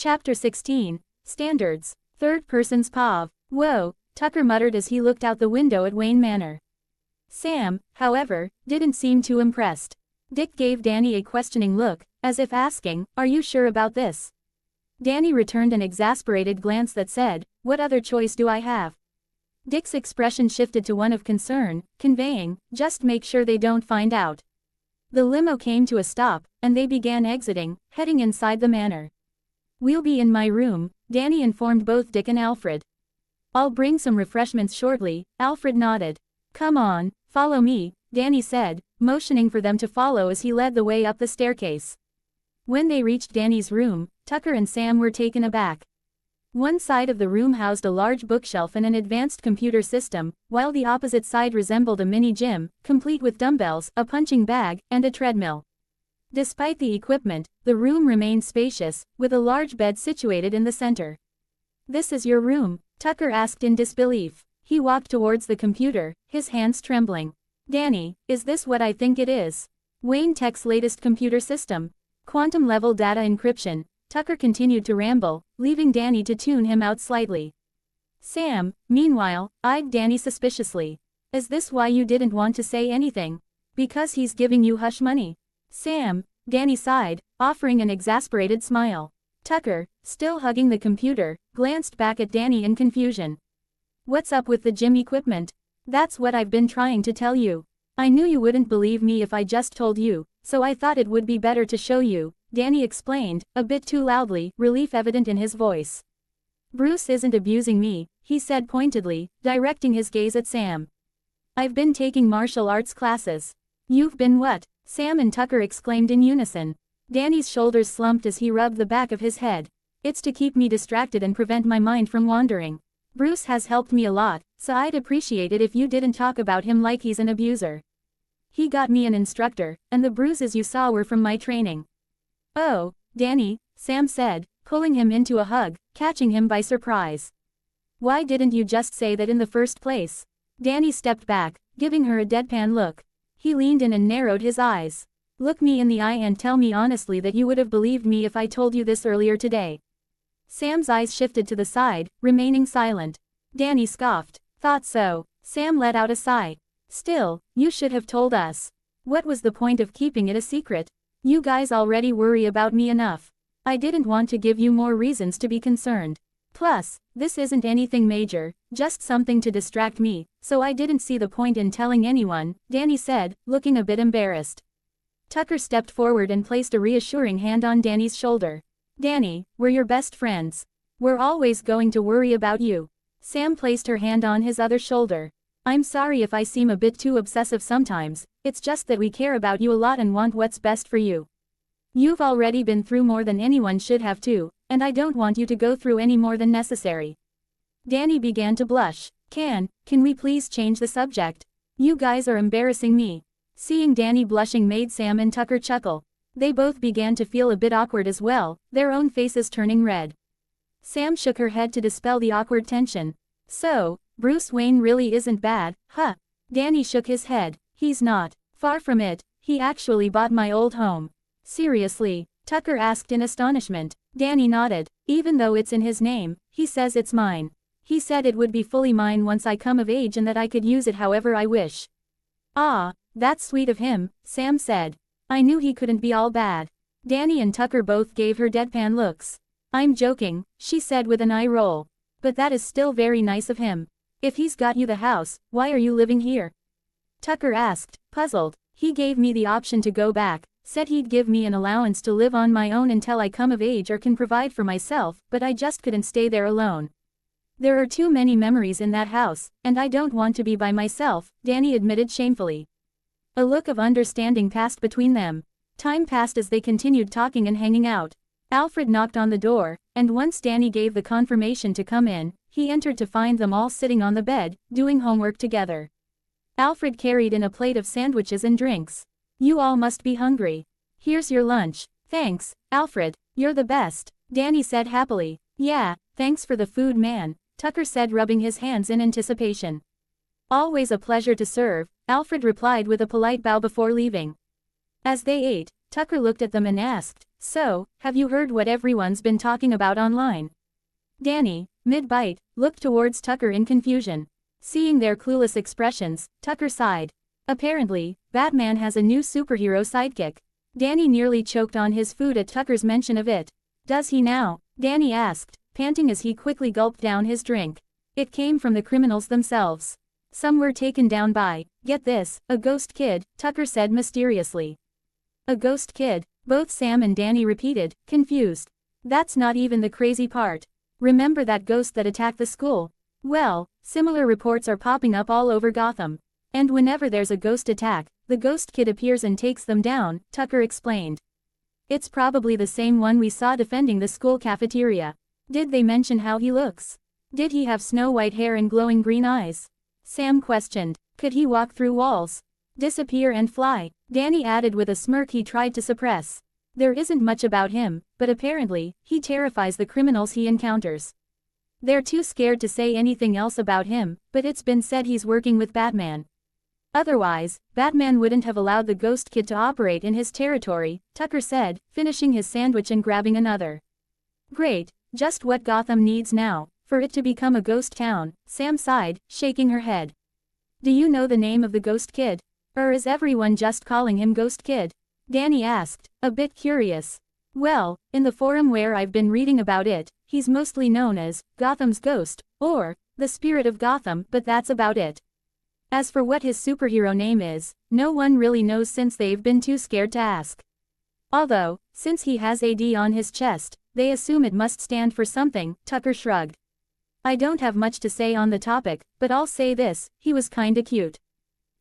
Chapter 16, Standards. Third person's POV. Whoa, Tucker muttered as he looked out the window at Wayne Manor. Sam, however, didn't seem too impressed. Dick gave Danny a questioning look, as if asking, "Are you sure about this?" Danny returned an exasperated glance that said, "What other choice do I have?" Dick's expression shifted to one of concern, conveying, "Just make sure they don't find out." The limo came to a stop, and they began exiting, heading inside the manor. "We'll be in my room," Danny informed both Dick and Alfred. "I'll bring some refreshments shortly," Alfred nodded. "Come on, follow me," Danny said, motioning for them to follow as he led the way up the staircase. When they reached Danny's room, Tucker and Sam were taken aback. One side of the room housed a large bookshelf and an advanced computer system, while the opposite side resembled a mini gym, complete with dumbbells, a punching bag, and a treadmill. Despite the equipment, the room remained spacious, with a large bed situated in the center. "This is your room?" Tucker asked in disbelief. He walked towards the computer, his hands trembling. "Danny, is this what I think it is? Wayne Tech's latest computer system? Quantum-level data encryption." Tucker continued to ramble, leaving Danny to tune him out slightly. Sam, meanwhile, eyed Danny suspiciously. "Is this why you didn't want to say anything? Because he's giving you hush money?" "Sam," Danny sighed, offering an exasperated smile. Tucker, still hugging the computer, glanced back at Danny in confusion. "What's up with the gym equipment?" "That's what I've been trying to tell you. I knew you wouldn't believe me if I just told you, so I thought it would be better to show you," Danny explained, a bit too loudly, relief evident in his voice. "Bruce isn't abusing me," he said pointedly, directing his gaze at Sam. "I've been taking martial arts classes." "You've been what?" Sam and Tucker exclaimed in unison. Danny's shoulders slumped as he rubbed the back of his head. "It's to keep me distracted and prevent my mind from wandering. Bruce has helped me a lot, so I'd appreciate it if you didn't talk about him like he's an abuser. He got me an instructor, and the bruises you saw were from my training." "Oh, Danny," Sam said, pulling him into a hug, catching him by surprise. "Why didn't you just say that in the first place?" Danny stepped back, giving her a deadpan look. He leaned in and narrowed his eyes. "Look me in the eye and tell me honestly that you would have believed me if I told you this earlier today." Sam's eyes shifted to the side, remaining silent. Danny scoffed. "Thought so." Sam let out a sigh. "Still, you should have told us. What was the point of keeping it a secret? You guys already worry about me enough. I didn't want to give you more reasons to be concerned. Plus, this isn't anything major, just something to distract me, so I didn't see the point in telling anyone," Danny said, looking a bit embarrassed. Tucker stepped forward and placed a reassuring hand on Danny's shoulder. "Danny, we're your best friends. We're always going to worry about you." Sam placed her hand on his other shoulder. "I'm sorry if I seem a bit too obsessive sometimes, it's just that we care about you a lot and want what's best for you. You've already been through more than anyone should have too, and I don't want you to go through any more than necessary." Danny began to blush. Can we please change the subject? You guys are embarrassing me." Seeing Danny blushing made Sam and Tucker chuckle. They both began to feel a bit awkward as well, their own faces turning red. Sam shook her head to dispel the awkward tension. "So, Bruce Wayne really isn't bad, huh?" Danny shook his head. "He's not. Far from it. He actually bought my old home." "Seriously?" Tucker asked in astonishment. Danny nodded. "Even though it's in his name, he says it's mine. He said it would be fully mine once I come of age and that I could use it however I wish." "Ah, that's sweet of him," Sam said. "I knew he couldn't be all bad." Danny and Tucker both gave her deadpan looks. "I'm joking," she said with an eye roll. "But that is still very nice of him. If he's got you the house, why are you living here?" Tucker asked, puzzled. "He gave me the option to go back, said he'd give me an allowance to live on my own until I come of age or can provide for myself, but I just couldn't stay there alone. There are too many memories in that house, and I don't want to be by myself," Danny admitted shamefully. A look of understanding passed between them. Time passed as they continued talking and hanging out. Alfred knocked on the door, and once Danny gave the confirmation to come in, he entered to find them all sitting on the bed, doing homework together. Alfred carried in a plate of sandwiches and drinks. "You all must be hungry. Here's your lunch." "Thanks, Alfred, you're the best," Danny said happily. "Yeah, thanks for the food, man," Tucker said, rubbing his hands in anticipation. "Always a pleasure to serve," Alfred replied with a polite bow before leaving. As they ate, Tucker looked at them and asked, So, have you heard what everyone's been talking about online? Danny, mid-bite, looked towards Tucker in confusion. Seeing their clueless expressions, Tucker sighed. Apparently, Batman has a new superhero sidekick. Danny nearly choked on his food at Tucker's mention of it. Does he now? Danny asked, panting as he quickly gulped down his drink. It came from the criminals themselves. Some were taken down by, get this, a ghost kid, Tucker said mysteriously. A ghost kid, both Sam and Danny repeated, confused. That's not even the crazy part. Remember that ghost that attacked the school? Well, similar reports are popping up all over Gotham. And whenever there's a ghost attack, the ghost kid appears and takes them down, Tucker explained. It's probably the same one we saw defending the school cafeteria. Did they mention how he looks? Did he have snow-white hair and glowing green eyes? Sam questioned. Could he walk through walls? Disappear and fly? Danny added with a smirk he tried to suppress. There isn't much about him, but apparently, he terrifies the criminals he encounters. They're too scared to say anything else about him, but it's been said he's working with Batman. Otherwise, Batman wouldn't have allowed the ghost kid to operate in his territory, Tucker said, finishing his sandwich and grabbing another. Great, just what Gotham needs now, for it to become a ghost town, Sam sighed, shaking her head. Do you know the name of the ghost kid? Or is everyone just calling him Ghost Kid? Danny asked, a bit curious. Well, in the forum where I've been reading about it, he's mostly known as Gotham's Ghost, or the Spirit of Gotham, but that's about it. As for what his superhero name is, no one really knows since they've been too scared to ask. Although, since he has AD on his chest, they assume it must stand for something, Tucker shrugged. I don't have much to say on the topic, but I'll say this, he was kinda cute.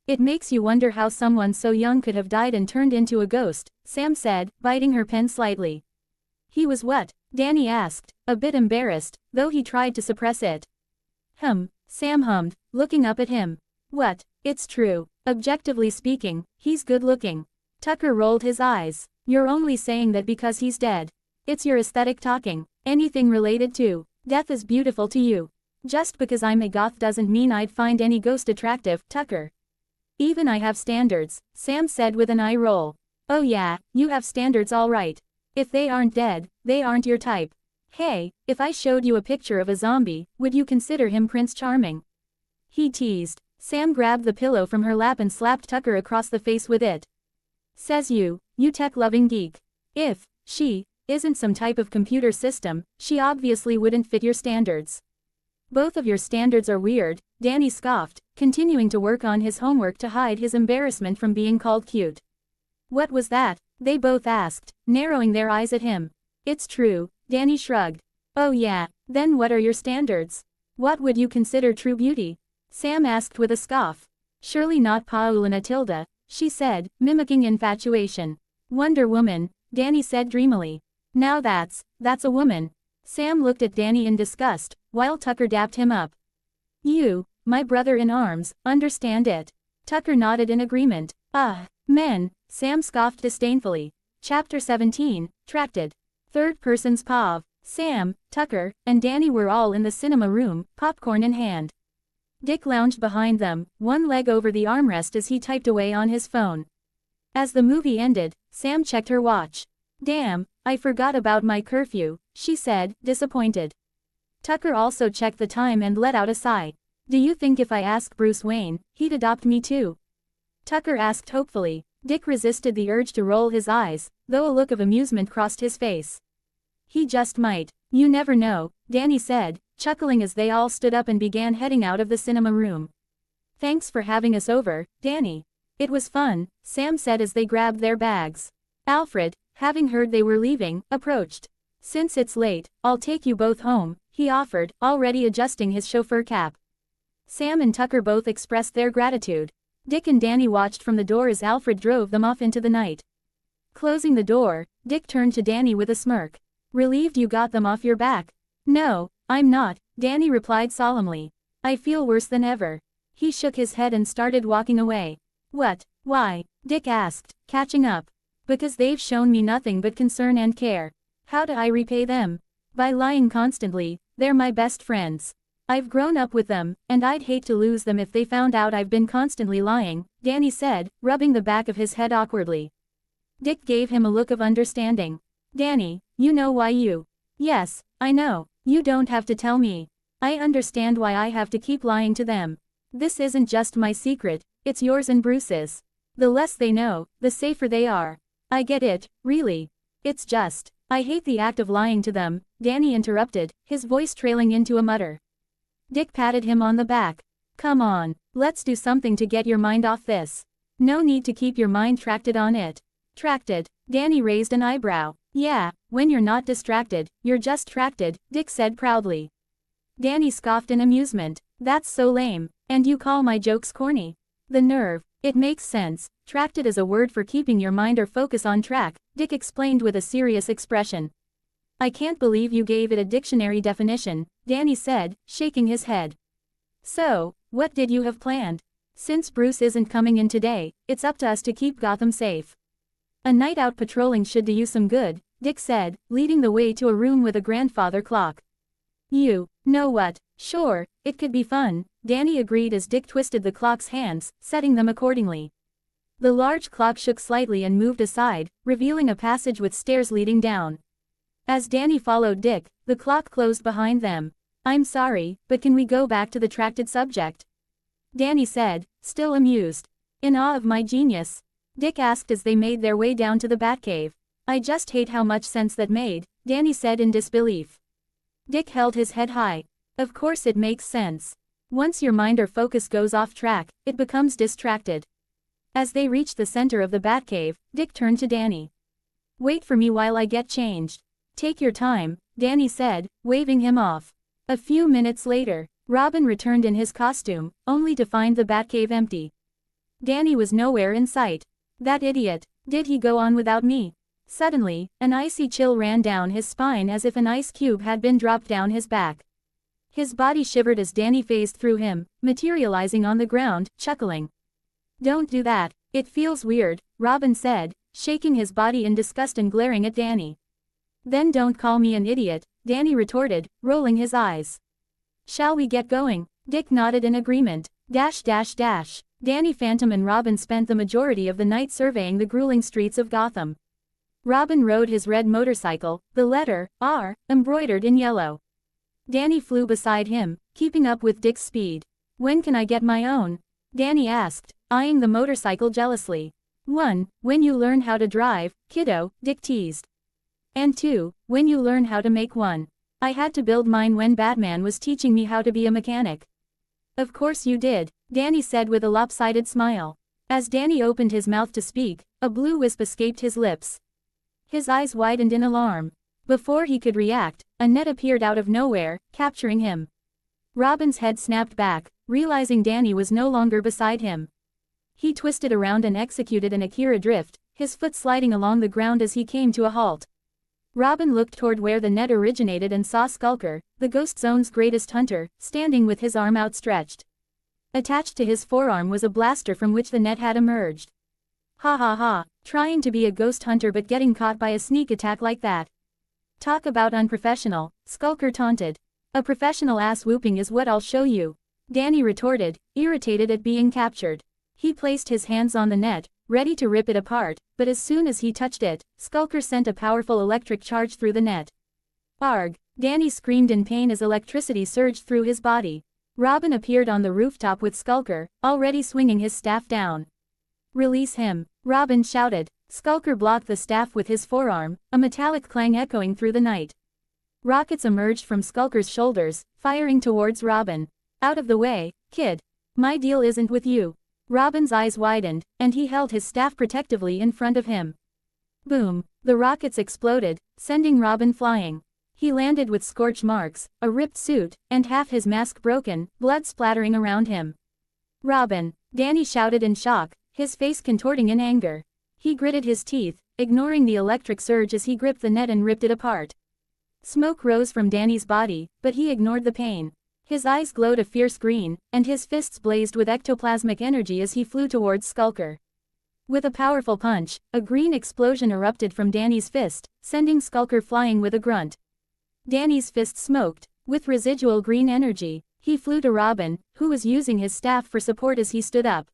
It makes you wonder how someone so young could have died and turned into a ghost, Sam said, biting her pen slightly. He was what? Danny asked, a bit embarrassed, though he tried to suppress it. Sam hummed, looking up at him. What? It's true. Objectively speaking, he's good looking. Tucker rolled his eyes. You're only saying that because he's dead. It's your aesthetic talking. Anything related to death is beautiful to you. Just because I'm a goth doesn't mean I'd find any ghost attractive, Tucker. Even I have standards, Sam said with an eye roll. Oh yeah, you have standards all right. If they aren't dead, they aren't your type. Hey, if I showed you a picture of a zombie, would you consider him Prince Charming? He teased. Sam grabbed the pillow from her lap and slapped Tucker across the face with it. Says you tech-loving geek. If she isn't some type of computer system, she obviously wouldn't fit your standards. Both of your standards are weird, Danny scoffed, continuing to work on his homework to hide his embarrassment from being called cute. What was that? They both asked, narrowing their eyes at him. It's true, Danny shrugged. Oh yeah, then what are your standards? What would you consider true beauty? Sam asked with a scoff. Surely not Paulina Tilda, she said, mimicking infatuation. Wonder Woman, Danny said dreamily. Now that's a woman. Sam looked at Danny in disgust, while Tucker dapped him up. You, my brother-in-arms, understand it. Tucker nodded in agreement. Men, Sam scoffed disdainfully. Chapter 17, Tracted. Third person's POV. Sam, Tucker, and Danny were all in the cinema room, popcorn in hand. Dick lounged behind them, one leg over the armrest as he typed away on his phone. As the movie ended, Sam checked her watch. Damn, I forgot about my curfew, she said, disappointed. Tucker also checked the time and let out a sigh. Do you think if I ask Bruce Wayne, he'd adopt me too? Tucker asked hopefully. Dick resisted the urge to roll his eyes, though a look of amusement crossed his face. He just might. You never know, Danny said, chuckling as they all stood up and began heading out of the cinema room. Thanks for having us over, Danny. It was fun, Sam said as they grabbed their bags. Alfred, having heard they were leaving, approached. Since it's late, I'll take you both home, he offered, already adjusting his chauffeur cap. Sam and Tucker both expressed their gratitude. Dick and Danny watched from the door as Alfred drove them off into the night. Closing the door, Dick turned to Danny with a smirk. Relieved you got them off your back? No, I'm not, Danny replied solemnly. I feel worse than ever. He shook his head and started walking away. What? Why? Dick asked, catching up. Because they've shown me nothing but concern and care. How do I repay them? By lying constantly. They're my best friends. I've grown up with them, and I'd hate to lose them if they found out I've been constantly lying, Danny said, rubbing the back of his head awkwardly. Dick gave him a look of understanding. Danny, you know why you. Yes, I know. You don't have to tell me. I understand why I have to keep lying to them. This isn't just my secret, it's yours and Bruce's. The less they know, the safer they are. I get it, really. It's just, I hate the act of lying to them, Danny interrupted, his voice trailing into a mutter. Dick patted him on the back. Come on, let's do something to get your mind off this. No need to keep your mind tracted on it. Tracted? Danny raised an eyebrow. Yeah, when you're not distracted, you're just tracted, Dick said proudly. Danny scoffed in amusement. That's so lame. And you call my jokes corny? The nerve. It makes sense. Tracted is a word for keeping your mind or focus on track, Dick explained with a serious expression. I can't believe you gave it a dictionary definition, Danny said, shaking his head. So, what did you have planned? Since Bruce isn't coming in today, it's up to us to keep Gotham safe. A night out patrolling should do you some good, Dick said, leading the way to a room with a grandfather clock. You know what? Sure, it could be fun, Danny agreed as Dick twisted the clock's hands, setting them accordingly. The large clock shook slightly and moved aside, revealing a passage with stairs leading down. As Danny followed Dick, the clock closed behind them. I'm sorry, but can we go back to the tracted subject? Danny said, still amused. In awe of my genius? Dick asked as they made their way down to the Batcave. I just hate how much sense that made, Danny said in disbelief. Dick held his head high. Of course it makes sense. Once your mind or focus goes off track, it becomes distracted. As they reached the center of the Batcave, Dick turned to Danny. Wait for me while I get changed. Take your time, Danny said, waving him off. A few minutes later, Robin returned in his costume, only to find the Batcave empty. Danny was nowhere in sight. That idiot, did he go on without me? Suddenly, an icy chill ran down his spine as if an ice cube had been dropped down his back. His body shivered as Danny phased through him, materializing on the ground, chuckling. Don't do that, it feels weird, Robin said, shaking his body in disgust and glaring at Danny. Then don't call me an idiot, Danny retorted, rolling his eyes. Shall we get going? Dick nodded in agreement. Danny Fenton and Robin spent the majority of the night surveying the grueling streets of Gotham. Robin rode his red motorcycle, the letter R, embroidered in yellow. Danny flew beside him, keeping up with Dick's speed. When can I get my own? Danny asked, eyeing the motorcycle jealously. 1. When you learn how to drive, kiddo, Dick teased. And 2. When you learn how to make one. I had to build mine when Batman was teaching me how to be a mechanic. Of course you did, Danny said with a lopsided smile. As Danny opened his mouth to speak, a blue wisp escaped his lips. His eyes widened in alarm. Before he could react, a net appeared out of nowhere, capturing him. Robin's head snapped back, realizing Danny was no longer beside him. He twisted around and executed an Akira drift, his foot sliding along the ground as he came to a halt. Robin looked toward where the net originated and saw Skulker, the Ghost Zone's greatest hunter, standing with his arm outstretched. Attached to his forearm was a blaster from which the net had emerged. Ha ha ha, trying to be a ghost hunter but getting caught by a sneak attack like that. Talk about unprofessional, Skulker taunted. A professional ass whooping is what I'll show you, Danny retorted, irritated at being captured. He placed his hands on the net, ready to rip it apart, but as soon as he touched it, Skulker sent a powerful electric charge through the net. Arg! Danny screamed in pain as electricity surged through his body. Robin appeared on the rooftop with Skulker, already swinging his staff down. Release him, Robin shouted. Skulker blocked the staff with his forearm, a metallic clang echoing through the night. Rockets emerged from Skulker's shoulders, firing towards Robin. Out of the way, kid. My deal isn't with you. Robin's eyes widened, and he held his staff protectively in front of him. Boom! The rockets exploded, sending Robin flying. He landed with scorch marks, a ripped suit, and half his mask broken, blood splattering around him. Robin! Danny shouted in shock, his face contorting in anger. He gritted his teeth, ignoring the electric surge as he gripped the net and ripped it apart. Smoke rose from Danny's body, but he ignored the pain. His eyes glowed a fierce green, and his fists blazed with ectoplasmic energy as he flew towards Skulker. With a powerful punch, a green explosion erupted from Danny's fist, sending Skulker flying with a grunt. Danny's fist smoked. With residual green energy, he flew to Robin, who was using his staff for support as he stood up.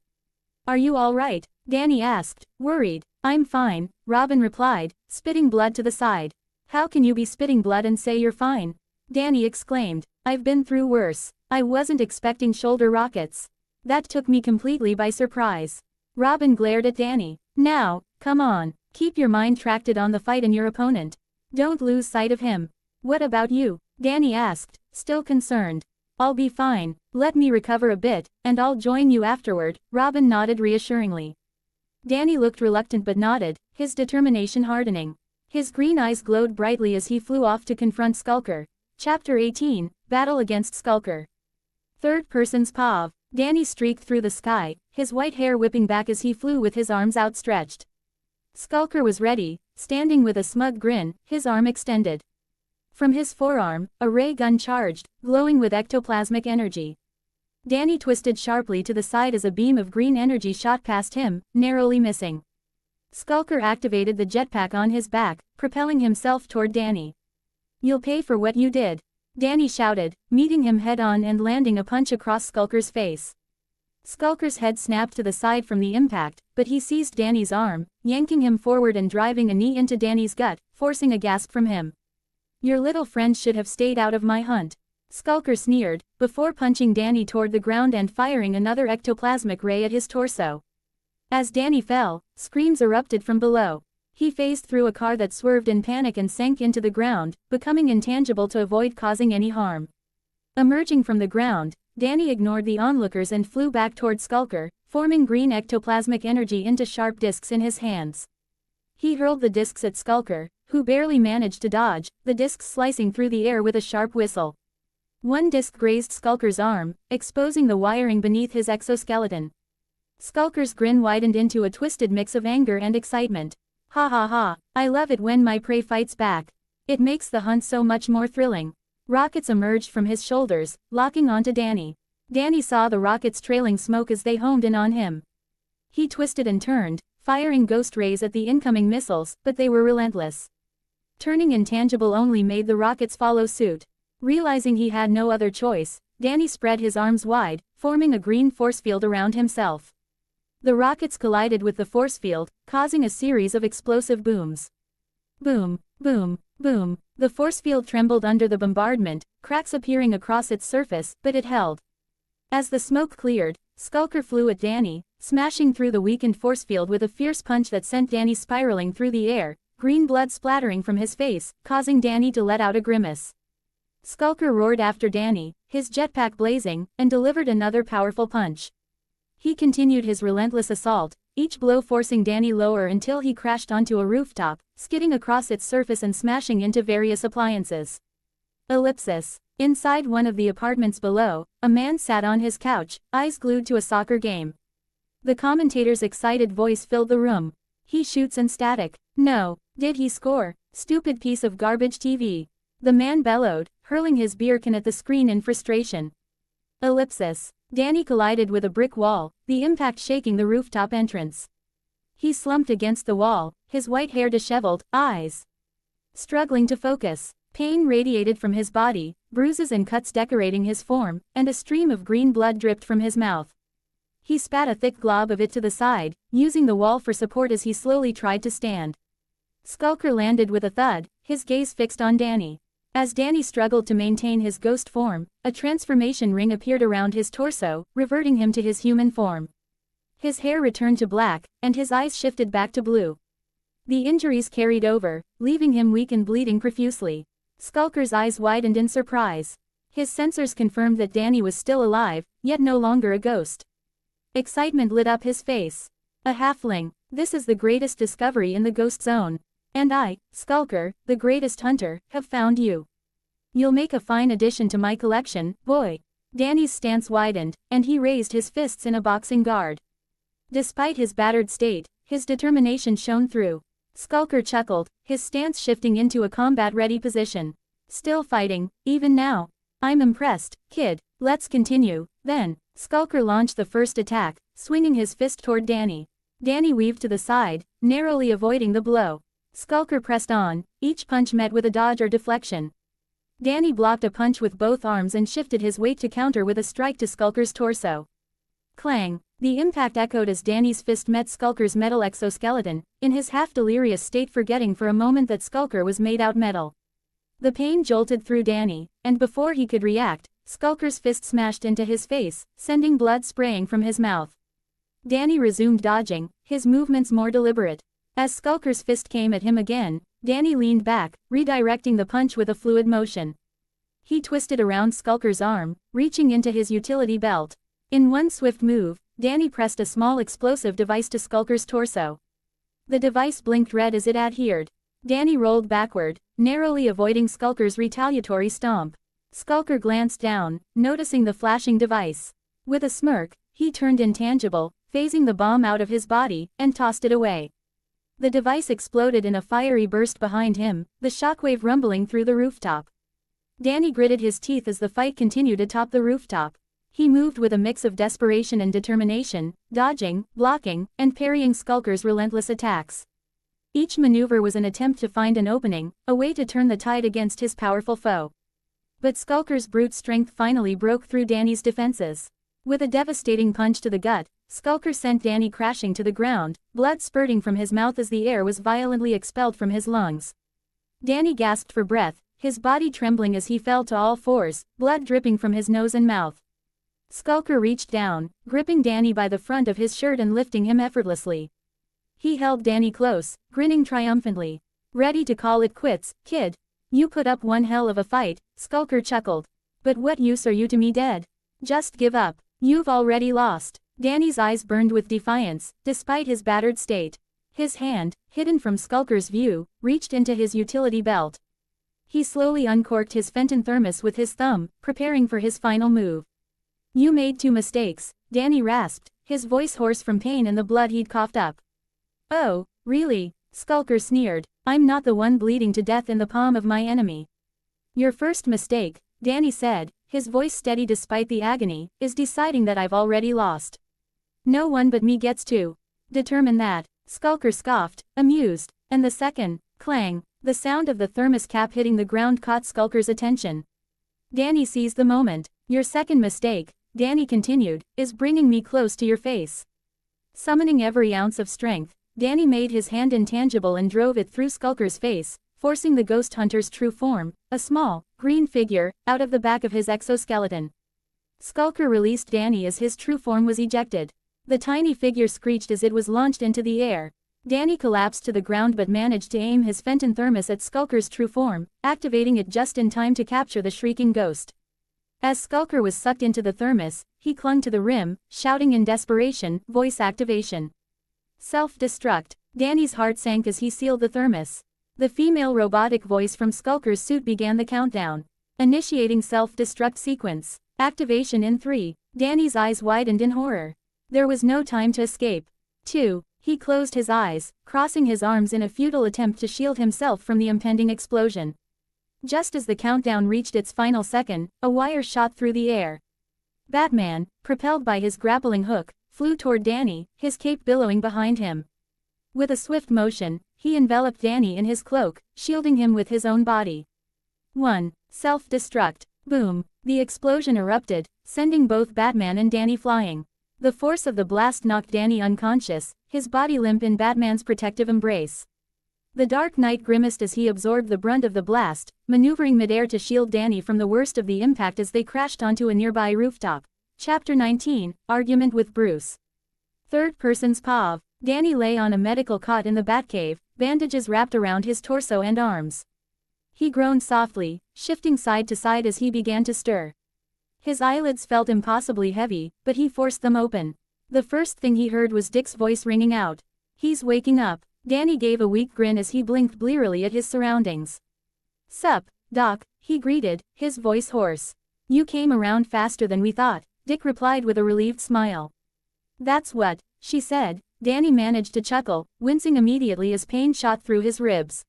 Are you all right? Danny asked, worried. I'm fine, Robin replied, spitting blood to the side. How can you be spitting blood and say you're fine? Danny exclaimed. I've been through worse. I wasn't expecting shoulder rockets. That took me completely by surprise. Robin glared at Danny. Now, come on, keep your mind tracked on the fight and your opponent. Don't lose sight of him. What about you? Danny asked, still concerned. I'll be fine, let me recover a bit, and I'll join you afterward, Robin nodded reassuringly. Danny looked reluctant but nodded, his determination hardening. His green eyes glowed brightly as he flew off to confront Skulker. Chapter 18, Battle against Skulker. Third person's POV. Danny streaked through the sky, his white hair whipping back as he flew with his arms outstretched. Skulker was ready, standing with a smug grin, his arm extended. From his forearm, a ray gun charged, glowing with ectoplasmic energy. Danny twisted sharply to the side as a beam of green energy shot past him, narrowly missing. Skulker activated the jetpack on his back, propelling himself toward Danny. You'll pay for what you did. Danny shouted, meeting him head-on and landing a punch across Skulker's face. Skulker's head snapped to the side from the impact, but he seized Danny's arm, yanking him forward and driving a knee into Danny's gut, forcing a gasp from him. Your little friend should have stayed out of my hunt. Skulker sneered, before punching Danny toward the ground and firing another ectoplasmic ray at his torso. As Danny fell, screams erupted from below. He phased through a car that swerved in panic and sank into the ground, becoming intangible to avoid causing any harm. Emerging from the ground, Danny ignored the onlookers and flew back toward Skulker, forming green ectoplasmic energy into sharp discs in his hands. He hurled the discs at Skulker, who barely managed to dodge, the discs slicing through the air with a sharp whistle. One disc grazed Skulker's arm, exposing the wiring beneath his exoskeleton. Skulker's grin widened into a twisted mix of anger and excitement. Ha ha ha, I love it when my prey fights back. It makes the hunt so much more thrilling. Rockets emerged from his shoulders, locking onto Danny. Danny saw the rockets trailing smoke as they homed in on him. He twisted and turned, firing ghost rays at the incoming missiles, but they were relentless. Turning intangible only made the rockets follow suit. Realizing he had no other choice, Danny spread his arms wide, forming a green force field around himself. The rockets collided with the force field, causing a series of explosive booms. Boom, boom, boom. The force field trembled under the bombardment, cracks appearing across its surface, but it held. As the smoke cleared, Skulker flew at Danny, smashing through the weakened force field with a fierce punch that sent Danny spiraling through the air, green blood splattering from his face, causing Danny to let out a grimace. Skulker roared after Danny, his jetpack blazing, and delivered another powerful punch. He continued his relentless assault, each blow forcing Danny lower until he crashed onto a rooftop, skidding across its surface and smashing into various appliances. Ellipsis. Inside one of the apartments below, a man sat on his couch, eyes glued to a soccer game. The commentator's excited voice filled the room. He shoots and static. No, did he score? Stupid piece of garbage TV. The man bellowed, hurling his beer can at the screen in frustration. Ellipsis. Danny collided with a brick wall, the impact shaking the rooftop entrance. He slumped against the wall, his white hair disheveled, eyes struggling to focus. Pain radiated from his body, bruises and cuts decorating his form, and a stream of green blood dripped from his mouth. He spat a thick glob of it to the side, using the wall for support as he slowly tried to stand. Skulker landed with a thud, his gaze fixed on Danny. As Danny struggled to maintain his ghost form, a transformation ring appeared around his torso, reverting him to his human form. His hair returned to black, and his eyes shifted back to blue. The injuries carried over, leaving him weak and bleeding profusely. Skulker's eyes widened in surprise. His sensors confirmed that Danny was still alive, yet no longer a ghost. Excitement lit up his face. A halfling. This is the greatest discovery in the ghost zone. And I, Skulker, the greatest hunter, have found you. You'll make a fine addition to my collection, boy. Danny's stance widened, and he raised his fists in a boxing guard. Despite his battered state, his determination shone through. Skulker chuckled, his stance shifting into a combat-ready position. Still fighting, even now. I'm impressed, kid. Let's continue, then. Skulker launched the first attack, swinging his fist toward Danny. Danny weaved to the side, narrowly avoiding the blow. Skulker pressed on, each punch met with a dodge or deflection. Danny blocked a punch with both arms and shifted his weight to counter with a strike to Skulker's torso. Clang! The impact echoed as Danny's fist met Skulker's metal exoskeleton, in his half-delirious state forgetting for a moment that Skulker was made out metal. The pain jolted through Danny, and before he could react, Skulker's fist smashed into his face, sending blood spraying from his mouth. Danny resumed dodging, his movements more deliberate. As Skulker's fist came at him again, Danny leaned back, redirecting the punch with a fluid motion. He twisted around Skulker's arm, reaching into his utility belt. In one swift move, Danny pressed a small explosive device to Skulker's torso. The device blinked red as it adhered. Danny rolled backward, narrowly avoiding Skulker's retaliatory stomp. Skulker glanced down, noticing the flashing device. With a smirk, he turned intangible, phasing the bomb out of his body, and tossed it away. The device exploded in a fiery burst behind him, the shockwave rumbling through the rooftop. Danny gritted his teeth as the fight continued atop the rooftop. He moved with a mix of desperation and determination, dodging, blocking, and parrying Skulker's relentless attacks. Each maneuver was an attempt to find an opening, a way to turn the tide against his powerful foe. But Skulker's brute strength finally broke through Danny's defenses. With a devastating punch to the gut, Skulker sent Danny crashing to the ground, blood spurting from his mouth as the air was violently expelled from his lungs. Danny gasped for breath, his body trembling as he fell to all fours, blood dripping from his nose and mouth. Skulker reached down, gripping Danny by the front of his shirt and lifting him effortlessly. He held Danny close, grinning triumphantly. "Ready to call it quits, kid? You put up one hell of a fight," Skulker chuckled. "But what use are you to me dead? Just give up. You've already lost." Danny's eyes burned with defiance, despite his battered state. His hand, hidden from Skulker's view, reached into his utility belt. He slowly uncorked his Fenton thermos with his thumb, preparing for his final move. "You made 2 mistakes, Danny rasped, his voice hoarse from pain and the blood he'd coughed up. "Oh, really?" Skulker sneered. "I'm not the one bleeding to death in the palm of my enemy." "Your first mistake," Danny said, his voice steady despite the agony, "is deciding that I've already lost. No one but me gets to determine that." Skulker scoffed, amused. "And the second," clang, the sound of the thermos cap hitting the ground caught Skulker's attention. Danny seized the moment. "Your second mistake," Danny continued, "is bringing me close to your face." Summoning every ounce of strength, Danny made his hand intangible and drove it through Skulker's face, forcing the ghost hunter's true form, a small, green figure, out of the back of his exoskeleton. Skulker released Danny as his true form was ejected. The tiny figure screeched as it was launched into the air. Danny collapsed to the ground but managed to aim his Fenton thermos at Skulker's true form, activating it just in time to capture the shrieking ghost. As Skulker was sucked into the thermos, he clung to the rim, shouting in desperation, "Voice activation. Self-destruct." Danny's heart sank as he sealed the thermos. The female robotic voice from Skulker's suit began the countdown. Initiating self-destruct sequence. Activation in 3. Danny's eyes widened in horror. There was no time to escape. 2. He closed his eyes, crossing his arms in a futile attempt to shield himself from the impending explosion. Just as the countdown reached its final second, a wire shot through the air. Batman, propelled by his grappling hook, flew toward Danny, his cape billowing behind him. With a swift motion, he enveloped Danny in his cloak, shielding him with his own body. 1. Self-destruct. Boom. The explosion erupted, sending both Batman and Danny flying. The force of the blast knocked Danny unconscious, his body limp in Batman's protective embrace. The Dark Knight grimaced as he absorbed the brunt of the blast, maneuvering midair to shield Danny from the worst of the impact as they crashed onto a nearby rooftop. Chapter 19, Argument with Bruce. Third person's POV. Danny lay on a medical cot in the Batcave, bandages wrapped around his torso and arms. He groaned softly, shifting side to side as he began to stir. His eyelids felt impossibly heavy, but he forced them open. The first thing he heard was Dick's voice ringing out. "He's waking up." Danny gave a weak grin as he blinked blearily at his surroundings. "Sup, Doc," he greeted, his voice hoarse. "You came around faster than we thought," Dick replied with a relieved smile. "That's what," she said. Danny managed to chuckle, wincing immediately as pain shot through his ribs.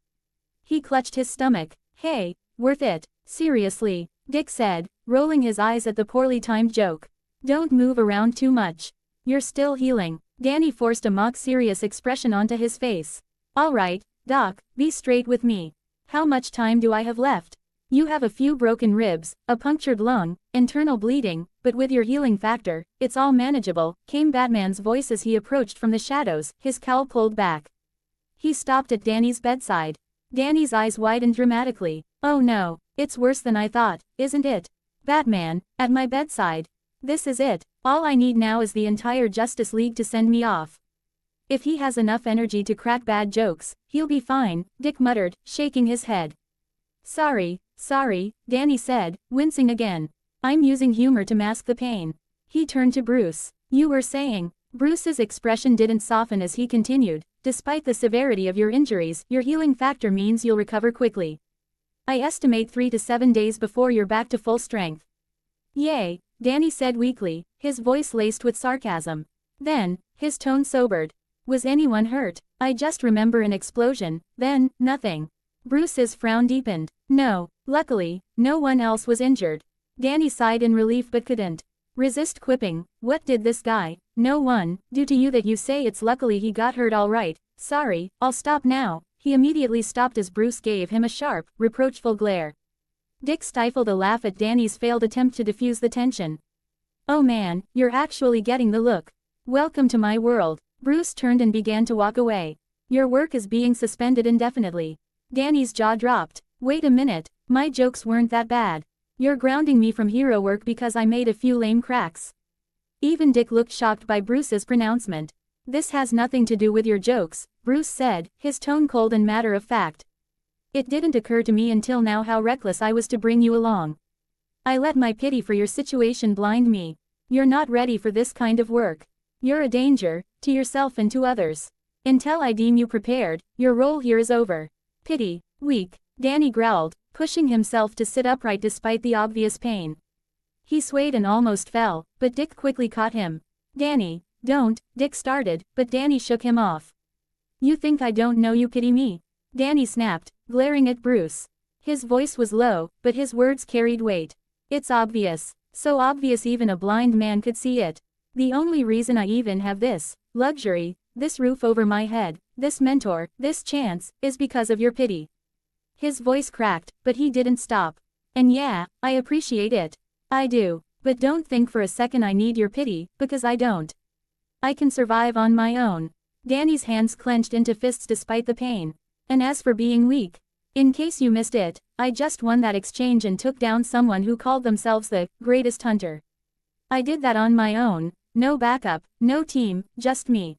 He clutched his stomach. "Hey, worth it, seriously," Dick said, rolling his eyes at the poorly timed joke. "Don't move around too much. You're still healing." Danny forced a mock-serious expression onto his face. "All right, Doc, be straight with me. How much time do I have left?" You have a few broken ribs, a punctured lung, internal bleeding, but with your healing factor, it's all manageable, came Batman's voice as he approached from the shadows, his cowl pulled back. He stopped at Danny's bedside. Danny's eyes widened dramatically. Oh no, it's worse than I thought, isn't it? Batman, at my bedside. This is it. All I need now is the entire Justice League to send me off. If he has enough energy to crack bad jokes, he'll be fine, Dick muttered, shaking his head. Sorry, Danny said, wincing again. I'm using humor to mask the pain. He turned to Bruce. You were saying. Bruce's expression didn't soften as he continued. Despite the severity of your injuries, your healing factor means you'll recover quickly. I estimate 3 to 7 days before you're back to full strength. Yay, Danny said weakly, his voice laced with sarcasm. Then, his tone sobered. Was anyone hurt? I just remember an explosion, then, nothing. Bruce's frown deepened. No, luckily, no one else was injured. Danny sighed in relief but couldn't resist quipping. What did this guy, no one, do to you that you say it's luckily he got hurt all right? Sorry, I'll stop now. He immediately stopped as Bruce gave him a sharp, reproachful glare. Dick stifled a laugh at Danny's failed attempt to diffuse the tension. Oh man, you're actually getting the look. Welcome to my world. Bruce turned and began to walk away. Your work is being suspended indefinitely. Danny's jaw dropped. Wait a minute, my jokes weren't that bad. You're grounding me from hero work because I made a few lame cracks. Even Dick looked shocked by Bruce's pronouncement. This has nothing to do with your jokes, Bruce said, his tone cold and matter of fact. It didn't occur to me until now how reckless I was to bring you along. I let my pity for your situation blind me. You're not ready for this kind of work. You're a danger, to yourself and to others. Until I deem you prepared, your role here is over. Pity, weak, Danny growled, pushing himself to sit upright despite the obvious pain. He swayed and almost fell, but Dick quickly caught him. Danny, don't, Dick started, but Danny shook him off. You think I don't know you pity me? Danny snapped, glaring at Bruce. His voice was low, but his words carried weight. It's obvious. So obvious even a blind man could see it. The only reason I even have this luxury, this roof over my head, this mentor, this chance, is because of your pity. His voice cracked, but he didn't stop. And yeah, I appreciate it. I do. But don't think for a second I need your pity, because I don't. I can survive on my own. Danny's hands clenched into fists despite the pain. And as for being weak, in case you missed it, I just won that exchange and took down someone who called themselves the greatest hunter. I did that on my own, no backup, no team, just me.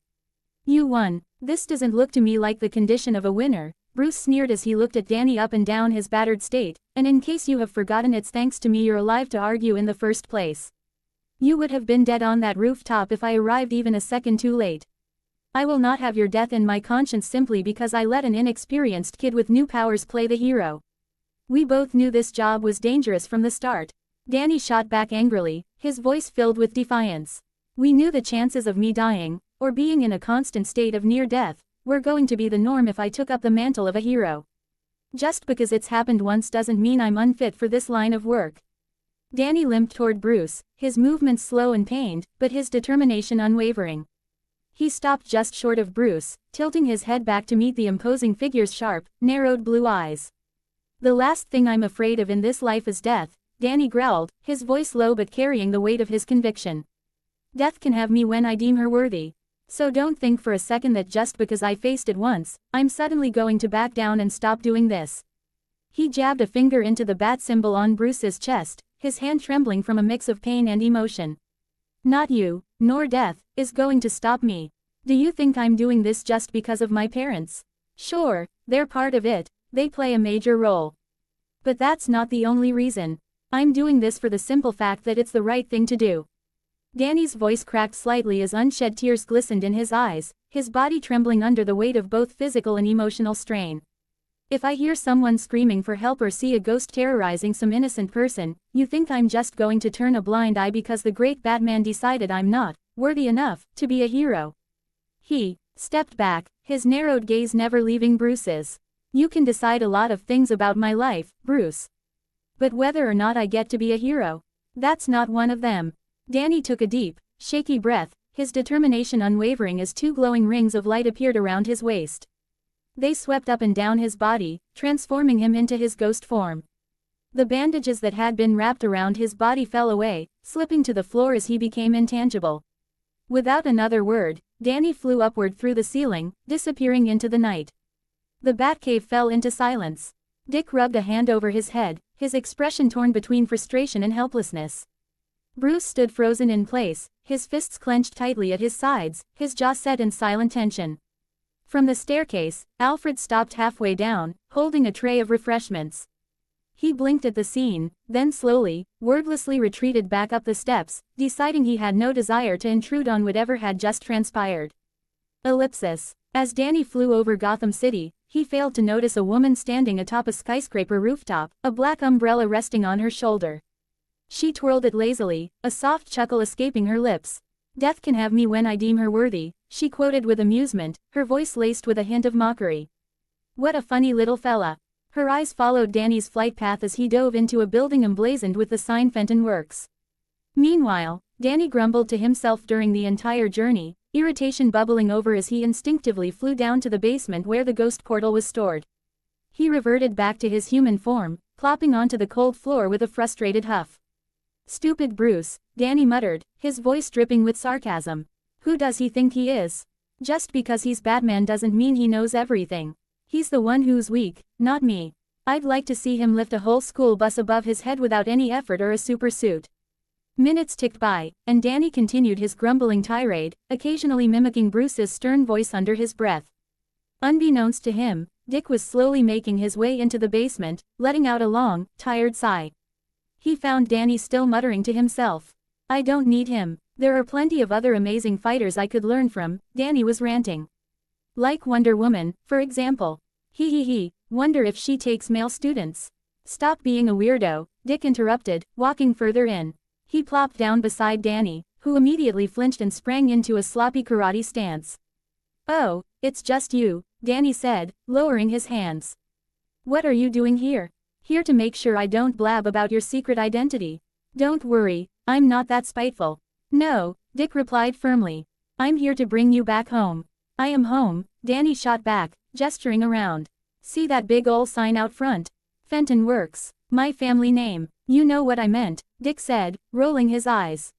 You won. This doesn't look to me like the condition of a winner, Bruce sneered as he looked at Danny up and down his battered state, and in case you have forgotten it's thanks to me you're alive to argue in the first place. You would have been dead on that rooftop if I arrived even a second too late. I will not have your death in my conscience simply because I let an inexperienced kid with new powers play the hero. We both knew this job was dangerous from the start. Danny shot back angrily, his voice filled with defiance. We knew the chances of me dying, or being in a constant state of near death, were going to be the norm if I took up the mantle of a hero. Just because it's happened once doesn't mean I'm unfit for this line of work. Danny limped toward Bruce, his movements slow and pained, but his determination unwavering. He stopped just short of Bruce, tilting his head back to meet the imposing figure's sharp, narrowed blue eyes. The last thing I'm afraid of in this life is death, Danny growled, his voice low but carrying the weight of his conviction. Death can have me when I deem her worthy. So don't think for a second that just because I faced it once, I'm suddenly going to back down and stop doing this. He jabbed a finger into the bat symbol on Bruce's chest, his hand trembling from a mix of pain and emotion. Not you, nor death, is going to stop me. Do you think I'm doing this just because of my parents? Sure, they're part of it, they play a major role. But that's not the only reason. I'm doing this for the simple fact that it's the right thing to do. Danny's voice cracked slightly as unshed tears glistened in his eyes, his body trembling under the weight of both physical and emotional strain. If I hear someone screaming for help or see a ghost terrorizing some innocent person, you think I'm just going to turn a blind eye because the great Batman decided I'm not worthy enough to be a hero? He stepped back, his narrowed gaze never leaving Bruce's. You can decide a lot of things about my life, Bruce. But whether or not I get to be a hero, that's not one of them. Danny took a deep, shaky breath, his determination unwavering as two glowing rings of light appeared around his waist. They swept up and down his body, transforming him into his ghost form. The bandages that had been wrapped around his body fell away, slipping to the floor as he became intangible. Without another word, Danny flew upward through the ceiling, disappearing into the night. The Batcave fell into silence. Dick rubbed a hand over his head, his expression torn between frustration and helplessness. Bruce stood frozen in place, his fists clenched tightly at his sides, his jaw set in silent tension. From the staircase, Alfred stopped halfway down, holding a tray of refreshments. He blinked at the scene, then slowly, wordlessly retreated back up the steps, deciding he had no desire to intrude on whatever had just transpired. Ellipsis. As Danny flew over Gotham City, he failed to notice a woman standing atop a skyscraper rooftop, a black umbrella resting on her shoulder. She twirled it lazily, a soft chuckle escaping her lips. "Death can have me when I deem her worthy," she quoted with amusement, her voice laced with a hint of mockery. "What a funny little fella." Her eyes followed Danny's flight path as he dove into a building emblazoned with the sign Fenton Works. Meanwhile, Danny grumbled to himself during the entire journey, irritation bubbling over as he instinctively flew down to the basement where the ghost portal was stored. He reverted back to his human form, plopping onto the cold floor with a frustrated huff. "Stupid Bruce," Danny muttered, his voice dripping with sarcasm. "Who does he think he is? Just because he's Batman doesn't mean he knows everything. He's the one who's weak, not me. I'd like to see him lift a whole school bus above his head without any effort or a super suit." Minutes ticked by, and Danny continued his grumbling tirade, occasionally mimicking Bruce's stern voice under his breath. Unbeknownst to him, Dick was slowly making his way into the basement, letting out a long, tired sigh. He found Danny still muttering to himself. "I don't need him. There are plenty of other amazing fighters I could learn from," Danny was ranting. "Like Wonder Woman, for example. He, wonder if she takes male students." "Stop being a weirdo," Dick interrupted, walking further in. He plopped down beside Danny, who immediately flinched and sprang into a sloppy karate stance. "Oh, it's just you," Danny said, lowering his hands. "What are you doing here?" "Here to make sure I don't blab about your secret identity." "Don't worry, I'm not that spiteful." "No," Dick replied firmly. "I'm here to bring you back home." "I am home," Danny shot back, gesturing around. "See that big ol' sign out front? Fenton Works. My family name." "You know what I meant," Dick said, rolling his eyes.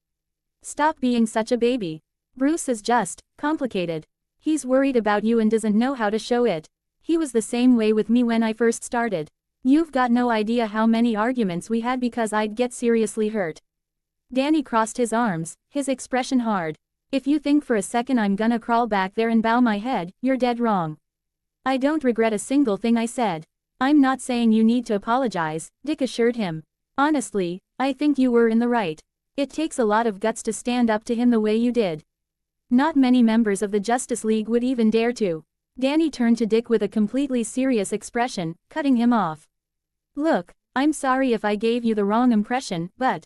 "Stop being such a baby. Bruce is just complicated. He's worried about you and doesn't know how to show it. He was the same way with me when I first started. You've got no idea how many arguments we had because I'd get seriously hurt." Danny crossed his arms, his expression hard. "If you think for a second I'm gonna crawl back there and bow my head, you're dead wrong. I don't regret a single thing I said." "I'm not saying you need to apologize," Dick assured him. "Honestly, I think you were in the right. It takes a lot of guts to stand up to him the way you did. Not many members of the Justice League would even dare to." Danny turned to Dick with a completely serious expression, cutting him off. "Look, I'm sorry if I gave you the wrong impression, but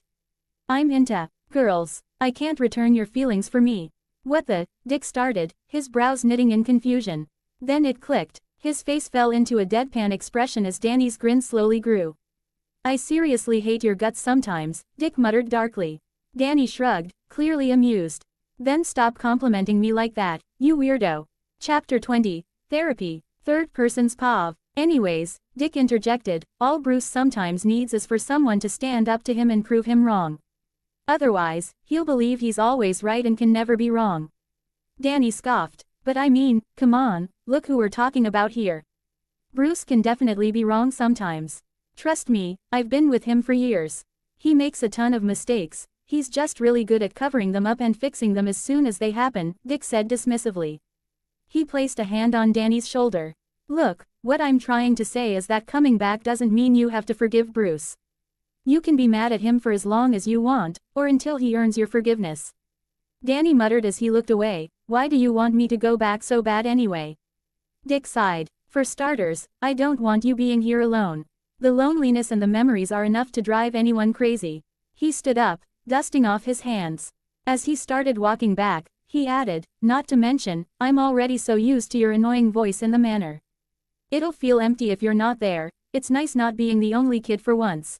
I'm into girls. I can't return your feelings for me." "What the?" Dick started, his brows knitting in confusion. Then it clicked. His face fell into a deadpan expression as Danny's grin slowly grew. "I seriously hate your guts sometimes," Dick muttered darkly. Danny shrugged, clearly amused. "Then stop complimenting me like that, you weirdo." Chapter 20, Therapy, Third Person's POV. "Anyways," Dick interjected, "all Bruce sometimes needs is for someone to stand up to him and prove him wrong. Otherwise, he'll believe he's always right and can never be wrong." Danny scoffed. "But I mean, come on, look who we're talking about here. Bruce can definitely be wrong sometimes. Trust me, I've been with him for years. He makes a ton of mistakes, he's just really good at covering them up and fixing them as soon as they happen," Dick said dismissively. He placed a hand on Danny's shoulder. "Look, what I'm trying to say is that coming back doesn't mean you have to forgive Bruce. You can be mad at him for as long as you want, or until he earns your forgiveness." Danny muttered as he looked away. "Why do you want me to go back so bad anyway?" Dick sighed. "For starters, I don't want you being here alone. The loneliness and the memories are enough to drive anyone crazy." He stood up, dusting off his hands. As he started walking back, he added, "Not to mention, I'm already so used to your annoying voice in the Manor. It'll feel empty if you're not there. It's nice not being the only kid for once."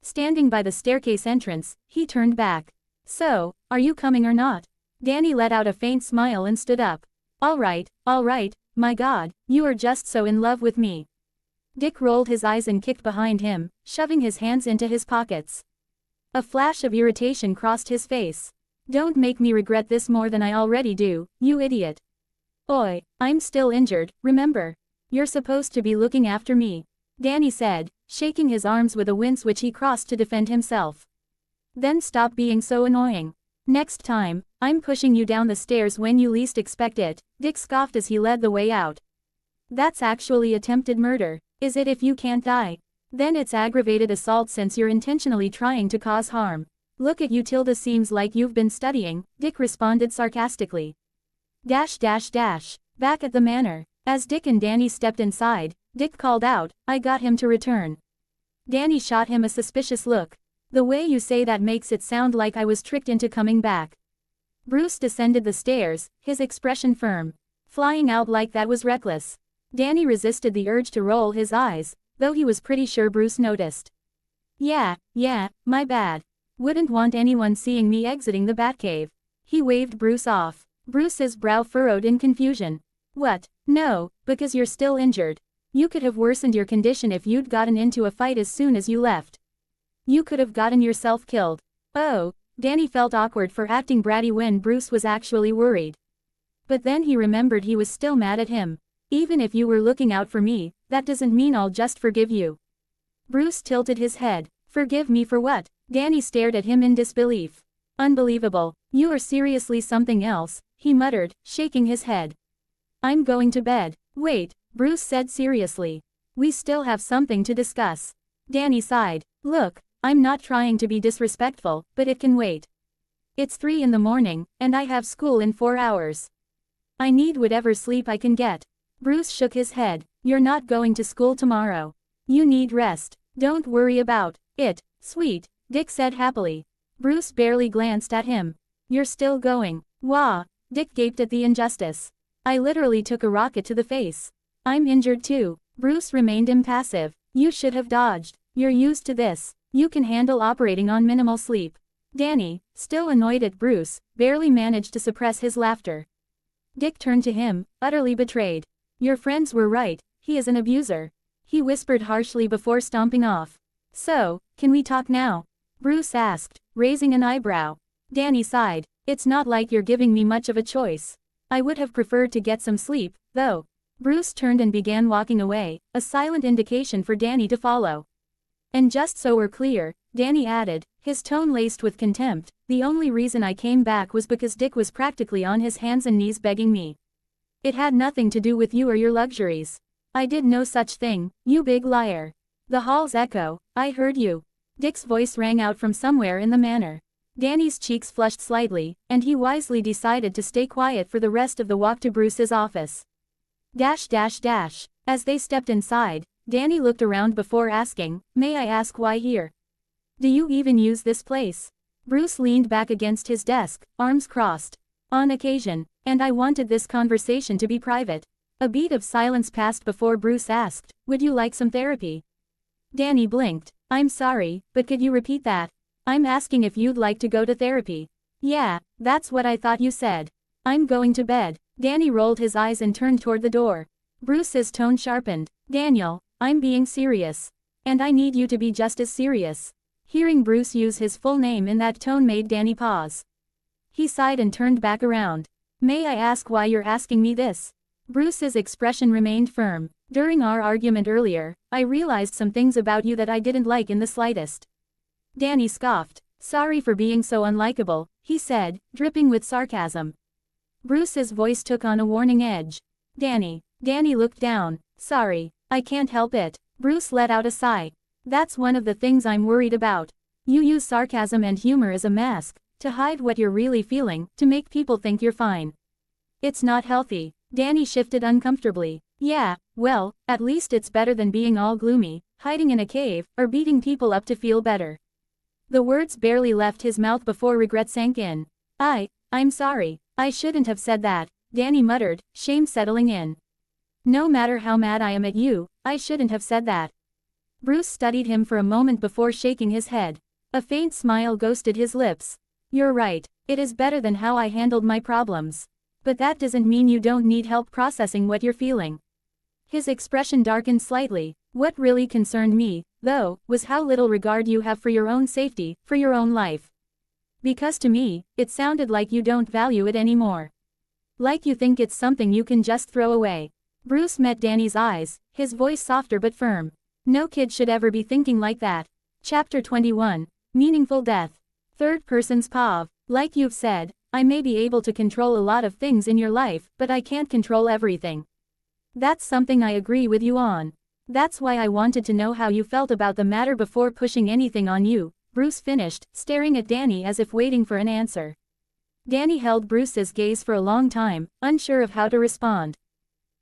Standing by the staircase entrance, he turned back. "So, are you coming or not?" Danny let out a faint smile and stood up. All right, my God, you are just so in love with me." Dick rolled his eyes and kicked behind him, shoving his hands into his pockets. A flash of irritation crossed his face. Don't make me regret this more than I already do, you idiot. Oi, I'm still injured, remember? You're supposed to be looking after me, Danny said, shaking his arms with a wince which he crossed to defend himself. Then stop being so annoying. Next time, I'm pushing you down the stairs when you least expect it, Dick scoffed as he led the way out. That's actually attempted murder, is it if you can't die? Then it's aggravated assault since you're intentionally trying to cause harm. Look at you Tilda seems like you've been studying, Dick responded sarcastically. Back at the manor. As Dick and Danny stepped inside, Dick called out, I got him to return. Danny shot him a suspicious look. The way you say that makes it sound like I was tricked into coming back. Bruce descended the stairs, his expression firm. Flying out like that was reckless. Danny resisted the urge to roll his eyes, though he was pretty sure Bruce noticed. Yeah, my bad. Wouldn't want anyone seeing me exiting the Batcave. He waved Bruce off. Bruce's brow furrowed in confusion. What? No, because you're still injured. You could have worsened your condition if you'd gotten into a fight as soon as you left. You could have gotten yourself killed. Oh, Danny felt awkward for acting bratty when Bruce was actually worried. But then he remembered he was still mad at him. Even if you were looking out for me, that doesn't mean I'll just forgive you. Bruce tilted his head. Forgive me for what? Danny stared at him in disbelief. Unbelievable. You are seriously something else, he muttered, shaking his head. I'm going to bed. Wait, Bruce said seriously. We still have something to discuss. Danny sighed. Look, I'm not trying to be disrespectful, but it can wait. It's 3 in the morning, and I have school in 4 hours. I need whatever sleep I can get. Bruce shook his head. You're not going to school tomorrow. You need rest. Don't worry about it, sweet, Dick said happily. Bruce barely glanced at him. You're still going. Wah, Dick gaped at the injustice. I literally took a rocket to the face. I'm injured too. Bruce remained impassive. You should have dodged. You're used to this. You can handle operating on minimal sleep. Danny, still annoyed at Bruce, barely managed to suppress his laughter. Dick turned to him, utterly betrayed. Your friends were right, he is an abuser. He whispered harshly before stomping off. So, can we talk now? Bruce asked, raising an eyebrow. Danny sighed. It's not like you're giving me much of a choice. I would have preferred to get some sleep, though. Bruce turned and began walking away, a silent indication for Danny to follow. And just so we're clear, Danny added, his tone laced with contempt, the only reason I came back was because Dick was practically on his hands and knees begging me. It had nothing to do with you or your luxuries. I did no such thing, you big liar. The halls echo, I heard you. Dick's voice rang out from somewhere in the manor. Danny's cheeks flushed slightly, and he wisely decided to stay quiet for the rest of the walk to Bruce's office. As they stepped inside, Danny looked around before asking, may I ask why here? Do you even use this place? Bruce leaned back against his desk, arms crossed. On occasion, and I wanted this conversation to be private. A beat of silence passed before Bruce asked, would you like some therapy? Danny blinked. I'm sorry, but could you repeat that? I'm asking if you'd like to go to therapy. Yeah, that's what I thought you said. I'm going to bed. Danny rolled his eyes and turned toward the door. Bruce's tone sharpened. Daniel, I'm being serious. And I need you to be just as serious. Hearing Bruce use his full name in that tone made Danny pause. He sighed and turned back around. May I ask why you're asking me this? Bruce's expression remained firm. During our argument earlier, I realized some things about you that I didn't like in the slightest. Danny scoffed. Sorry for being so unlikable, he said, dripping with sarcasm. Bruce's voice took on a warning edge. Danny looked down. Sorry, I can't help it. Bruce let out a sigh. That's one of the things I'm worried about. You use sarcasm and humor as a mask, to hide what you're really feeling, to make people think you're fine. It's not healthy. Danny shifted uncomfortably. Yeah, well, at least it's better than being all gloomy, hiding in a cave, or beating people up to feel better. The words barely left his mouth before regret sank in. I'm sorry, I shouldn't have said that, Danny muttered, shame settling in. No matter how mad I am at you, I shouldn't have said that. Bruce studied him for a moment before shaking his head. A faint smile ghosted his lips. You're right, it is better than how I handled my problems. But that doesn't mean you don't need help processing what you're feeling. His expression darkened slightly. What really concerned me, though, was how little regard you have for your own safety, for your own life. Because to me, it sounded like you don't value it anymore. Like you think it's something you can just throw away. Bruce met Danny's eyes, his voice softer but firm. No kid should ever be thinking like that. Chapter 21. Meaningful Death. Third person's POV. Like you've said, I may be able to control a lot of things in your life, but I can't control everything. That's something I agree with you on. That's why I wanted to know how you felt about the matter before pushing anything on you, Bruce finished, staring at Danny as if waiting for an answer. Danny held Bruce's gaze for a long time, unsure of how to respond.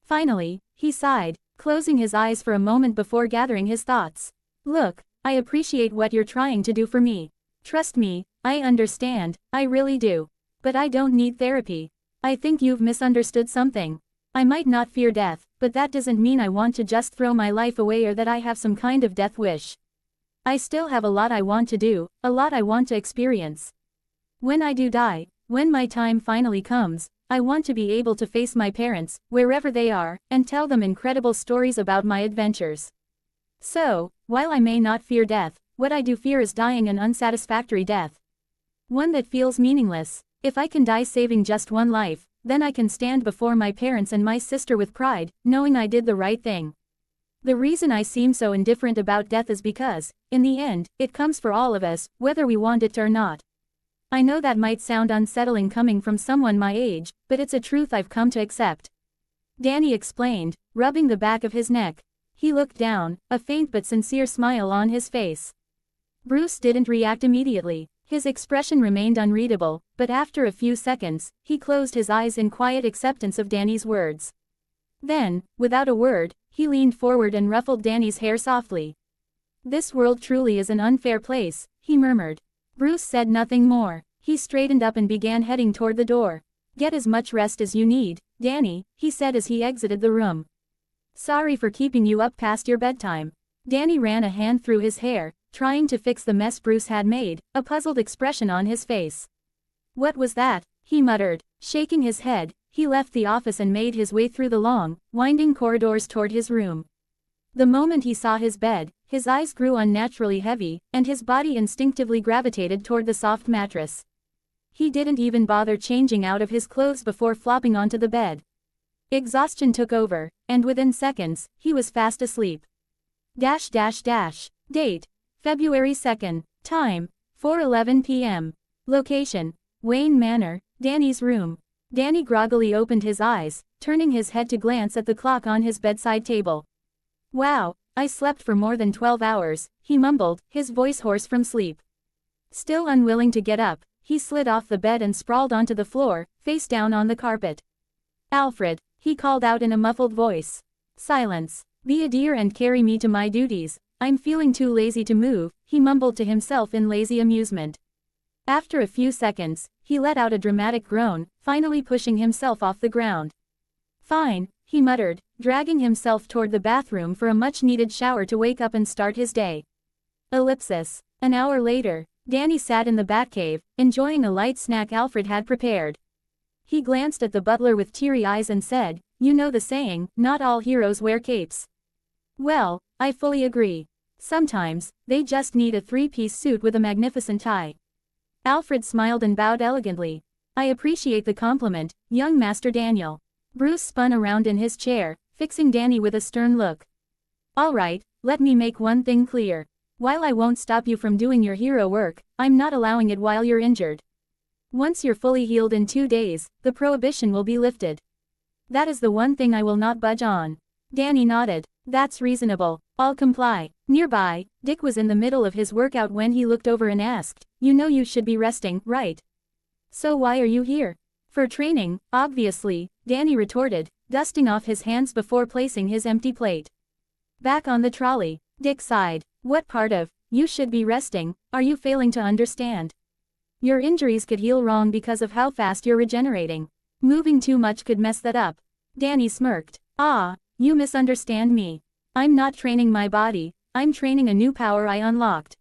Finally, he sighed, closing his eyes for a moment before gathering his thoughts. Look, I appreciate what you're trying to do for me. Trust me, I understand, I really do. But I don't need therapy. I think you've misunderstood something. I might not fear death, but that doesn't mean I want to just throw my life away or that I have some kind of death wish. I still have a lot I want to do, a lot I want to experience. When I do die, when my time finally comes, I want to be able to face my parents, wherever they are, and tell them incredible stories about my adventures. So, while I may not fear death, what I do fear is dying an unsatisfactory death. One that feels meaningless. If I can die saving just one life, then I can stand before my parents and my sister with pride, knowing I did the right thing. The reason I seem so indifferent about death is because, in the end, it comes for all of us, whether we want it or not. I know that might sound unsettling coming from someone my age, but it's a truth I've come to accept. Danny explained, rubbing the back of his neck. He looked down, a faint but sincere smile on his face. Bruce didn't react immediately. His expression remained unreadable, but after a few seconds, he closed his eyes in quiet acceptance of Danny's words. Then, without a word, he leaned forward and ruffled Danny's hair softly. This world truly is an unfair place, he murmured. Bruce said nothing more. He straightened up and began heading toward the door. Get as much rest as you need, Danny, he said as he exited the room. Sorry for keeping you up past your bedtime. Danny ran a hand through his hair, trying to fix the mess Bruce had made, a puzzled expression on his face. What was that? He muttered. Shaking his head, he left the office and made his way through the long, winding corridors toward his room. The moment he saw his bed, his eyes grew unnaturally heavy, and his body instinctively gravitated toward the soft mattress. He didn't even bother changing out of his clothes before flopping onto the bed. Exhaustion took over, and within seconds, he was fast asleep. Date. February 2nd. Time, 4:11 p.m. Location, Wayne Manor, Danny's room. Danny groggily opened his eyes, turning his head to glance at the clock on his bedside table. Wow, I slept for more than 12 hours, he mumbled, his voice hoarse from sleep. Still unwilling to get up, he slid off the bed and sprawled onto the floor, face down on the carpet. Alfred, he called out in a muffled voice. Silence. Be a dear and carry me to my duties. I'm feeling too lazy to move, he mumbled to himself in lazy amusement. After a few seconds, he let out a dramatic groan, finally pushing himself off the ground. Fine, he muttered, dragging himself toward the bathroom for a much-needed shower to wake up and start his day. Ellipsis. An hour later, Danny sat in the Batcave, enjoying a light snack Alfred had prepared. He glanced at the butler with teary eyes and said, "You know the saying, not all heroes wear capes." Well, I fully agree. Sometimes, they just need a three-piece suit with a magnificent tie. Alfred smiled and bowed elegantly. I appreciate the compliment, young Master Daniel. Bruce spun around in his chair, fixing Danny with a stern look. All right, let me make one thing clear. While I won't stop you from doing your hero work, I'm not allowing it while you're injured. Once you're fully healed in 2 days, the prohibition will be lifted. That is the one thing I will not budge on. Danny nodded. That's reasonable. I'll comply. Nearby, Dick was in the middle of his workout when he looked over and asked, "You know you should be resting, right? So why are you here?" "For training, obviously," Danny retorted, dusting off his hands before placing his empty plate. Back on the trolley, Dick sighed. What part of, "You should be resting," are you failing to understand? Your injuries could heal wrong because of how fast you're regenerating. Moving too much could mess that up. Danny smirked. Ah, you misunderstand me. I'm not training my body, I'm training a new power I unlocked.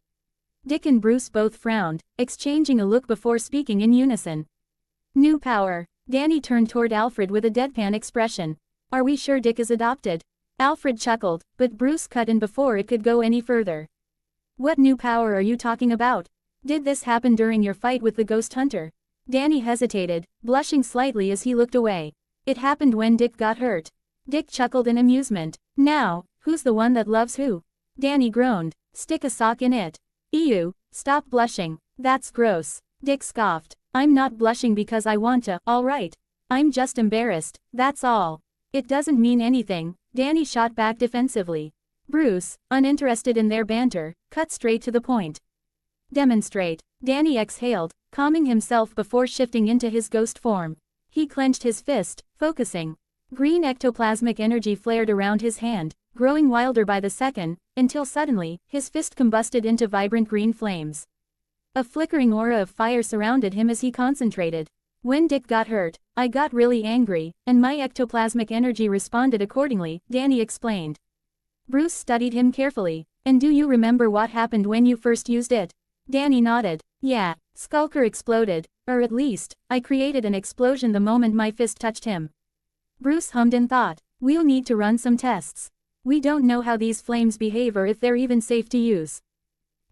Dick and Bruce both frowned, exchanging a look before speaking in unison. New power. Danny turned toward Alfred with a deadpan expression. Are we sure Dick is adopted? Alfred chuckled, but Bruce cut in before it could go any further. What new power are you talking about? Did this happen during your fight with the ghost hunter? Danny hesitated, blushing slightly as he looked away. It happened when Dick got hurt. Dick chuckled in amusement. Now, who's the one that loves who? Danny groaned. Stick a sock in it. Ew, stop blushing. That's gross. Dick scoffed. I'm not blushing because I want to, alright. I'm just embarrassed, that's all. It doesn't mean anything, Danny shot back defensively. Bruce, uninterested in their banter, cut straight to the point. Demonstrate. Danny exhaled, calming himself before shifting into his ghost form. He clenched his fist, focusing. Green ectoplasmic energy flared around his hand, growing wilder by the second, until suddenly, his fist combusted into vibrant green flames. A flickering aura of fire surrounded him as he concentrated. When Dick got hurt, I got really angry, and my ectoplasmic energy responded accordingly, Danny explained. Bruce studied him carefully. And do you remember what happened when you first used it? Danny nodded. Yeah, Skulker exploded, or at least, I created an explosion the moment my fist touched him. Bruce hummed in thought. We'll need to run some tests. We don't know how these flames behave or if they're even safe to use.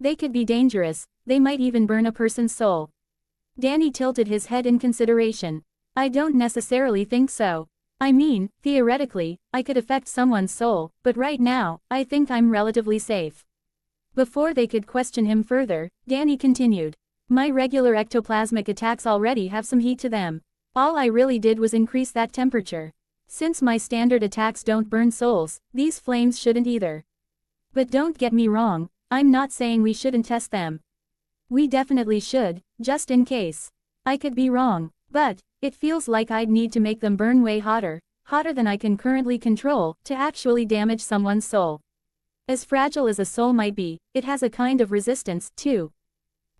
They could be dangerous, they might even burn a person's soul. Danny tilted his head in consideration. I don't necessarily think so. I mean, theoretically, I could affect someone's soul, but right now, I think I'm relatively safe. Before they could question him further, Danny continued. My regular ectoplasmic attacks already have some heat to them. All I really did was increase that temperature. Since my standard attacks don't burn souls, these flames shouldn't either. But don't get me wrong, I'm not saying we shouldn't test them. We definitely should, just in case. I could be wrong, but it feels like I'd need to make them burn way hotter than I can currently control, to actually damage someone's soul. As fragile as a soul might be, it has a kind of resistance, too.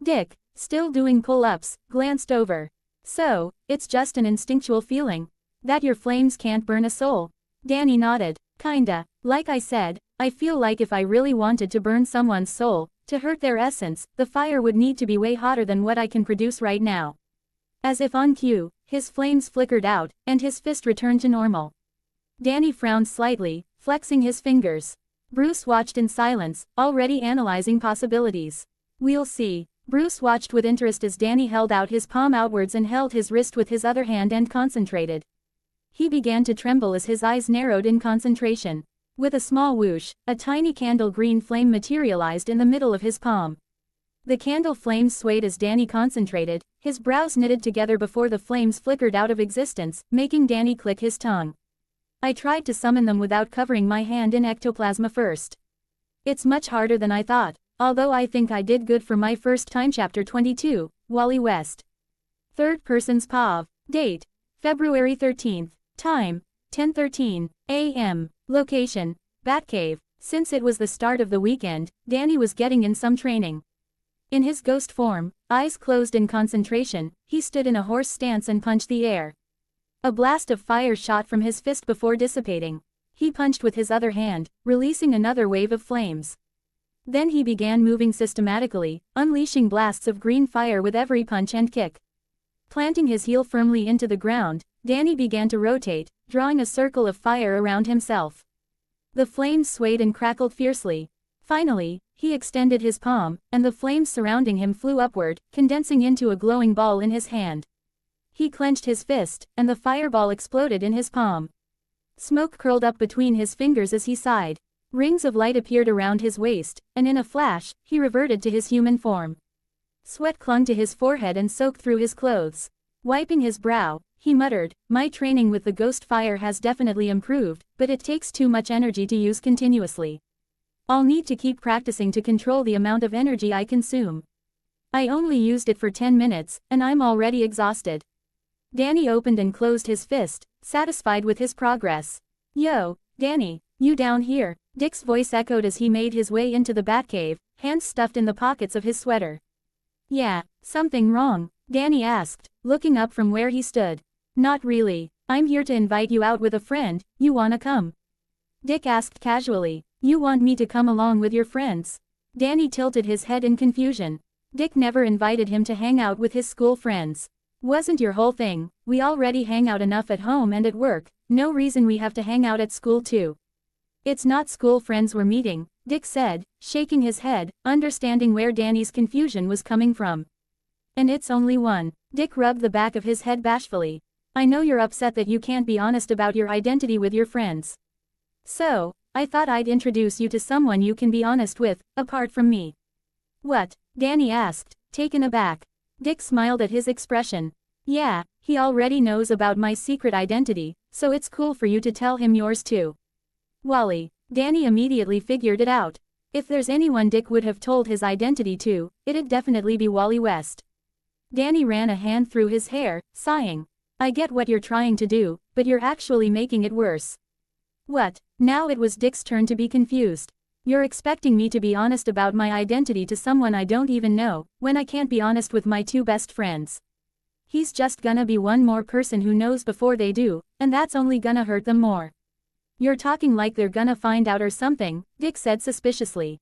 Dick, still doing pull-ups, glanced over. So, it's just an instinctual feeling that your flames can't burn a soul. Danny nodded. Kinda. Like I said, I feel like if I really wanted to burn someone's soul, to hurt their essence, the fire would need to be way hotter than what I can produce right now. As if on cue, his flames flickered out, and his fist returned to normal. Danny frowned slightly, flexing his fingers. Bruce watched in silence, already analyzing possibilities. We'll see. Bruce watched with interest as Danny held out his palm outwards and held his wrist with his other hand and concentrated. He began to tremble as his eyes narrowed in concentration. With a small whoosh, a tiny candle green flame materialized in the middle of his palm. The candle flames swayed as Danny concentrated, his brows knitted together before the flames flickered out of existence, making Danny click his tongue. I tried to summon them without covering my hand in ectoplasma first. It's much harder than I thought, although I think I did good for my first time. Chapter 22, Wally West. Third person's POV. Date: February 13th. Time: 10:13 a.m. Location: Batcave. Since it was the start of the weekend, Danny was getting in some training. In his ghost form, eyes closed in concentration, he stood in a horse stance and punched the air. A blast of fire shot from his fist before dissipating. He punched with his other hand, releasing another wave of flames. Then he began moving systematically, unleashing blasts of green fire with every punch and kick. Planting his heel firmly into the ground, Danny began to rotate, drawing a circle of fire around himself. The flames swayed and crackled fiercely. Finally, he extended his palm, and the flames surrounding him flew upward, condensing into a glowing ball in his hand. He clenched his fist, and the fireball exploded in his palm. Smoke curled up between his fingers as he sighed. Rings of light appeared around his waist, and in a flash, he reverted to his human form. Sweat clung to his forehead and soaked through his clothes. Wiping his brow, he muttered, "My training with the ghost fire has definitely improved, but it takes too much energy to use continuously. I'll need to keep practicing to control the amount of energy I consume. I only used it for 10 minutes, and I'm already exhausted." Danny opened and closed his fist, satisfied with his progress. "Yo, Danny, you down here?" Dick's voice echoed as he made his way into the Batcave, hands stuffed in the pockets of his sweater. "Yeah, something wrong?" Danny asked, looking up from where he stood. "Not really. I'm here to invite you out with a friend. You wanna come?" Dick asked casually. "You want me to come along with your friends?" Danny tilted his head in confusion. Dick never invited him to hang out with his school friends. "Wasn't your whole thing, we already hang out enough at home and at work, no reason we have to hang out at school too." It's not school friends we're meeting, Dick said, shaking his head, understanding where Danny's confusion was coming from. And it's only one. Dick rubbed the back of his head bashfully. I know you're upset that you can't be honest about your identity with your friends. So, I thought I'd introduce you to someone you can be honest with, apart from me. What? Danny asked, taken aback. Dick smiled at his expression. Yeah, he already knows about my secret identity, so it's cool for you to tell him yours too. Wally. Danny immediately figured it out. If there's anyone Dick would have told his identity to, it'd definitely be Wally West. Danny ran a hand through his hair, sighing. I get what you're trying to do, but you're actually making it worse. What? Now it was Dick's turn to be confused. You're expecting me to be honest about my identity to someone I don't even know, when I can't be honest with my two best friends. He's just gonna be one more person who knows before they do, and that's only gonna hurt them more. You're talking like they're gonna find out or something, Dick said suspiciously.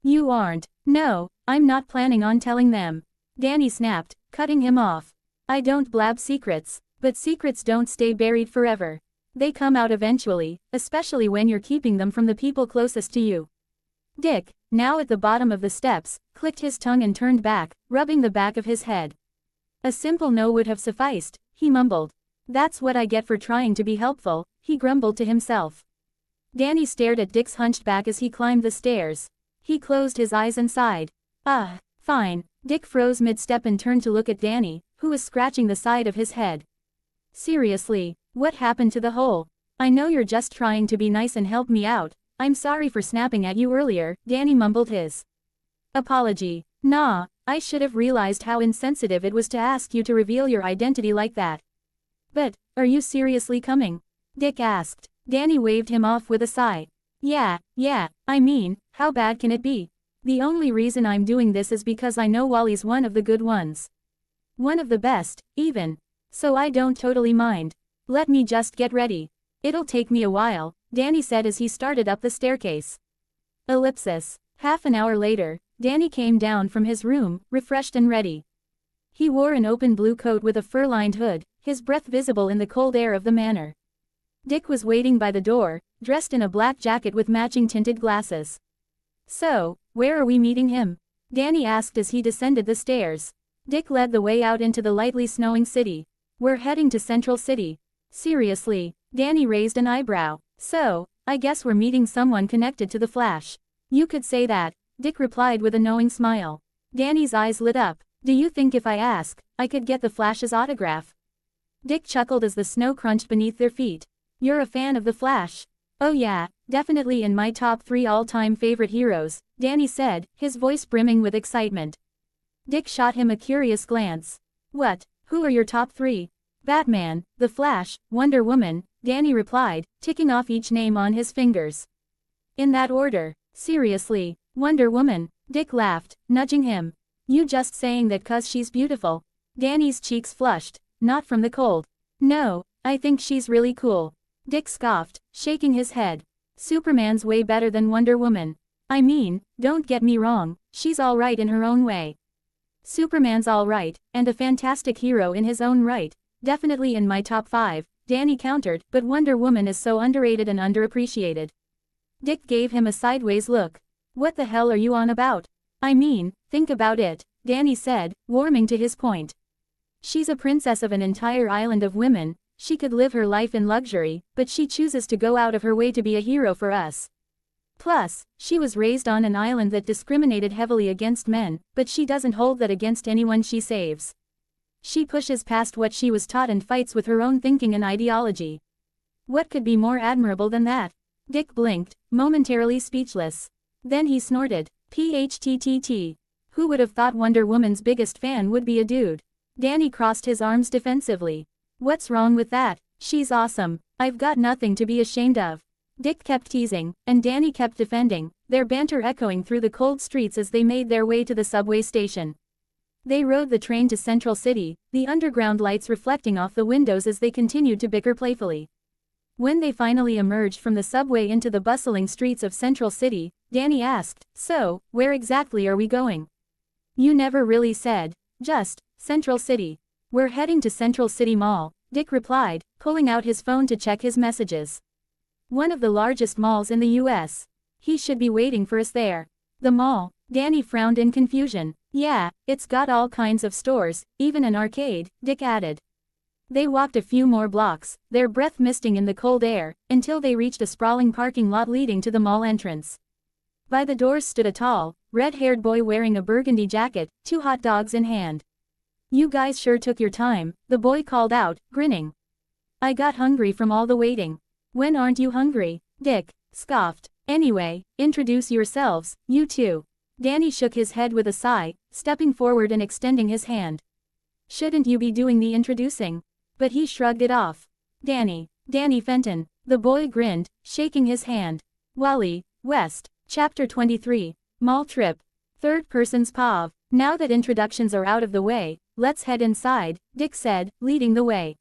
You aren't. No, I'm not planning on telling them. Danny snapped, cutting him off. I don't blab secrets, but secrets don't stay buried forever. They come out eventually, especially when you're keeping them from the people closest to you. Dick, now at the bottom of the steps, clicked his tongue and turned back, rubbing the back of his head. A simple no would have sufficed, he mumbled. That's what I get for trying to be helpful, he grumbled to himself. Danny stared at Dick's hunched back as he climbed the stairs. He closed his eyes and sighed. Fine. Dick froze mid-step and turned to look at Danny, who was scratching the side of his head. Seriously, what happened to the hole? I know you're just trying to be nice and help me out. I'm sorry for snapping at you earlier, Danny mumbled his apology. Nah, I should have realized how insensitive it was to ask you to reveal your identity like that. But, are you seriously coming? Dick asked. Danny waved him off with a sigh. Yeah, I mean, how bad can it be? The only reason I'm doing this is because I know Wally's one of the good ones. One of the best, even. So I don't totally mind. Let me just get ready. It'll take me a while, Danny said as he started up the staircase. Ellipsis. Half an hour later, Danny came down from his room, refreshed and ready. He wore an open blue coat with a fur-lined hood, his breath visible in the cold air of the manor. Dick was waiting by the door, dressed in a black jacket with matching tinted glasses. So, where are we meeting him? Danny asked as he descended the stairs. Dick led the way out into the lightly snowing city. We're heading to Central City. Seriously, Danny raised an eyebrow. So, I guess we're meeting someone connected to the Flash. You could say that, Dick replied with a knowing smile. Danny's eyes lit up. Do you think if I ask, I could get the Flash's autograph? Dick chuckled as the snow crunched beneath their feet. You're a fan of the Flash? Oh yeah, definitely in my top 3 all-time favorite heroes, Danny said, his voice brimming with excitement. Dick shot him a curious glance. What, who are your top 3? Batman, The Flash, Wonder Woman, Danny replied, ticking off each name on his fingers. In that order. Seriously, Wonder Woman, Dick laughed, nudging him. You just saying that 'cause she's beautiful? Danny's cheeks flushed, not from the cold. No, I think she's really cool. Dick scoffed, shaking his head. Superman's way better than Wonder Woman. I mean, don't get me wrong, she's alright in her own way. Superman's alright, and a fantastic hero in his own right, definitely in my top 5, Danny countered, but Wonder Woman is so underrated and underappreciated. Dick gave him a sideways look. What the hell are you on about? I mean, think about it, Danny said, warming to his point. She's a princess of an entire island of women. She could live her life in luxury, but she chooses to go out of her way to be a hero for us. Plus, she was raised on an island that discriminated heavily against men, but she doesn't hold that against anyone she saves. She pushes past what she was taught and fights with her own thinking and ideology. What could be more admirable than that? Dick blinked, momentarily speechless. Then he snorted. PHTTT. Who would have thought Wonder Woman's biggest fan would be a dude? Danny crossed his arms defensively. What's wrong with that? She's awesome. I've got nothing to be ashamed of. Dick kept teasing, and Danny kept defending, their banter echoing through the cold streets as they made their way to the subway station. They rode the train to Central City, the underground lights reflecting off the windows as they continued to bicker playfully. When they finally emerged from the subway into the bustling streets of Central City, Danny asked, So, where exactly are we going? You never really said. Just, Central City. We're heading to Central City Mall, Dick replied, pulling out his phone to check his messages. One of the largest malls in the US. He should be waiting for us there. The mall? Danny frowned in confusion. Yeah, it's got all kinds of stores, even an arcade, Dick added. They walked a few more blocks, their breath misting in the cold air, until they reached a sprawling parking lot leading to the mall entrance. By the doors stood a tall, red-haired boy wearing a burgundy jacket, 2 hot dogs in hand. You guys sure took your time, the boy called out, grinning. I got hungry from all the waiting. When aren't you hungry? Dick scoffed. Anyway, introduce yourselves, you two. Danny shook his head with a sigh, stepping forward and extending his hand. Shouldn't you be doing the introducing? But he shrugged it off. Danny Fenton. The boy grinned, shaking his hand. Wally, West. Chapter 23. Mall Trip. Third person's POV. Now that introductions are out of the way, let's head inside, Dick said, leading the way.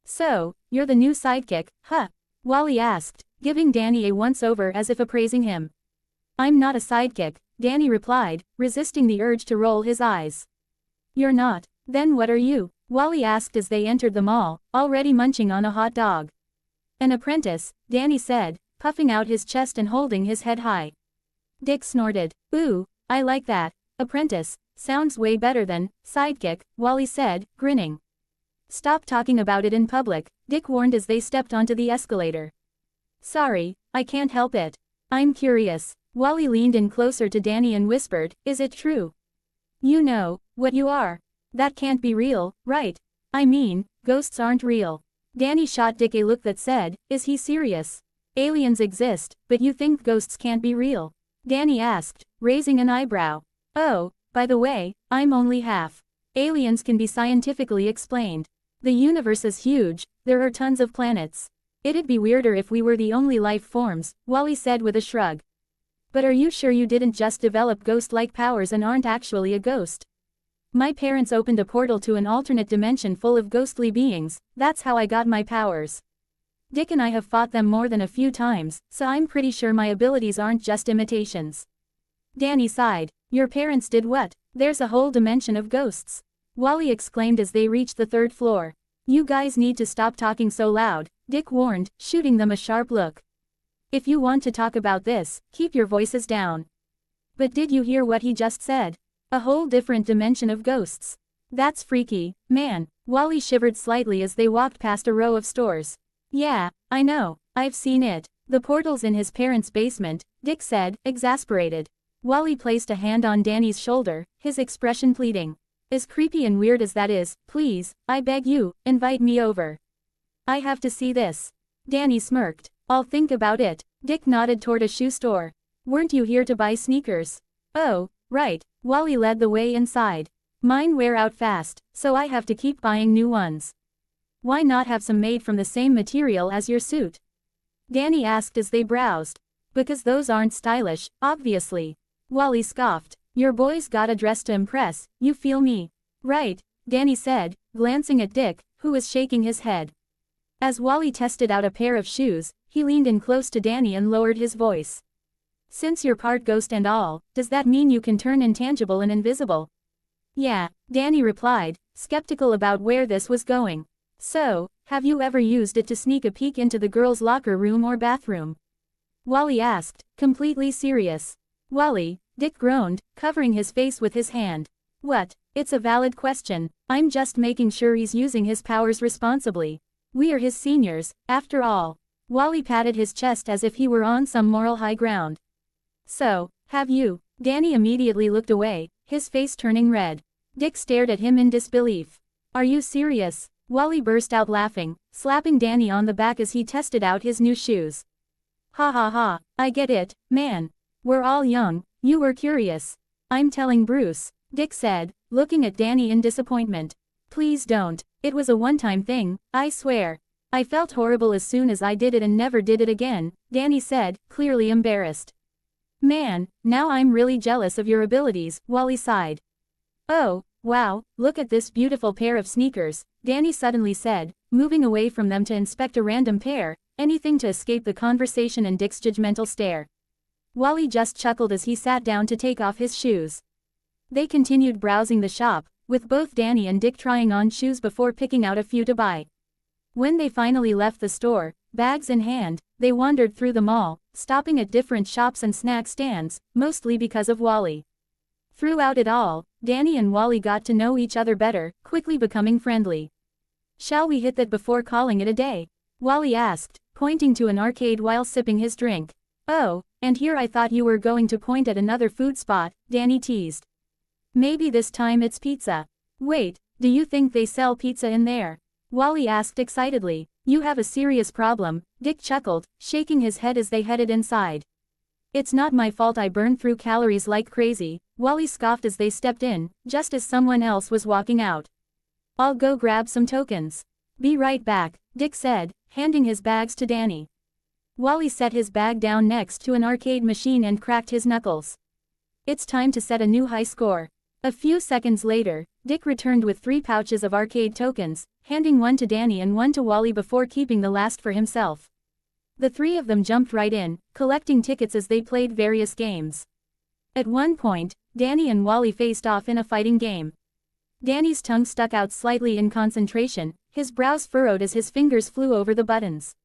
So, you're the new sidekick, huh? Wally asked, giving Danny a once-over as if appraising him. I'm not a sidekick, Danny replied, resisting the urge to roll his eyes. You're not? Then what are you? Wally asked as they entered the mall, already munching on a hot dog. An apprentice, Danny said, puffing out his chest and holding his head high. Dick snorted. Ooh, I like that. Apprentice. Sounds way better than sidekick, Wally said, grinning. Stop talking about it in public, Dick warned as they stepped onto the escalator. Sorry, I can't help it. I'm curious. Wally leaned in closer to Danny and whispered, is it true? You know what you are. That can't be real, right? I mean, ghosts aren't real. Danny shot Dick a look that said, is he serious? Aliens exist, but you think ghosts can't be real? Danny asked, raising an eyebrow. Oh, by the way, I'm only half. Aliens can be scientifically explained. The universe is huge, there are tons of planets. It'd be weirder if we were the only life forms, Wally said with a shrug. But are you sure you didn't just develop ghost-like powers and aren't actually a ghost? My parents opened a portal to an alternate dimension full of ghostly beings, that's how I got my powers. Dick and I have fought them more than a few times, so I'm pretty sure my abilities aren't just imitations. Danny sighed. Your parents did what? There's a whole dimension of ghosts. Wally exclaimed as they reached the 3rd floor. You guys need to stop talking so loud, Dick warned, shooting them a sharp look. If you want to talk about this, keep your voices down. But did you hear what he just said? A whole different dimension of ghosts. That's freaky, man. Wally shivered slightly as they walked past a row of stores. Yeah, I know, I've seen it. The portal's in his parents' basement, Dick said, exasperated. Wally placed a hand on Danny's shoulder, his expression pleading. As creepy and weird as that is, please, I beg you, invite me over. I have to see this. Danny smirked. I'll think about it. Dick nodded toward a shoe store. Weren't you here to buy sneakers? Oh, right. Wally led the way inside. Mine wear out fast, so I have to keep buying new ones. Why not have some made from the same material as your suit? Danny asked as they browsed. Because those aren't stylish, obviously. Wally scoffed. Your boys gotta dress to impress, you feel me? Right, Danny said, glancing at Dick, who was shaking his head. As Wally tested out a pair of shoes, he leaned in close to Danny and lowered his voice. Since you're part ghost and all, does that mean you can turn intangible and invisible? Yeah, Danny replied, skeptical about where this was going. So, have you ever used it to sneak a peek into the girls' locker room or bathroom? Wally asked, completely serious. Wally, Dick groaned, covering his face with his hand. What? It's a valid question. I'm just making sure he's using his powers responsibly. We are his seniors, after all. Wally patted his chest as if he were on some moral high ground. So, have you? Danny immediately looked away, his face turning red. Dick stared at him in disbelief. Are you serious? Wally burst out laughing, slapping Danny on the back as he tested out his new shoes. Ha ha ha, I get it, man. We're all young, you were curious. I'm telling Bruce, Dick said, looking at Danny in disappointment. Please don't, it was a one-time thing, I swear. I felt horrible as soon as I did it and never did it again, Danny said, clearly embarrassed. Man, now I'm really jealous of your abilities, Wally sighed. Oh, wow, look at this beautiful pair of sneakers, Danny suddenly said, moving away from them to inspect a random pair, anything to escape the conversation and Dick's judgmental stare. Wally just chuckled as he sat down to take off his shoes. They continued browsing the shop, with both Danny and Dick trying on shoes before picking out a few to buy. When they finally left the store, Bags in hand, they wandered through the mall, stopping at different shops and snack stands, mostly because of Wally. Throughout it all, Danny and Wally got to know each other better, quickly becoming friendly. "Shall we hit that before calling it a day?" Wally asked, pointing to an arcade while sipping his drink. "Oh, and here I thought you were going to point at another food spot," Danny teased. "Maybe this time it's pizza." "Wait, do you think they sell pizza in there?" Wally asked excitedly. "You have a serious problem," Dick chuckled, shaking his head as they headed inside. "It's not my fault I burned through calories like crazy," Wally scoffed as they stepped in, just as someone else was walking out. "I'll go grab some tokens." "Be right back," Dick said, handing his bags to Danny. Wally set his bag down next to an arcade machine and cracked his knuckles. "It's time to set a new high score." A few seconds later, Dick returned with 3 pouches of arcade tokens, handing one to Danny and one to Wally before keeping the last for himself. The 3 of them jumped right in, collecting tickets as they played various games. At one point, Danny and Wally faced off in a fighting game. Danny's tongue stuck out slightly in concentration, his brows furrowed as his fingers flew over the buttons.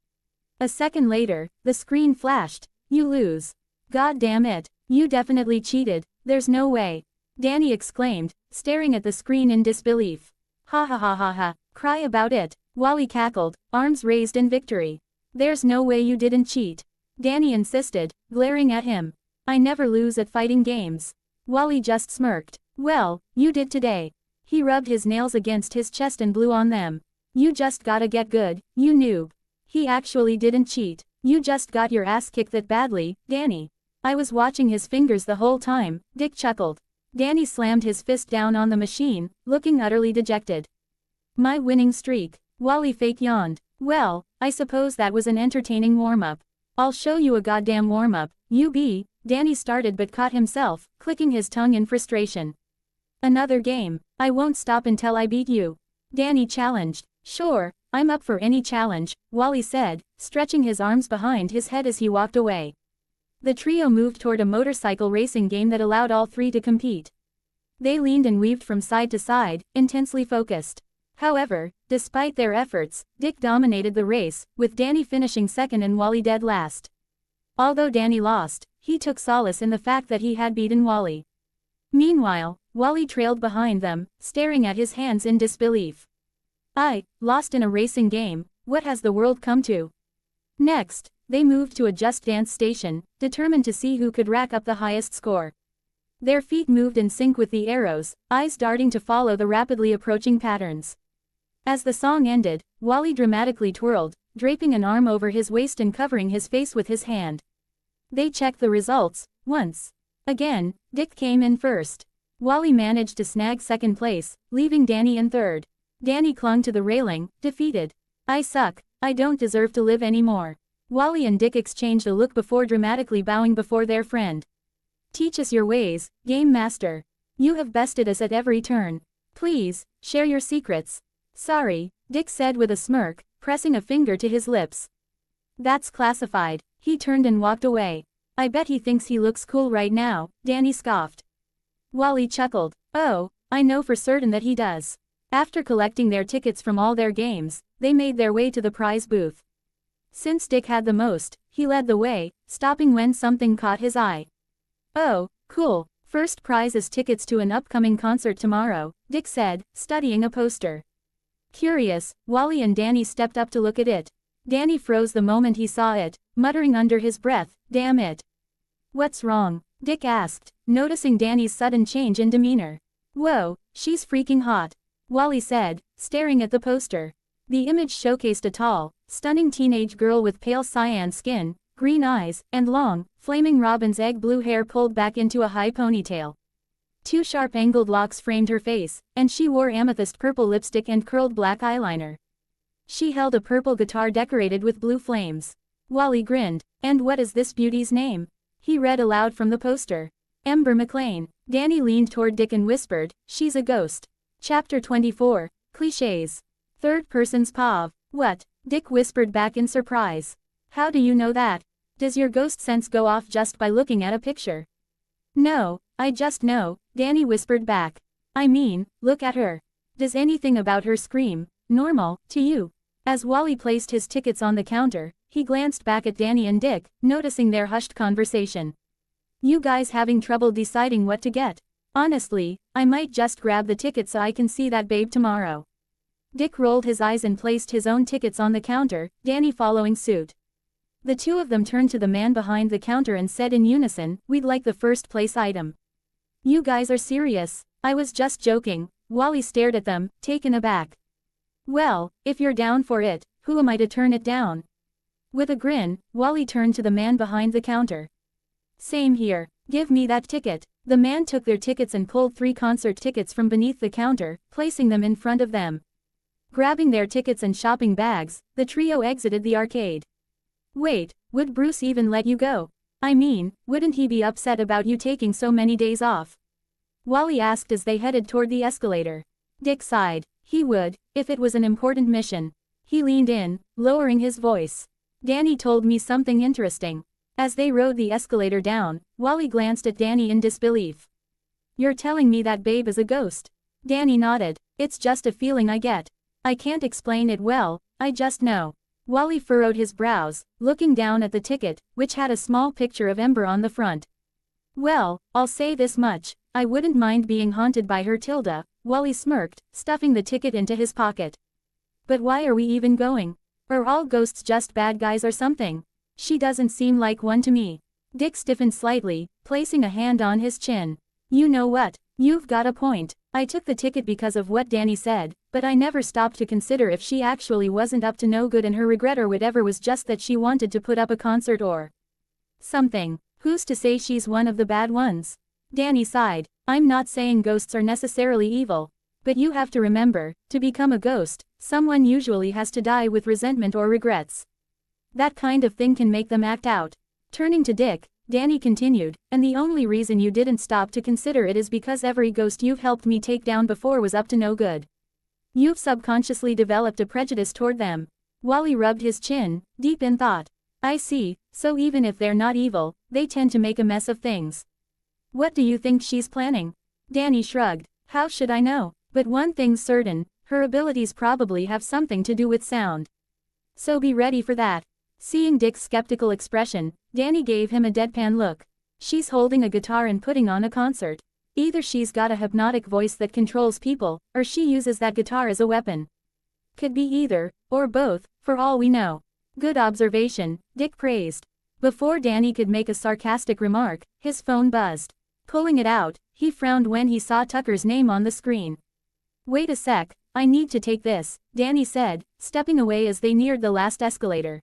A second later, the screen flashed. "You lose." "God damn it, you definitely cheated, there's no way," Danny exclaimed, staring at the screen in disbelief. "Ha ha ha ha ha, cry about it," Wally cackled, arms raised in victory. "There's no way you didn't cheat," Danny insisted, glaring at him. "I never lose at fighting games." Wally just smirked. "Well, you did today." He rubbed his nails against his chest and blew on them. "You just gotta get good, you noob." "He actually didn't cheat. You just got your ass kicked that badly, Danny." "I was watching his fingers the whole time," Dick chuckled. Danny slammed his fist down on the machine, looking utterly dejected. "My winning streak," Wally fake yawned. "Well, I suppose that was an entertaining warm-up." "I'll show you a goddamn warm-up, you be," Danny started but caught himself, clicking his tongue in frustration. "Another game. I won't stop until I beat you," Danny challenged. "Sure, I'm up for any challenge," Wally said, stretching his arms behind his head as he walked away. The trio moved toward a motorcycle racing game that allowed all 3 to compete. They leaned and weaved from side to side, intensely focused. However, despite their efforts, Dick dominated the race, with Danny finishing second and Wally dead last. Although Danny lost, he took solace in the fact that he had beaten Wally. Meanwhile, Wally trailed behind them, staring at his hands in disbelief. "I lost in a racing game, what has the world come to?" Next, they moved to a Just Dance station, determined to see who could rack up the highest score. Their feet moved in sync with the arrows, eyes darting to follow the rapidly approaching patterns. As the song ended, Wally dramatically twirled, draping an arm over his waist and covering his face with his hand. They checked the results. Once again, Dick came in first. Wally managed to snag second place, leaving Danny in third. Danny clung to the railing, defeated. "I suck, I don't deserve to live anymore." Wally and Dick exchanged a look before dramatically bowing before their friend. "Teach us your ways, Game Master. You have bested us at every turn. Please, share your secrets." "Sorry," Dick said with a smirk, pressing a finger to his lips. "That's classified." He turned and walked away. "I bet he thinks he looks cool right now," Danny scoffed. Wally chuckled. "Oh, I know for certain that he does." After collecting their tickets from all their games, they made their way to the prize booth. Since Dick had the most, he led the way, stopping when something caught his eye. "Oh, cool, first prize is tickets to an upcoming concert tomorrow," Dick said, studying a poster. Curious, Wally and Danny stepped up to look at it. Danny froze the moment he saw it, muttering under his breath, "Damn it." "What's wrong?" Dick asked, noticing Danny's sudden change in demeanor. "Whoa, she's freaking hot," Wally said, staring at the poster. The image showcased a tall, stunning teenage girl with pale cyan skin, green eyes, and long, flaming robin's egg blue hair pulled back into a high ponytail. 2 sharp angled locks framed her face, and she wore amethyst purple lipstick and curled black eyeliner. She held a purple guitar decorated with blue flames. Wally grinned. "And what is this beauty's name?" He read aloud from the poster. "Ember McLean." Danny leaned toward Dick and whispered, "She's a ghost." Chapter 24, Clichés. Third person's POV. "What?" Dick whispered back in surprise. "How do you know that? Does your ghost sense go off just by looking at a picture?" "No, I just know," Danny whispered back. "I mean, look at her. Does anything about her scream normal to you?" As Wally placed his tickets on the counter, he glanced back at Danny and Dick, noticing their hushed conversation. You guys having trouble deciding what to get? Honestly, I might just grab the ticket so I can see that babe tomorrow. Dick rolled his eyes and placed his own tickets on the counter, Danny following suit. The two of them turned to the man behind the counter and said in unison, we'd like the first place item. You guys are serious? I was just joking. Wally stared at them, taken aback. Well, if you're down for it, who am I to turn it down? With a grin, Wally turned to the man behind the counter. Same here, give me that ticket. The man took their tickets and pulled 3 concert tickets from beneath the counter, placing them in front of them. Grabbing their tickets and shopping bags, the trio exited the arcade. Wait, would Bruce even let you go? I mean, wouldn't he be upset about you taking so many days off? Wally asked as they headed toward the escalator. Dick sighed. He would, if it was an important mission. He leaned in, lowering his voice. Danny told me something interesting. As they rode the escalator down, Wally glanced at Danny in disbelief. You're telling me that babe is a ghost? Danny nodded. It's just a feeling I get. I can't explain it well, I just know. Wally furrowed his brows, looking down at the ticket, which had a small picture of Ember on the front. Well, I'll say this much, I wouldn't mind being haunted by her Tilda, Wally smirked, stuffing the ticket into his pocket. But why are we even going? Are all ghosts just bad guys or something? She doesn't seem like one to me. Dick stiffened slightly, placing a hand on his chin. You know what? You've got a point. I took the ticket because of what Danny said, but I never stopped to consider if she actually wasn't up to no good and her regret or whatever was just that she wanted to put up a concert or something. Who's to say she's one of the bad ones? Danny sighed. I'm not saying ghosts are necessarily evil. But you have to remember, to become a ghost, someone usually has to die with resentment or regrets. That kind of thing can make them act out. Turning to Dick, Danny continued, and the only reason you didn't stop to consider it is because every ghost you've helped me take down before was up to no good. You've subconsciously developed a prejudice toward them. Wally rubbed his chin, deep in thought. I see, so even if they're not evil, they tend to make a mess of things. What do you think she's planning? Danny shrugged. How should I know? But one thing's certain, her abilities probably have something to do with sound. So be ready for that. Seeing Dick's skeptical expression, Danny gave him a deadpan look. She's holding a guitar and putting on a concert. Either she's got a hypnotic voice that controls people, or she uses that guitar as a weapon. Could be either, or both, for all we know. Good observation, Dick praised. Before Danny could make a sarcastic remark, his phone buzzed. Pulling it out, he frowned when he saw Tucker's name on the screen. Wait a sec, I need to take this, Danny said, stepping away as they neared the last escalator.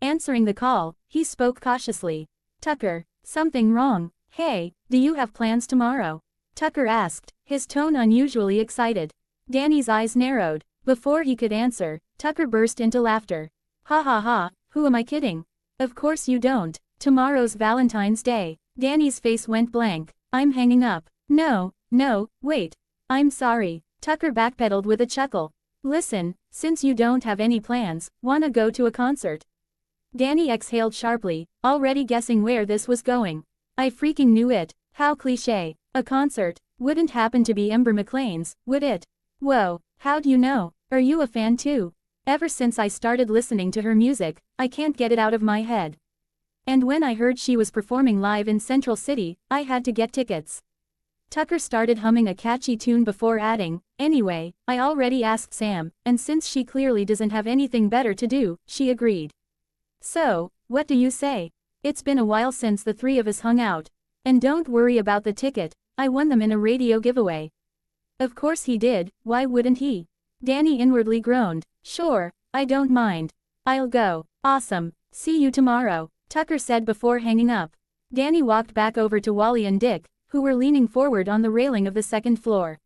Answering the call, he spoke cautiously. Tucker, something wrong? Hey, do you have plans tomorrow? Tucker asked, his tone unusually excited. Danny's eyes narrowed. Before he could answer, Tucker burst into laughter. Ha ha ha, who am I kidding? Of course you don't. Tomorrow's Valentine's Day. Danny's face went blank. I'm hanging up. No, wait. I'm sorry. Tucker backpedaled with a chuckle. Listen, since you don't have any plans, wanna go to a concert? Danny exhaled sharply, already guessing where this was going. I freaking knew it. How cliché. A concert. Wouldn't happen to be Ember McLean's, would it? Whoa, how'd you know? Are you a fan too? Ever since I started listening to her music, I can't get it out of my head. And when I heard she was performing live in Central City, I had to get tickets. Tucker started humming a catchy tune before adding, anyway, I already asked Sam, and since she clearly doesn't have anything better to do, she agreed. So, what do you say? It's been a while since the 3 of us hung out. And don't worry about the ticket, I won them in a radio giveaway. Of course he did, why wouldn't he? Danny inwardly groaned. Sure, I don't mind. I'll go. Awesome. See you tomorrow, Tucker said before hanging up. Danny walked back over to Wally and Dick, who were leaning forward on the railing of the second floor.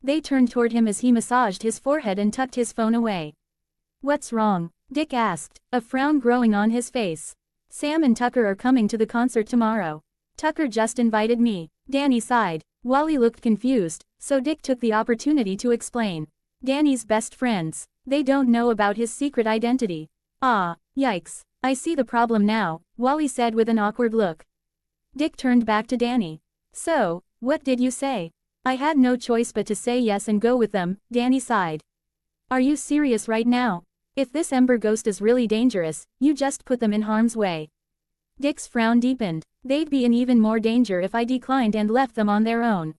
They turned toward him as he massaged his forehead and tucked his phone away. What's wrong? Dick asked, a frown growing on his face. Sam and Tucker are coming to the concert tomorrow. Tucker just invited me. Danny sighed. Wally looked confused, so Dick took the opportunity to explain. Danny's best friends. They don't know about his secret identity. Ah, yikes. I see the problem now, Wally said with an awkward look. Dick turned back to Danny. So, what did you say? I had no choice but to say yes and go with them, Danny sighed. Are you serious right now? If this Ember ghost is really dangerous, you just put them in harm's way. Dick's frown deepened. They'd be in even more danger if I declined and left them on their own.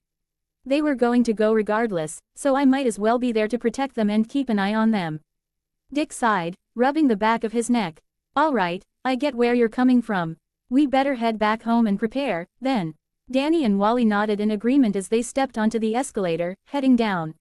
They were going to go regardless, so I might as well be there to protect them and keep an eye on them. Dick sighed, rubbing the back of his neck. All right, I get where you're coming from. We better head back home and prepare, then. Danny and Wally nodded in agreement as they stepped onto the escalator, heading down.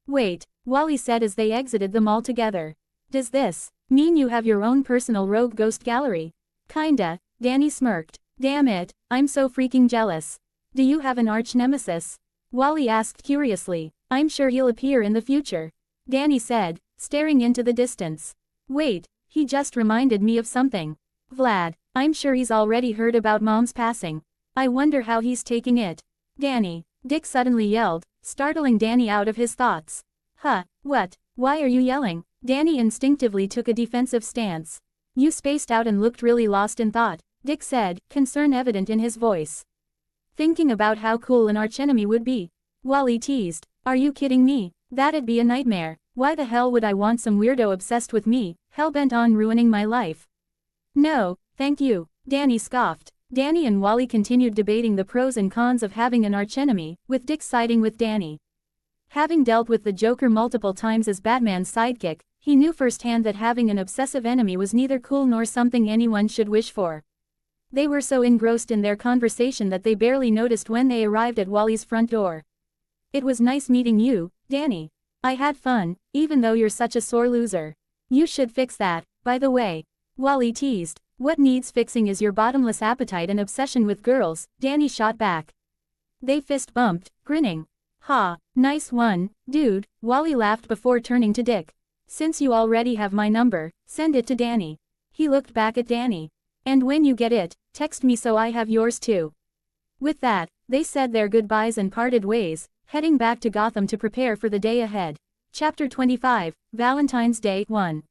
Wait, Wally said as they exited the mall together. Does this mean you have your own personal rogue ghost gallery? Kinda, Danny smirked. Damn it, I'm so freaking jealous. Do you have an arch nemesis? Wally asked curiously. I'm sure he'll appear in the future. Danny said, staring into the distance. Wait, he just reminded me of something. Vlad, I'm sure he's already heard about Mom's passing. I wonder how he's taking it. Danny, Dick suddenly yelled, startling Danny out of his thoughts. Huh, what? Why are you yelling? Danny instinctively took a defensive stance. You spaced out and looked really lost in thought, Dick said, concern evident in his voice. Thinking about how cool an archenemy would be. Wally teased. Are you kidding me? That'd be a nightmare. Why the hell would I want some weirdo obsessed with me, hell-bent on ruining my life? No, thank you, Danny scoffed. Danny and Wally continued debating the pros and cons of having an archenemy, with Dick siding with Danny. Having dealt with the Joker multiple times as Batman's sidekick, he knew firsthand that having an obsessive enemy was neither cool nor something anyone should wish for. They were so engrossed in their conversation that they barely noticed when they arrived at Wally's front door. It was nice meeting you, Danny. I had fun, even though you're such a sore loser. You should fix that, by the way. Wally teased. What needs fixing is your bottomless appetite and obsession with girls, Danny shot back. They fist bumped, grinning. Ha, nice one, dude, Wally laughed before turning to Dick. Since you already have my number, send it to Danny. He looked back at Danny. And when you get it, text me so I have yours too. With that, they said their goodbyes and parted ways, heading back to Gotham to prepare for the day ahead. Chapter 25, Valentine's Day 1.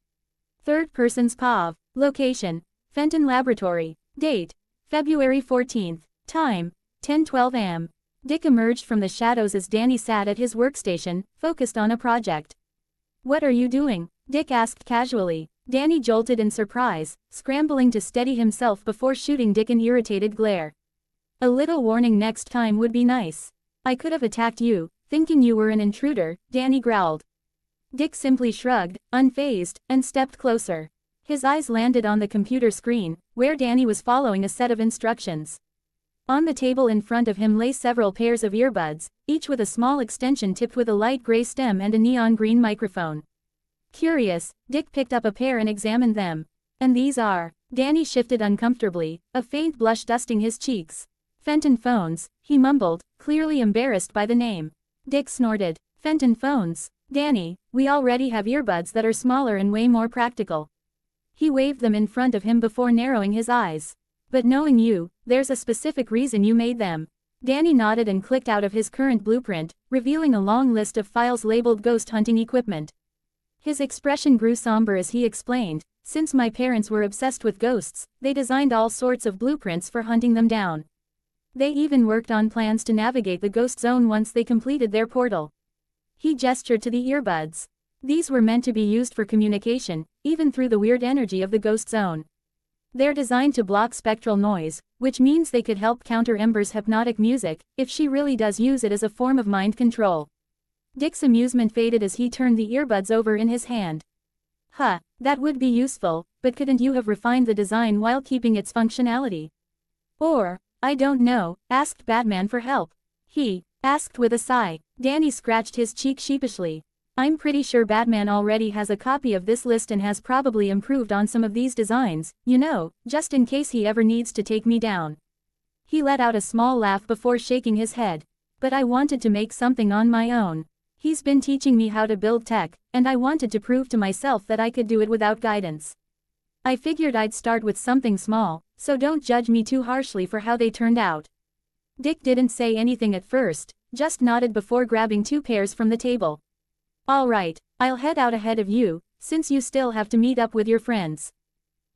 Third person's POV. Location, Fenton Laboratory. Date, February 14th. Time, 10:12 am. Dick emerged from the shadows as Danny sat at his workstation, focused on a project. What are you doing? Dick asked casually. Danny jolted in surprise, scrambling to steady himself before shooting Dick an irritated glare. A little warning next time would be nice. I could have attacked you, thinking you were an intruder, Danny growled. Dick simply shrugged, unfazed, and stepped closer. His eyes landed on the computer screen, where Danny was following a set of instructions. On the table in front of him lay several pairs of earbuds, each with a small extension tipped with a light gray stem and a neon green microphone. Curious, Dick picked up a pair and examined them. And these are. Danny shifted uncomfortably, a faint blush dusting his cheeks. Fenton phones, he mumbled, clearly embarrassed by the name. Dick snorted. Fenton phones? Danny, we already have earbuds that are smaller and way more practical. He waved them in front of him before narrowing his eyes. But knowing you, there's a specific reason you made them. Danny nodded and clicked out of his current blueprint, revealing a long list of files labeled ghost hunting equipment. His expression grew somber as he explained, since my parents were obsessed with ghosts, they designed all sorts of blueprints for hunting them down. They even worked on plans to navigate the ghost zone once they completed their portal. He gestured to the earbuds. These were meant to be used for communication, even through the weird energy of the ghost zone. They're designed to block spectral noise, which means they could help counter Ember's hypnotic music, if she really does use it as a form of mind control. Dick's amusement faded as he turned the earbuds over in his hand. Huh, that would be useful, but couldn't you have refined the design while keeping its functionality? Or, I don't know, asked Batman for help. He asked with a sigh. Danny scratched his cheek sheepishly. I'm pretty sure Batman already has a copy of this list and has probably improved on some of these designs, you know, just in case he ever needs to take me down. He let out a small laugh before shaking his head. But I wanted to make something on my own. He's been teaching me how to build tech, and I wanted to prove to myself that I could do it without guidance. I figured I'd start with something small, so don't judge me too harshly for how they turned out. Dick didn't say anything at first, just nodded before grabbing two pairs from the table. All right, I'll head out ahead of you, since you still have to meet up with your friends.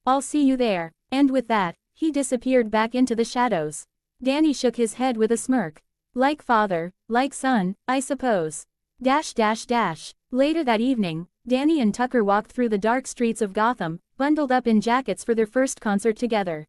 I'll see you there, and with that, he disappeared back into the shadows. Danny shook his head with a smirk. Like father, like son, I suppose. Later that evening, Danny and Tucker walked through the dark streets of Gotham, bundled up in jackets for their first concert together.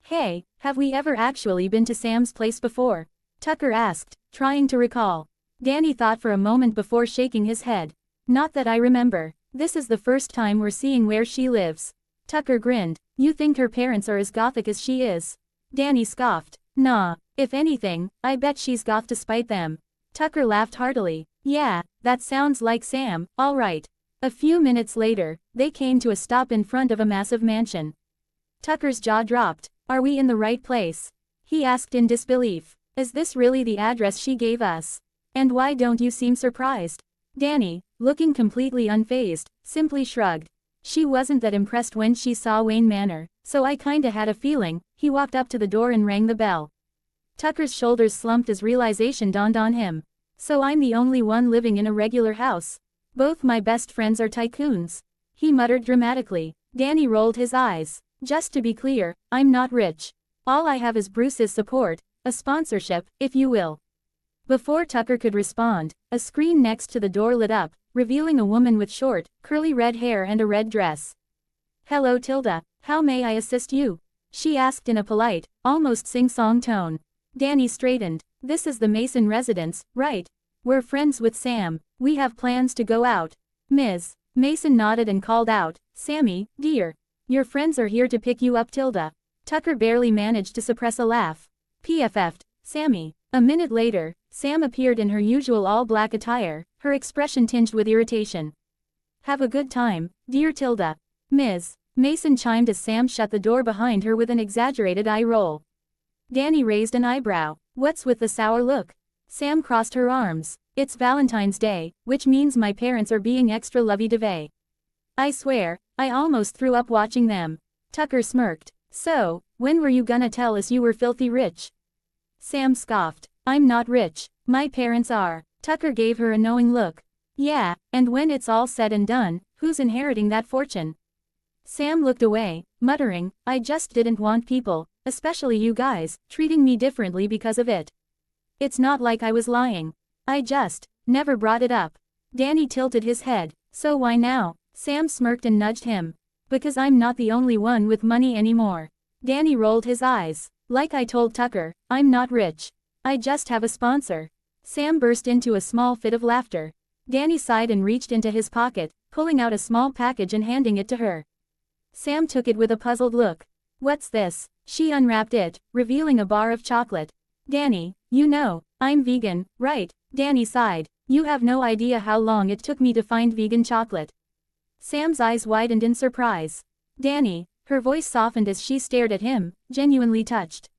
"Hey, have we ever actually been to Sam's place before?" Tucker asked, trying to recall. Danny thought for a moment before shaking his head. "Not that I remember. This is the first time we're seeing where she lives." Tucker grinned. "You think her parents are as gothic as she is?" Danny scoffed. "Nah, if anything, I bet she's goth to spite them." Tucker laughed heartily. "Yeah, that sounds like Sam, all right." A few minutes later, they came to a stop in front of a massive mansion. Tucker's jaw dropped. "Are we in the right place?" he asked in disbelief. "Is this really the address she gave us? And why don't you seem surprised?" Danny, looking completely unfazed, simply shrugged. "She wasn't that impressed when she saw Wayne Manor, so I kinda had a feeling." He walked up to the door and rang the bell. Tucker's shoulders slumped as realization dawned on him. "So I'm the only one living in a regular house. Both my best friends are tycoons," he muttered dramatically. Danny rolled his eyes. "Just to be clear, I'm not rich. All I have is Bruce's support, a sponsorship, if you will." Before Tucker could respond, a screen next to the door lit up, revealing a woman with short, curly red hair and a red dress. "Hello Tilda, how may I assist you?" she asked in a polite, almost sing-song tone. Danny straightened. "This is the Mason residence, right? We're friends with Sam. We have plans to go out." Ms. Mason nodded and called out, "Sammy, dear. Your friends are here to pick you up Tilda." Tucker barely managed to suppress a laugh. PFF'd, Sammy. A minute later, Sam appeared in her usual all-black attire, her expression tinged with irritation. "Have a good time, dear Tilda." Ms. Mason chimed as Sam shut the door behind her with an exaggerated eye roll. Danny raised an eyebrow. "What's with the sour look?" Sam crossed her arms. "It's Valentine's Day, which means my parents are being extra lovey-dovey. I swear, I almost threw up watching them." Tucker smirked. "So, when were you gonna tell us you were filthy rich?" Sam scoffed. "I'm not rich. My parents are." Tucker gave her a knowing look. "Yeah, and when it's all said and done, who's inheriting that fortune?" Sam looked away, muttering, "I just didn't want people, especially you guys, treating me differently because of it. It's not like I was lying. I just never brought it up." Danny tilted his head. "So why now?" Sam smirked and nudged him. "Because I'm not the only one with money anymore." Danny rolled his eyes. "Like I told Tucker, I'm not rich. I just have a sponsor." Sam burst into a small fit of laughter. Danny sighed and reached into his pocket, pulling out a small package and handing it to her. Sam took it with a puzzled look. "What's this?" She unwrapped it, revealing a bar of chocolate. "Danny, you know, I'm vegan, right?" Danny sighed. "You have no idea how long it took me to find vegan chocolate." Sam's eyes widened in surprise. "Danny," her voice softened as she stared at him, genuinely touched.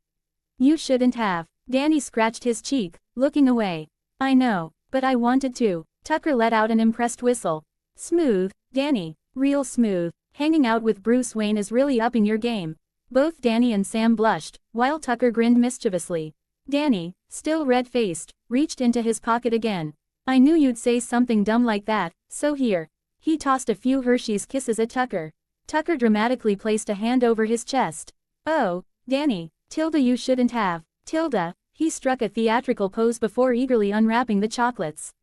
"You shouldn't have." Danny scratched his cheek, looking away. "I know, but I wanted to." Tucker let out an impressed whistle. "Smooth, Danny. Real smooth. Hanging out with Bruce Wayne is really upping your game." Both Danny and Sam blushed, while Tucker grinned mischievously. Danny, still red-faced, reached into his pocket again. "I knew you'd say something dumb like that, so here." He tossed a few Hershey's Kisses at Tucker. Tucker dramatically placed a hand over his chest. "Oh, Danny, Tilda, you shouldn't have." "Tilda," he struck a theatrical pose before eagerly unwrapping the chocolates.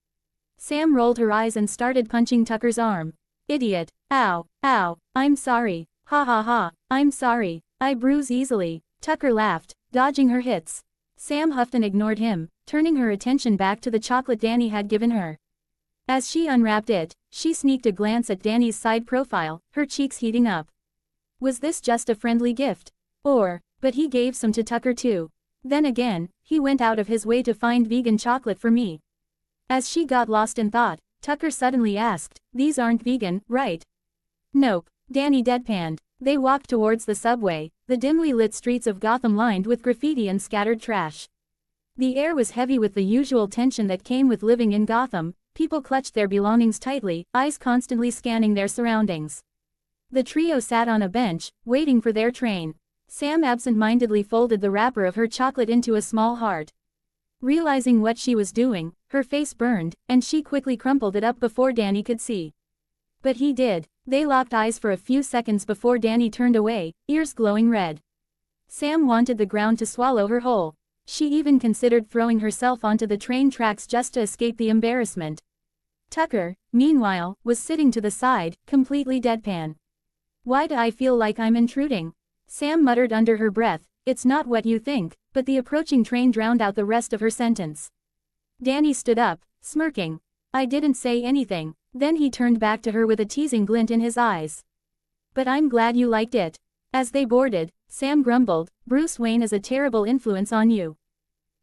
Sam rolled her eyes and started punching Tucker's arm. "Idiot. Ow, ow, I'm sorry. Ha ha ha, I'm sorry. I bruise easily." Tucker laughed, dodging her hits. Sam huffed and ignored him, turning her attention back to the chocolate Danny had given her. As she unwrapped it, she sneaked a glance at Danny's side profile, her cheeks heating up. Was this just a friendly gift? But he gave some to Tucker too. Then again, he went out of his way to find vegan chocolate for me. As she got lost in thought, Tucker suddenly asked, "These aren't vegan, right?" "Nope," Danny deadpanned. They walked towards the subway, the dimly lit streets of Gotham lined with graffiti and scattered trash. The air was heavy with the usual tension that came with living in Gotham. People clutched their belongings tightly, eyes constantly scanning their surroundings. The trio sat on a bench, waiting for their train. Sam absent-mindedly folded the wrapper of her chocolate into a small heart. Realizing what she was doing, her face burned, and she quickly crumpled it up before Danny could see. But he did. They locked eyes for a few seconds before Danny turned away, ears glowing red. Sam wanted the ground to swallow her whole. She even considered throwing herself onto the train tracks just to escape the embarrassment. Tucker, meanwhile, was sitting to the side, completely deadpan. Why do I feel like I'm intruding? Sam muttered under her breath, it's not what you think, but the approaching train drowned out the rest of her sentence. Danny stood up, smirking. I didn't say anything. Then he turned back to her with a teasing glint in his eyes. But I'm glad you liked it. As they boarded, Sam grumbled, Bruce Wayne is a terrible influence on you.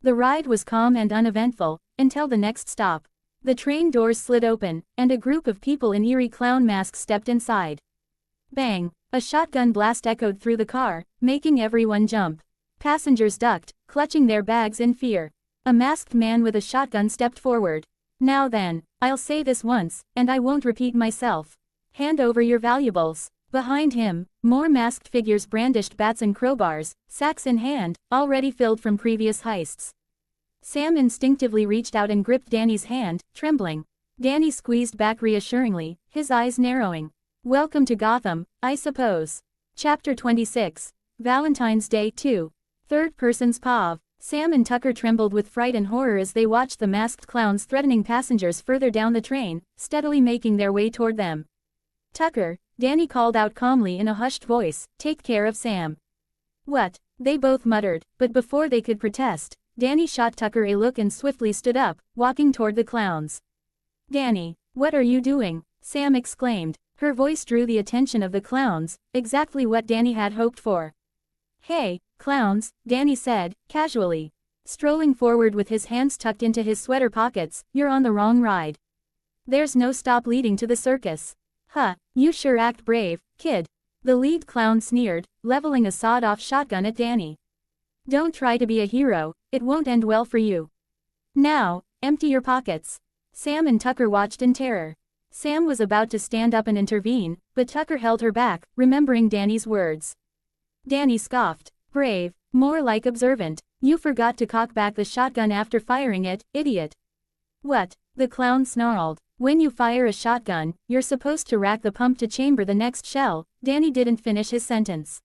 The ride was calm and uneventful, until the next stop. The train doors slid open, and a group of people in eerie clown masks stepped inside. Bang! A shotgun blast echoed through the car, making everyone jump. Passengers ducked, clutching their bags in fear. A masked man with a shotgun stepped forward. Now then, I'll say this once, and I won't repeat myself. Hand over your valuables. Behind him, more masked figures brandished bats and crowbars, sacks in hand, already filled from previous heists. Sam instinctively reached out and gripped Danny's hand, trembling. Danny squeezed back reassuringly, his eyes narrowing. Welcome to Gotham, I suppose. Chapter 26. Valentine's Day 2. Third person's POV. Sam and Tucker trembled with fright and horror as they watched the masked clowns threatening passengers further down the train, steadily making their way toward them. Tucker, Danny called out calmly in a hushed voice, take care of Sam. What? They both muttered, but before they could protest, Danny shot Tucker a look and swiftly stood up, walking toward the clowns. Danny, what are you doing? Sam exclaimed. Her voice drew the attention of the clowns, exactly what Danny had hoped for. Hey, clowns, Danny said, casually. Strolling forward with his hands tucked into his sweater pockets, you're on the wrong ride. There's no stop leading to the circus. Huh, you sure act brave, kid. The lead clown sneered, leveling a sawed-off shotgun at Danny. Don't try to be a hero, it won't end well for you. Now, empty your pockets. Sam and Tucker watched in terror. Sam was about to stand up and intervene, but Tucker held her back, remembering Danny's words. Danny scoffed. Brave, more like observant. You forgot to cock back the shotgun after firing it, idiot. What? The clown snarled. When you fire a shotgun, you're supposed to rack the pump to chamber the next shell. Danny didn't finish his sentence.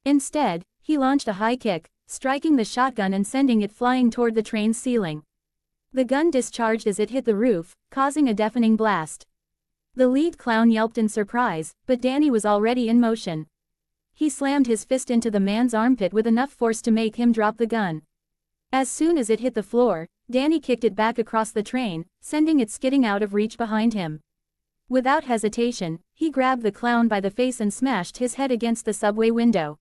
Instead, he launched a high kick, striking the shotgun and sending it flying toward the train's ceiling. The gun discharged as it hit the roof, causing a deafening blast. The lead clown yelped in surprise, but Danny was already in motion. He slammed his fist into the man's armpit with enough force to make him drop the gun. As soon as it hit the floor, Danny kicked it back across the train, sending it skidding out of reach behind him. Without hesitation, he grabbed the clown by the face and smashed his head against the subway window.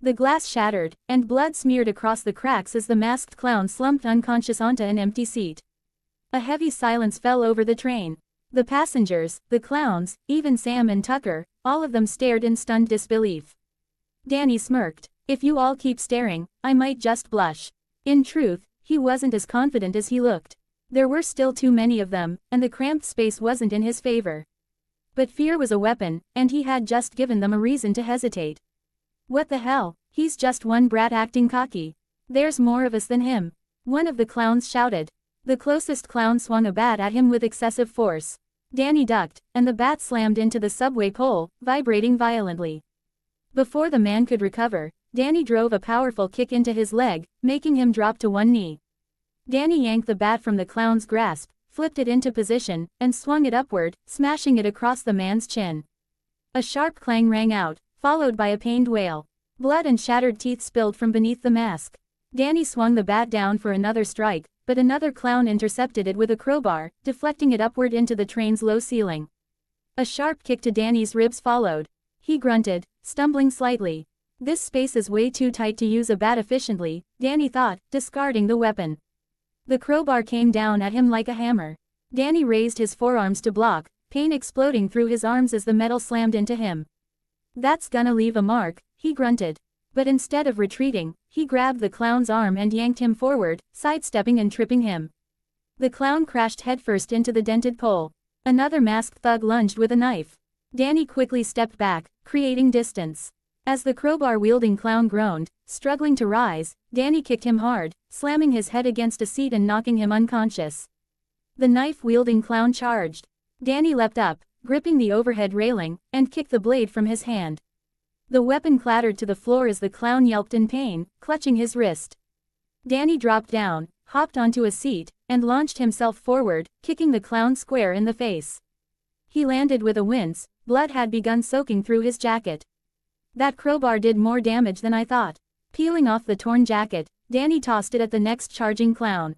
The glass shattered, and blood smeared across the cracks as the masked clown slumped unconscious onto an empty seat. A heavy silence fell over the train. The passengers, the clowns, even Sam and Tucker, all of them stared in stunned disbelief. Danny smirked. If you all keep staring, I might just blush. In truth, he wasn't as confident as he looked. There were still too many of them, and the cramped space wasn't in his favor. But fear was a weapon, and he had just given them a reason to hesitate. What the hell, he's just one brat acting cocky. There's more of us than him. One of the clowns shouted. The closest clown swung a bat at him with excessive force. Danny ducked, and the bat slammed into the subway pole, vibrating violently. Before the man could recover, Danny drove a powerful kick into his leg, making him drop to one knee. Danny yanked the bat from the clown's grasp, flipped it into position, and swung it upward, smashing it across the man's chin. A sharp clang rang out, followed by a pained wail. Blood and shattered teeth spilled from beneath the mask. Danny swung the bat down for another strike, but another clown intercepted it with a crowbar, deflecting it upward into the train's low ceiling. A sharp kick to Danny's ribs followed. He grunted, stumbling slightly. This space is way too tight to use a bat efficiently, Danny thought, discarding the weapon. The crowbar came down at him like a hammer. Danny raised his forearms to block, pain exploding through his arms as the metal slammed into him. That's gonna leave a mark, he grunted. But instead of retreating, he grabbed the clown's arm and yanked him forward, sidestepping and tripping him. The clown crashed headfirst into the dented pole. Another masked thug lunged with a knife. Danny quickly stepped back, creating distance. As the crowbar-wielding clown groaned, struggling to rise, Danny kicked him hard, slamming his head against a seat and knocking him unconscious. The knife-wielding clown charged. Danny leapt up, gripping the overhead railing, and kicked the blade from his hand. The weapon clattered to the floor as the clown yelped in pain, clutching his wrist. Danny dropped down, hopped onto a seat, and launched himself forward, kicking the clown square in the face. He landed with a wince. Blood had begun soaking through his jacket. That crowbar did more damage than I thought. Peeling off the torn jacket, Danny tossed it at the next charging clown.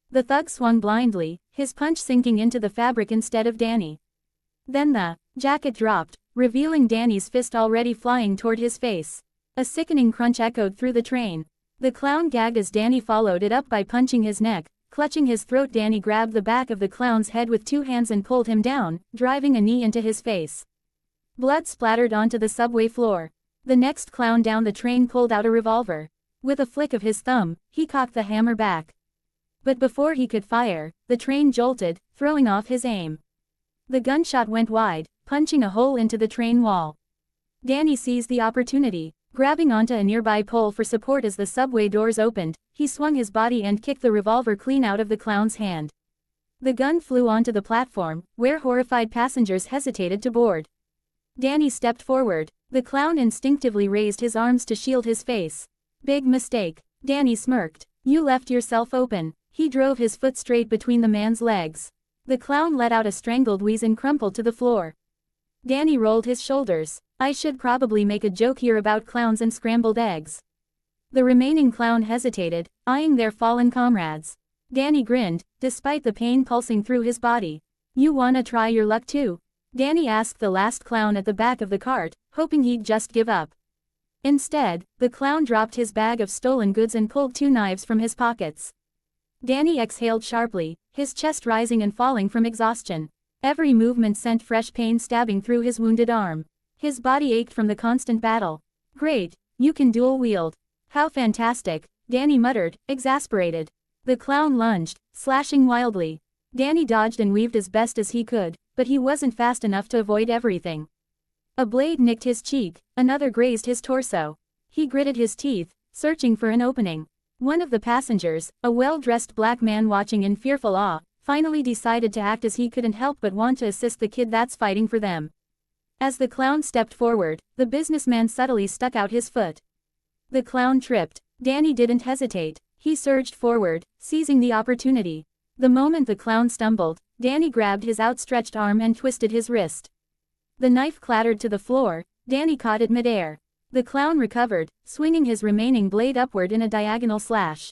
The thug swung blindly, his punch sinking into the fabric instead of Danny. Then the jacket dropped, revealing Danny's fist already flying toward his face. A sickening crunch echoed through the train. The clown gagged as Danny followed it up by punching his neck. Clutching his throat, Danny grabbed the back of the clown's head with 2 hands and pulled him down, driving a knee into his face. Blood splattered onto the subway floor. The next clown down the train pulled out a revolver. With a flick of his thumb, he cocked the hammer back. But before he could fire, the train jolted, throwing off his aim. The gunshot went wide, punching a hole into the train wall. Danny seized the opportunity. Grabbing onto a nearby pole for support as the subway doors opened, he swung his body and kicked the revolver clean out of the clown's hand. The gun flew onto the platform, where horrified passengers hesitated to board. Danny stepped forward. The clown instinctively raised his arms to shield his face. Big mistake. Danny smirked. You left yourself open. He drove his foot straight between the man's legs. The clown let out a strangled wheeze and crumpled to the floor. Danny rolled his shoulders. I should probably make a joke here about clowns and scrambled eggs. The remaining clown hesitated, eyeing their fallen comrades. Danny grinned, despite the pain pulsing through his body. You wanna try your luck too? Danny asked the last clown at the back of the cart, hoping he'd just give up. Instead, the clown dropped his bag of stolen goods and pulled 2 knives from his pockets. Danny exhaled sharply, his chest rising and falling from exhaustion. Every movement sent fresh pain stabbing through his wounded arm. His body ached from the constant battle. Great, you can dual wield. How fantastic, Danny muttered, exasperated. The clown lunged, slashing wildly. Danny dodged and weaved as best as he could, but he wasn't fast enough to avoid everything. A blade nicked his cheek, another grazed his torso. He gritted his teeth, searching for an opening. One of the passengers, a well-dressed black man watching in fearful awe, finally decided to act as he couldn't help but want to assist the kid that's fighting for them. As the clown stepped forward, the businessman subtly stuck out his foot. The clown tripped. Danny didn't hesitate. He surged forward, seizing the opportunity. The moment the clown stumbled, Danny grabbed his outstretched arm and twisted his wrist. The knife clattered to the floor. Danny caught it midair. The clown recovered, swinging his remaining blade upward in a diagonal slash.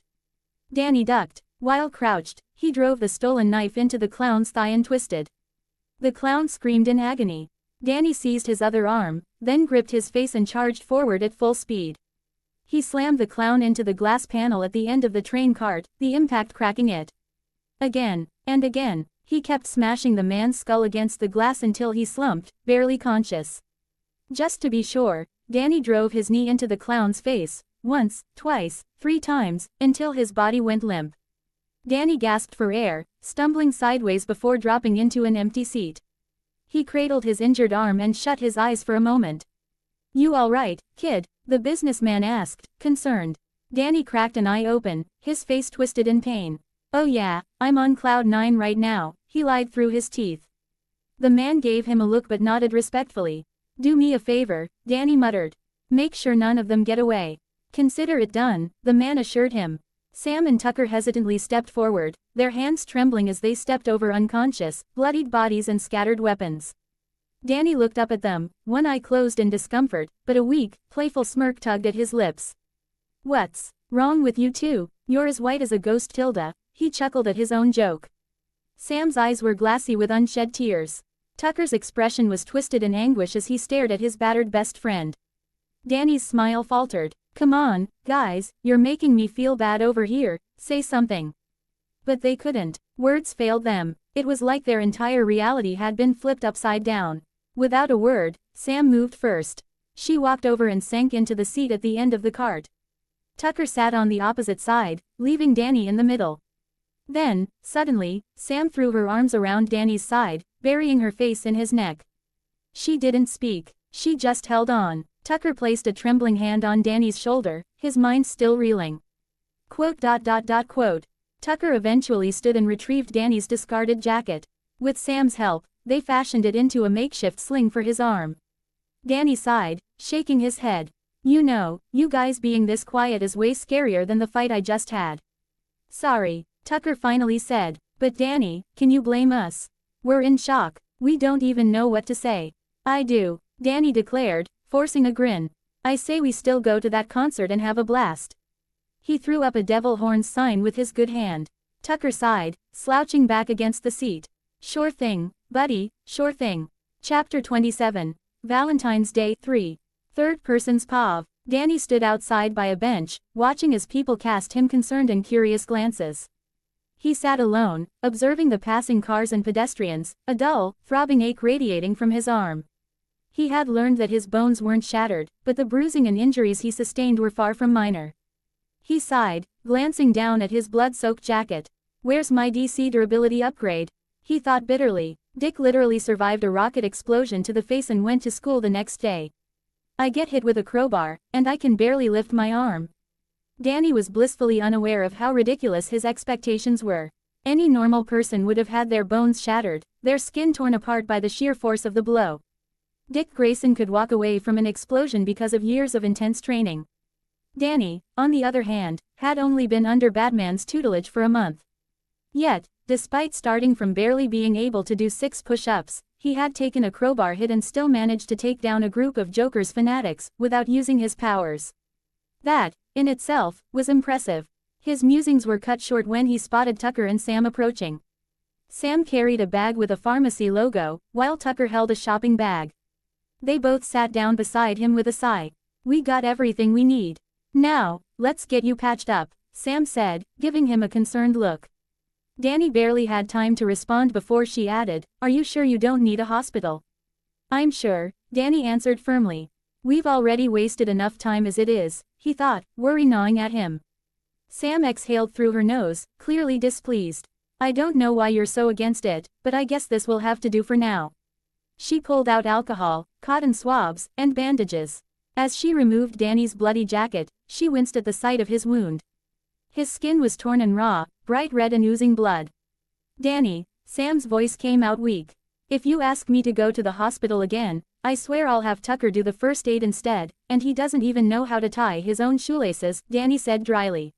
Danny ducked. While crouched, he drove the stolen knife into the clown's thigh and twisted. The clown screamed in agony. Danny seized his other arm, then gripped his face and charged forward at full speed. He slammed the clown into the glass panel at the end of the train cart, the impact cracking it. Again, and again, he kept smashing the man's skull against the glass until he slumped, barely conscious. Just to be sure, Danny drove his knee into the clown's face, once, twice, 3 times, until his body went limp. Danny gasped for air, stumbling sideways before dropping into an empty seat. He cradled his injured arm and shut his eyes for a moment. You all right, kid? The businessman asked, concerned. Danny cracked an eye open, his face twisted in pain. Oh yeah, I'm on cloud 9 right now, he lied through his teeth. The man gave him a look but nodded respectfully. Do me a favor, Danny muttered. Make sure none of them get away. Consider it done, the man assured him. Sam and Tucker hesitantly stepped forward, their hands trembling as they stepped over unconscious, bloodied bodies and scattered weapons. Danny looked up at them, one eye closed in discomfort, but a weak, playful smirk tugged at his lips. What's wrong with you two? You're as white as a ghost, Tilda, he chuckled at his own joke. Sam's eyes were glassy with unshed tears. Tucker's expression was twisted in anguish as he stared at his battered best friend. Danny's smile faltered. Come on, guys, you're making me feel bad over here, say something. But they couldn't. Words failed them. It was like their entire reality had been flipped upside down. Without a word, Sam moved first. She walked over and sank into the seat at the end of the cart. Tucker sat on the opposite side, leaving Danny in the middle. Then, suddenly, Sam threw her arms around Danny's side, burying her face in his neck. She didn't speak. She just held on. Tucker placed a trembling hand on Danny's shoulder, his mind still reeling. Quote. Tucker eventually stood and retrieved Danny's discarded jacket. With Sam's help, they fashioned it into a makeshift sling for his arm. Danny sighed, shaking his head. You know, you guys being this quiet is way scarier than the fight I just had. Sorry, Tucker finally said. But Danny, can you blame us? We're in shock. We don't even know what to say. I do, Danny declared, forcing a grin. I say we still go to that concert and have a blast. He threw up a devil horns sign with his good hand. Tucker sighed, slouching back against the seat. Sure thing, buddy, sure thing. Chapter 27. Valentine's Day 3. Third person's POV. Danny stood outside by a bench, watching as people cast him concerned and curious glances. He sat alone, observing the passing cars and pedestrians, a dull, throbbing ache radiating from his arm. He had learned that his bones weren't shattered, but the bruising and injuries he sustained were far from minor. He sighed, glancing down at his blood-soaked jacket. Where's my DC durability upgrade? He thought bitterly. Dick literally survived a rocket explosion to the face and went to school the next day. I get hit with a crowbar, and I can barely lift my arm. Danny was blissfully unaware of how ridiculous his expectations were. Any normal person would have had their bones shattered, their skin torn apart by the sheer force of the blow. Dick Grayson could walk away from an explosion because of years of intense training. Danny, on the other hand, had only been under Batman's tutelage for a month. Yet, despite starting from barely being able to do 6 push-ups, he had taken a crowbar hit and still managed to take down a group of Joker's fanatics, without using his powers. That, in itself, was impressive. His musings were cut short when he spotted Tucker and Sam approaching. Sam carried a bag with a pharmacy logo, while Tucker held a shopping bag. They both sat down beside him with a sigh. We got everything we need. Now, let's get you patched up, Sam said, giving him a concerned look. Danny barely had time to respond before she added, Are you sure you don't need a hospital? I'm sure, Danny answered firmly. We've already wasted enough time as it is, he thought, worry gnawing at him. Sam exhaled through her nose, clearly displeased. I don't know why you're so against it, but I guess this will have to do for now. She pulled out alcohol, cotton swabs, and bandages. As she removed Danny's bloody jacket, she winced at the sight of his wound. His skin was torn and raw, bright red and oozing blood. Danny, Sam's voice came out weak. If you ask me to go to the hospital again, I swear I'll have Tucker do the first aid instead, and he doesn't even know how to tie his own shoelaces, Danny said dryly.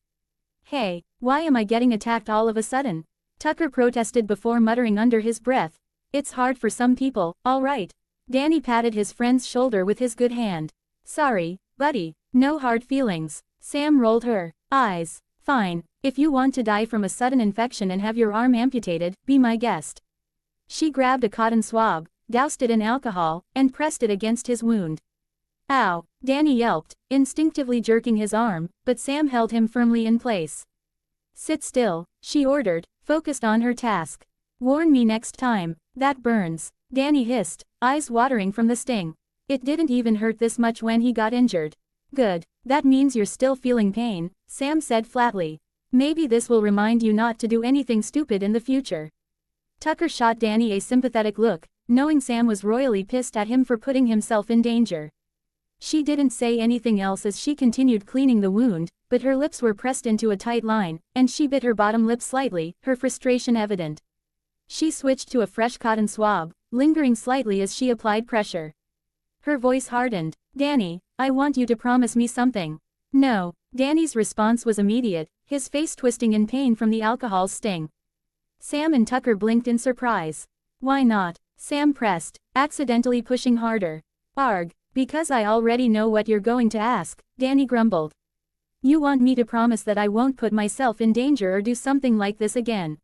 Hey, why am I getting attacked all of a sudden? Tucker protested before muttering under his breath. It's hard for some people, all right. Danny patted his friend's shoulder with his good hand. Sorry, buddy, no hard feelings. Sam rolled her eyes. Fine, if you want to die from a sudden infection and have your arm amputated, be my guest. She grabbed a cotton swab, doused it in alcohol, and pressed it against his wound. Ow, Danny yelped, instinctively jerking his arm, but Sam held him firmly in place. Sit still, she ordered, focused on her task. Warn me next time. That burns, Danny hissed, eyes watering from the sting. It didn't even hurt this much when he got injured. Good, that means you're still feeling pain, Sam said flatly. Maybe this will remind you not to do anything stupid in the future. Tucker shot Danny a sympathetic look, knowing Sam was royally pissed at him for putting himself in danger. She didn't say anything else as she continued cleaning the wound, but her lips were pressed into a tight line, and she bit her bottom lip slightly, her frustration evident. She switched to a fresh cotton swab, lingering slightly as she applied pressure. Her voice hardened. Danny, I want you to promise me something. No, Danny's response was immediate, his face twisting in pain from the alcohol's sting. Sam and Tucker blinked in surprise. Why not? Sam pressed, accidentally pushing harder. Arg, because I already know what you're going to ask, Danny grumbled. You want me to promise that I won't put myself in danger or do something like this again?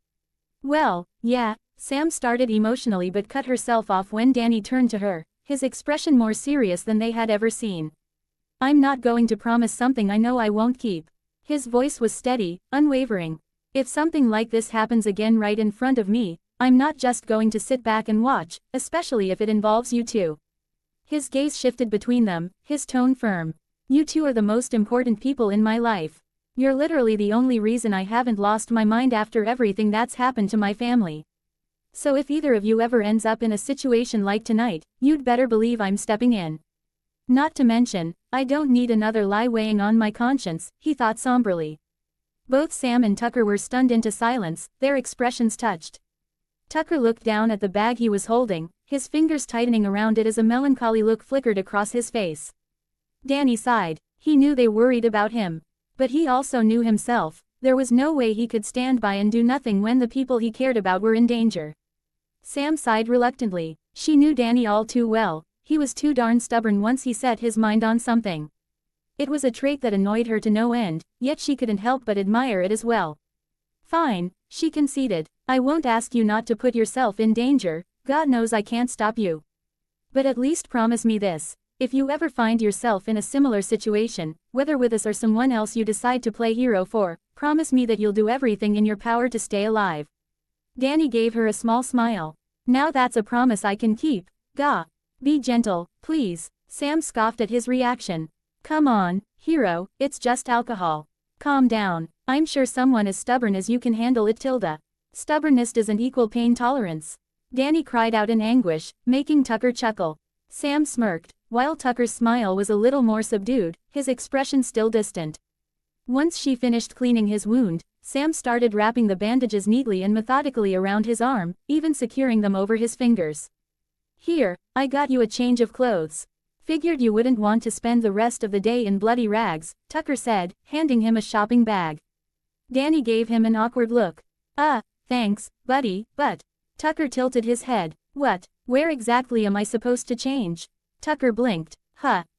Well, yeah, Sam started emotionally but cut herself off when Danny turned to her, his expression more serious than they had ever seen. I'm not going to promise something I know I won't keep. His voice was steady, unwavering. If something like this happens again right in front of me, I'm not just going to sit back and watch, especially if it involves you two. His gaze shifted between them, his tone firm. You two are the most important people in my life. You're literally the only reason I haven't lost my mind after everything that's happened to my family. So if either of you ever ends up in a situation like tonight, you'd better believe I'm stepping in. Not to mention, I don't need another lie weighing on my conscience, he thought somberly. Both Sam and Tucker were stunned into silence, their expressions touched. Tucker looked down at the bag he was holding, his fingers tightening around it as a melancholy look flickered across his face. Danny sighed. He knew they worried about him. But he also knew himself. There was no way he could stand by and do nothing when the people he cared about were in danger. Sam sighed reluctantly. She knew Danny all too well. He was too darn stubborn once he set his mind on something. It was a trait that annoyed her to no end, yet she couldn't help but admire it as well. Fine, she conceded. I won't ask you not to put yourself in danger, God knows I can't stop you. But at least promise me this. If you ever find yourself in a similar situation, whether with us or someone else you decide to play hero for, promise me that you'll do everything in your power to stay alive. Danny gave her a small smile. Now that's a promise I can keep. Gah. Be gentle, please. Sam scoffed at his reaction. Come on, hero, it's just alcohol. Calm down. I'm sure someone as stubborn as you can handle it, Tilda. Stubbornness doesn't equal pain tolerance. Danny cried out in anguish, making Tucker chuckle. Sam smirked. While Tucker's smile was a little more subdued, his expression still distant. Once she finished cleaning his wound, Sam started wrapping the bandages neatly and methodically around his arm, even securing them over his fingers. Here, I got you a change of clothes. Figured you wouldn't want to spend the rest of the day in bloody rags, Tucker said, handing him a shopping bag. Danny gave him an awkward look. Thanks, buddy, but... Tucker tilted his head. What? Where exactly am I supposed to change? Tucker blinked.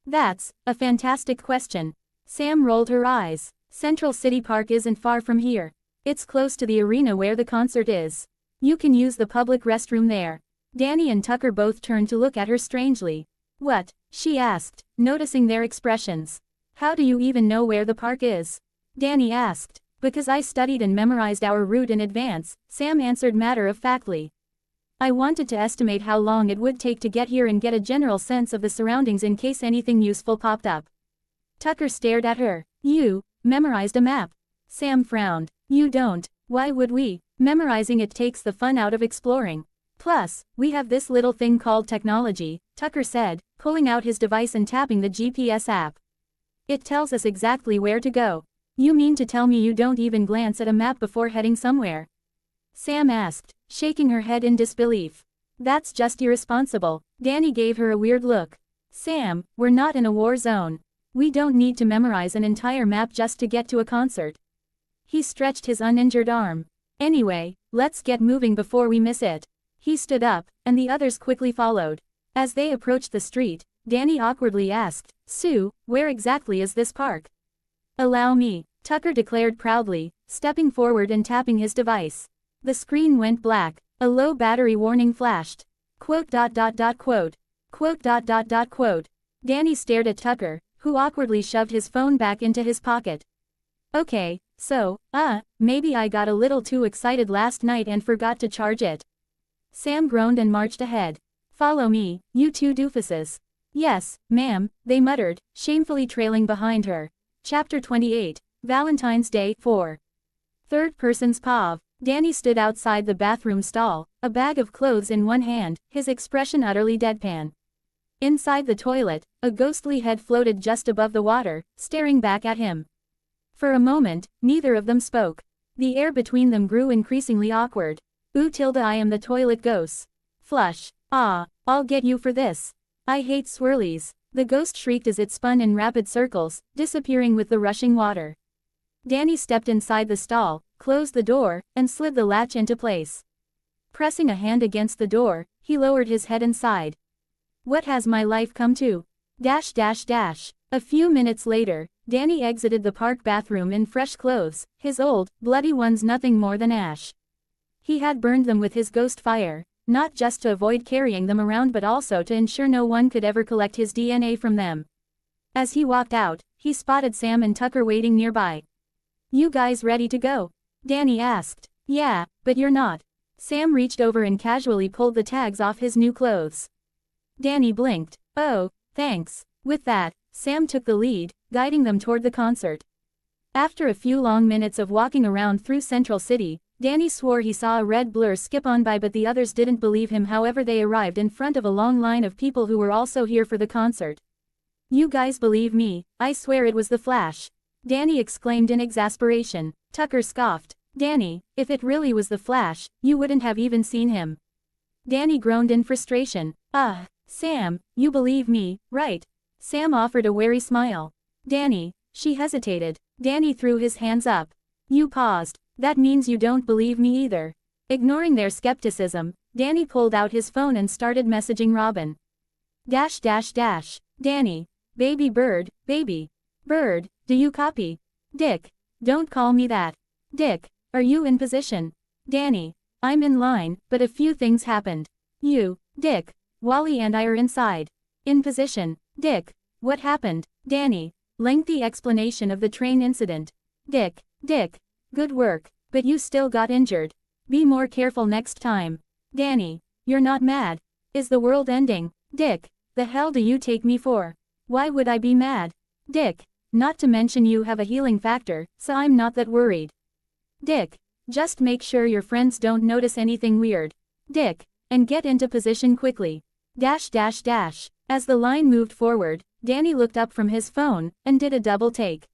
That's a fantastic question. Sam rolled her eyes. Central City Park isn't far from here. It's close to the arena where the concert is. You can use the public restroom there. Danny and Tucker both turned to look at her strangely. What? She asked, noticing their expressions. How do you even know where the park is? Danny asked. Because I studied and memorized our route in advance, Sam answered matter-of-factly. I wanted to estimate how long it would take to get here and get a general sense of the surroundings in case anything useful popped up. Tucker stared at her. You memorized a map. Sam frowned. You don't. Why would we? Memorizing it takes the fun out of exploring. Plus, we have this little thing called technology, Tucker said, pulling out his device and tapping the GPS app. It tells us exactly where to go. You mean to tell me you don't even glance at a map before heading somewhere? Sam asked, shaking her head in disbelief. That's just irresponsible. Danny gave her a weird look. Sam, we're not in a war zone. We don't need to memorize an entire map just to get to a concert. He stretched his uninjured arm. Anyway, let's get moving before we miss it. He stood up, and the others quickly followed. As they approached the street, Danny awkwardly asked, Sue, where exactly is this park? Allow me, Tucker declared proudly, stepping forward and tapping his device. The screen went black. A low battery warning flashed. Quote. Quote. Danny stared at Tucker, who awkwardly shoved his phone back into his pocket. Okay, so, maybe I got a little too excited last night and forgot to charge it. Sam groaned and marched ahead. Follow me, you two doofuses. Yes, ma'am, they muttered, shamefully trailing behind her. Chapter 28, Valentine's Day 4. Third person's POV. Danny stood outside the bathroom stall, a bag of clothes in one hand, his expression utterly deadpan. Inside the toilet, a ghostly head floated just above the water, staring back at him. For a moment, neither of them spoke. The air between them grew increasingly awkward. Ooh tilde, I am the toilet ghost. Flush. I'll get you for this. I hate swirlies. The ghost shrieked as it spun in rapid circles, disappearing with the rushing water. Danny stepped inside the stall, closed the door, and slid the latch into place. Pressing a hand against the door, he lowered his head and sighed. What has my life come to? A few minutes later, Danny exited the park bathroom in fresh clothes, his old, bloody ones nothing more than ash. He had burned them with his ghost fire, not just to avoid carrying them around but also to ensure no one could ever collect his DNA from them. As he walked out, he spotted Sam and Tucker waiting nearby. You guys ready to go? Danny asked. Yeah, but you're not. Sam reached over and casually pulled the tags off his new clothes. Danny blinked. Oh, thanks. With that, Sam took the lead, guiding them toward the concert. After a few long minutes of walking around through Central City, Danny swore he saw a red blur skip on by, but the others didn't believe him. However, they arrived in front of a long line of people who were also here for the concert. You guys believe me, I swear it was the Flash. Danny exclaimed in exasperation. Tucker scoffed. Danny, if it really was the Flash, you wouldn't have even seen him. Danny groaned in frustration. Sam, you believe me, right? Sam offered a wary smile. Danny, she hesitated. Danny threw his hands up. You paused. That means you don't believe me either. Ignoring their skepticism, Danny pulled out his phone and started messaging Robin. Danny. Baby bird, do you copy? Dick. Don't call me that. Dick. Are you in position? Danny. I'm in line, but a few things happened. You, Dick. Wally and I are inside. In position. Dick. What happened? Danny. Lengthy explanation of the train incident. Dick. Good work, but you still got injured. Be more careful next time. Danny. You're not mad. Is the world ending? Dick. The hell do you take me for? Why would I be mad? Dick. Not to mention you have a healing factor, so I'm not that worried. Dick. Just make sure your friends don't notice anything weird. Dick. And get into position quickly. As the line moved forward, Danny looked up from his phone and did a double take.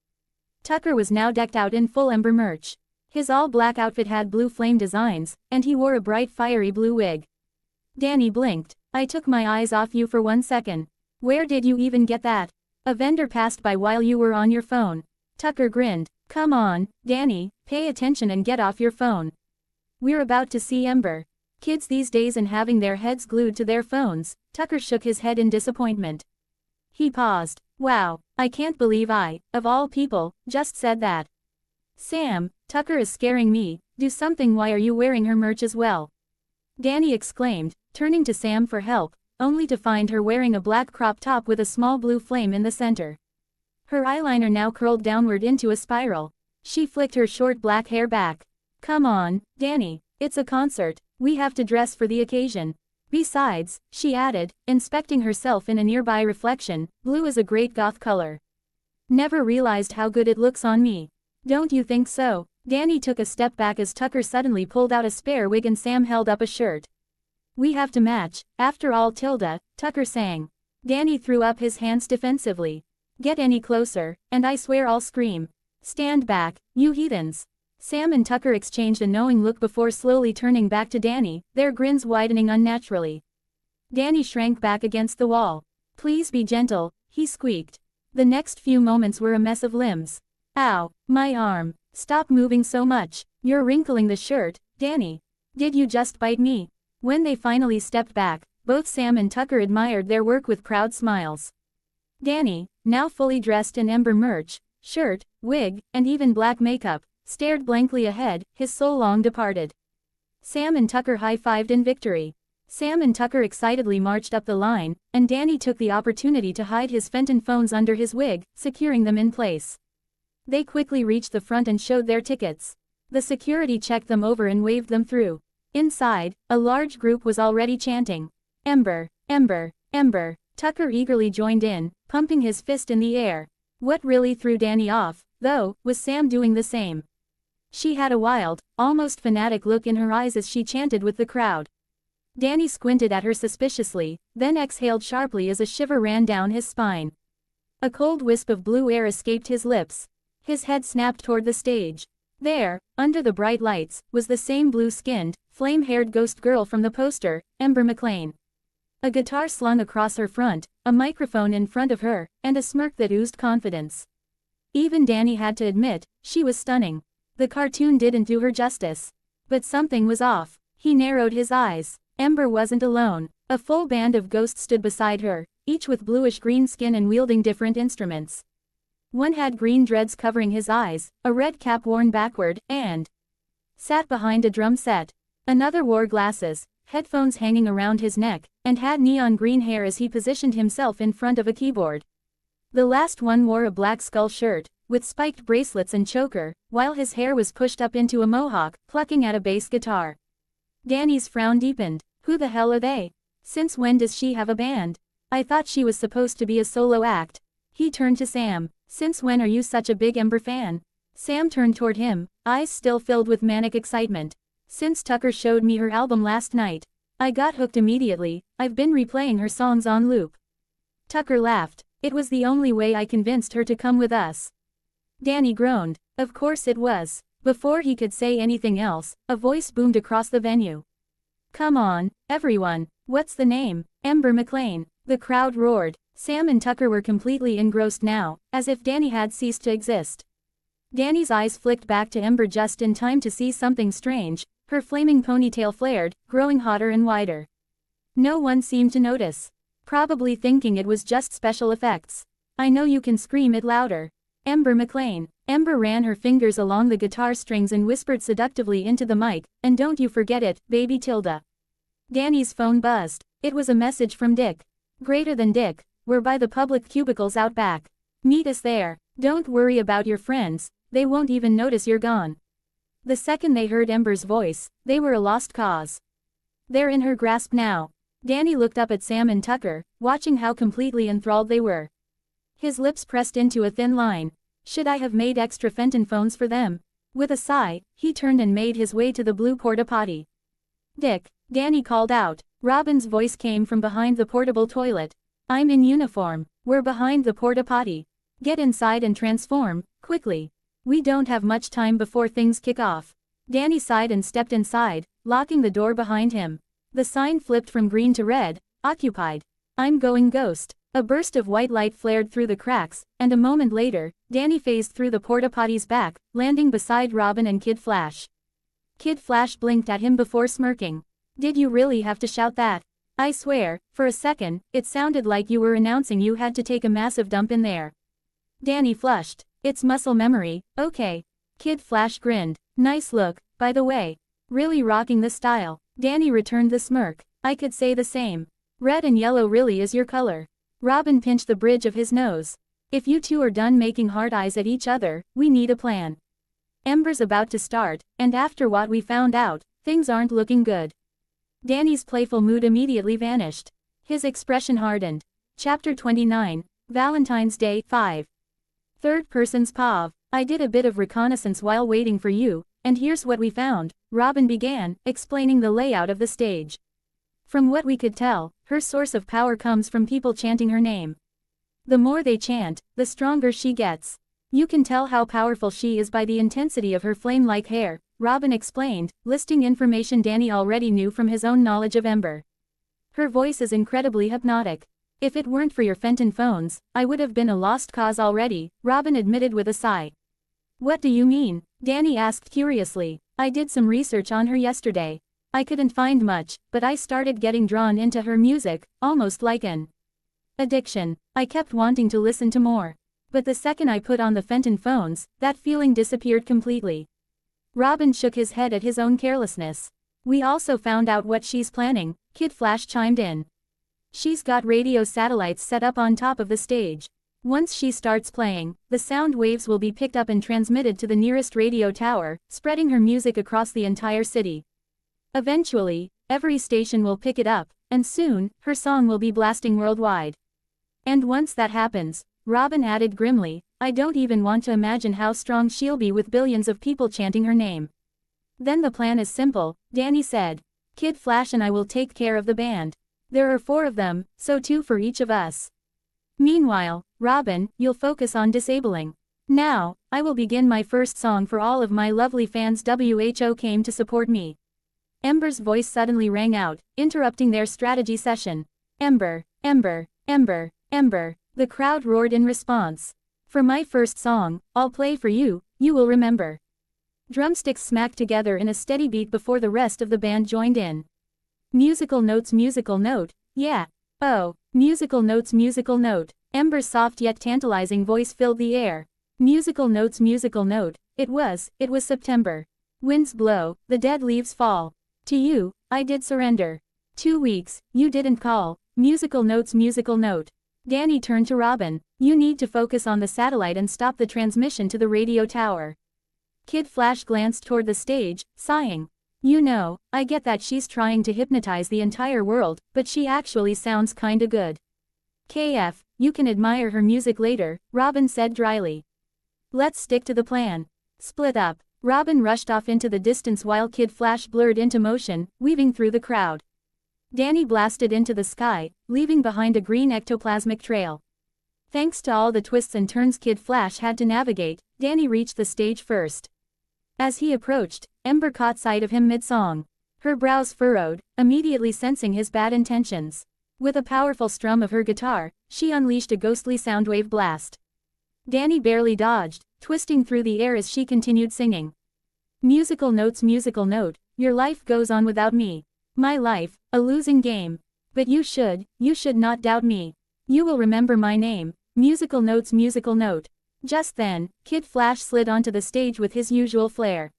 Tucker was now decked out in full Ember merch. His all-black outfit had blue flame designs, and he wore a bright fiery blue wig. Danny blinked. I took my eyes off you for 1 second. Where did you even get that? A vendor passed by while you were on your phone. Tucker grinned. Come on, Danny, pay attention and get off your phone. We're about to see Ember. Kids these days and having their heads glued to their phones. Tucker shook his head in disappointment. He paused. Wow, I can't believe I, of all people, just said that. Sam, Tucker is scaring me. Do something. Why are you wearing her merch as well? Danny exclaimed, turning to Sam for help, only to find her wearing a black crop top with a small blue flame in the center. Her eyeliner now curled downward into a spiral. She flicked her short black hair back. Come on, Danny, it's a concert. We have to dress for the occasion. Besides, she added, inspecting herself in a nearby reflection, blue is a great goth color. Never realized how good it looks on me. Don't you think so? Danny took a step back as Tucker suddenly pulled out a spare wig and Sam held up a shirt. We have to match, after all. Tilda, Tucker sang. Danny threw up his hands defensively. Get any closer, and I swear I'll scream. Stand back, you heathens. Sam and Tucker exchanged a knowing look before slowly turning back to Danny, their grins widening unnaturally. Danny shrank back against the wall. Please be gentle, he squeaked. The next few moments were a mess of limbs. Ow, my arm. Stop moving so much. You're wrinkling the shirt, Danny. Did you just bite me? When they finally stepped back, both Sam and Tucker admired their work with proud smiles. Danny, now fully dressed in Ember merch, shirt, wig, and even black makeup, stared blankly ahead, his soul long departed. Sam and Tucker high-fived in victory. Sam and Tucker excitedly marched up the line, and Danny took the opportunity to hide his Fenton phones under his wig, securing them in place. They quickly reached the front and showed their tickets. The security checked them over and waved them through. Inside, a large group was already chanting, Ember, Ember, Ember. Tucker eagerly joined in, pumping his fist in the air. What really threw Danny off, though, was Sam doing the same. She had a wild, almost fanatic look in her eyes as she chanted with the crowd. Danny squinted at her suspiciously, then exhaled sharply as a shiver ran down his spine. A cold wisp of blue air escaped his lips. His head snapped toward the stage. There, under the bright lights, was the same blue-skinned, flame-haired ghost girl from the poster, Ember McLean. A guitar slung across her front, a microphone in front of her, and a smirk that oozed confidence. Even Danny had to admit, she was stunning. The cartoon didn't do her justice. But something was off. He narrowed his eyes. Ember wasn't alone. A full band of ghosts stood beside her, each with bluish-green skin and wielding different instruments. One had green dreads covering his eyes, a red cap worn backward, and sat behind a drum set. Another wore glasses, headphones hanging around his neck, and had neon green hair as he positioned himself in front of a keyboard. The last one wore a black skull shirt, with spiked bracelets and choker, while his hair was pushed up into a mohawk, plucking at a bass guitar. Danny's frown deepened. Who the hell are they? Since when does she have a band? I thought she was supposed to be a solo act. He turned to Sam. Since when are you such a big Ember fan? Sam turned toward him, eyes still filled with manic excitement. Since Tucker showed me her album last night. I got hooked immediately. I've been replaying her songs on loop. Tucker laughed. It was the only way I convinced her to come with us. Danny groaned. Of course it was. Before he could say anything else, a voice boomed across the venue. Come on, everyone. What's the name? Ember McLean. The crowd roared. Sam and Tucker were completely engrossed now, as if Danny had ceased to exist. Danny's eyes flicked back to Ember just in time to see something strange. Her flaming ponytail flared, growing hotter and wider. No one seemed to notice. Probably thinking it was just special effects. I know you can scream it louder. Ember McLean. Ember ran her fingers along the guitar strings and whispered seductively into the mic, and don't you forget it, baby Tilda. Danny's phone buzzed. It was a message from Dick. Greater than Dick, we're by the public cubicles out back. Meet us there. Don't worry about your friends, they won't even notice you're gone. The second they heard Ember's voice, they were a lost cause. They're in her grasp now. Danny looked up at Sam and Tucker, watching how completely enthralled they were. His lips pressed into a thin line. Should I have made extra Fenton phones for them? With a sigh, he turned and made his way to the blue porta-potty. Dick, Danny called out. Robin's voice came from behind the portable toilet. I'm in uniform. We're behind the porta-potty. Get inside and transform, quickly. We don't have much time before things kick off. Danny sighed and stepped inside, locking the door behind him. The sign flipped from green to red, occupied. I'm going ghost. A burst of white light flared through the cracks, and a moment later, Danny phased through the porta-potty's back, landing beside Robin and Kid Flash. Kid Flash blinked at him before smirking. Did you really have to shout that? I swear, for a second, it sounded like you were announcing you had to take a massive dump in there. Danny flushed. It's muscle memory, okay. Kid Flash grinned. Nice look, by the way. Really rocking the style. Danny returned the smirk. I could say the same. Red and yellow really is your color. Robin pinched the bridge of his nose. If you two are done making hard eyes at each other, we need a plan. Ember's about to start, and after what we found out, things aren't looking good. Danny's playful mood immediately vanished. His expression hardened. Chapter 29, Valentine's Day 5. Third person's POV. I did a bit of reconnaissance while waiting for you, and here's what we found, Robin began, explaining the layout of the stage. From what we could tell, her source of power comes from people chanting her name. The more they chant, the stronger she gets. You can tell how powerful she is by the intensity of her flame-like hair, Robin explained, listing information Danny already knew from his own knowledge of Ember. Her voice is incredibly hypnotic. If it weren't for your Fenton phones, I would have been a lost cause already, Robin admitted with a sigh. What do you mean? Danny asked curiously. I did some research on her yesterday. I couldn't find much, but I started getting drawn into her music, almost like an addiction. I kept wanting to listen to more. But the second I put on the Fenton phones, that feeling disappeared completely. Robin shook his head at his own carelessness. We also found out what she's planning, Kid Flash chimed in. She's got radio satellites set up on top of the stage. Once she starts playing, the sound waves will be picked up and transmitted to the nearest radio tower, spreading her music across the entire city. Eventually, every station will pick it up, and soon, her song will be blasting worldwide. And once that happens, Robin added grimly, I don't even want to imagine how strong she'll be with billions of people chanting her name. Then the plan is simple, Danny said. Kid Flash and I will take care of the band. There are 4 of them, so 2 for each of us. Meanwhile, Robin, you'll focus on disabling. Now, I will begin my first song for all of my lovely fans who came to support me. Ember's voice suddenly rang out, interrupting their strategy session. Ember, Ember, Ember, Ember, the crowd roared in response. For my first song, I'll play for you, you will remember. Drumsticks smacked together in a steady beat before the rest of the band joined in. Musical notes, musical note, yeah. Oh, musical notes, musical note. Ember's soft yet tantalizing voice filled the air. Musical notes, musical note. It was September. Winds blow, the dead leaves fall. To you, I did surrender. 2 weeks, you didn't call. Musical notes, musical note. Danny turned to Robin. You need to focus on the satellite and stop the transmission to the radio tower. Kid Flash glanced toward the stage, sighing. You know, I get that she's trying to hypnotize the entire world, but she actually sounds kinda good. KF, you can admire her music later, Robin said dryly. Let's stick to the plan. Split up. Robin rushed off into the distance while Kid Flash blurred into motion, weaving through the crowd. Danny blasted into the sky, leaving behind a green ectoplasmic trail. Thanks to all the twists and turns Kid Flash had to navigate, Danny reached the stage first. As he approached, Ember caught sight of him mid-song. Her brows furrowed, immediately sensing his bad intentions. With a powerful strum of her guitar, she unleashed a ghostly soundwave blast. Danny barely dodged, twisting through the air as she continued singing. Musical notes, musical note, your life goes on without me. My life, a losing game. But you should not doubt me. You will remember my name. Musical notes, musical note. Just then, Kid Flash slid onto the stage with his usual flair.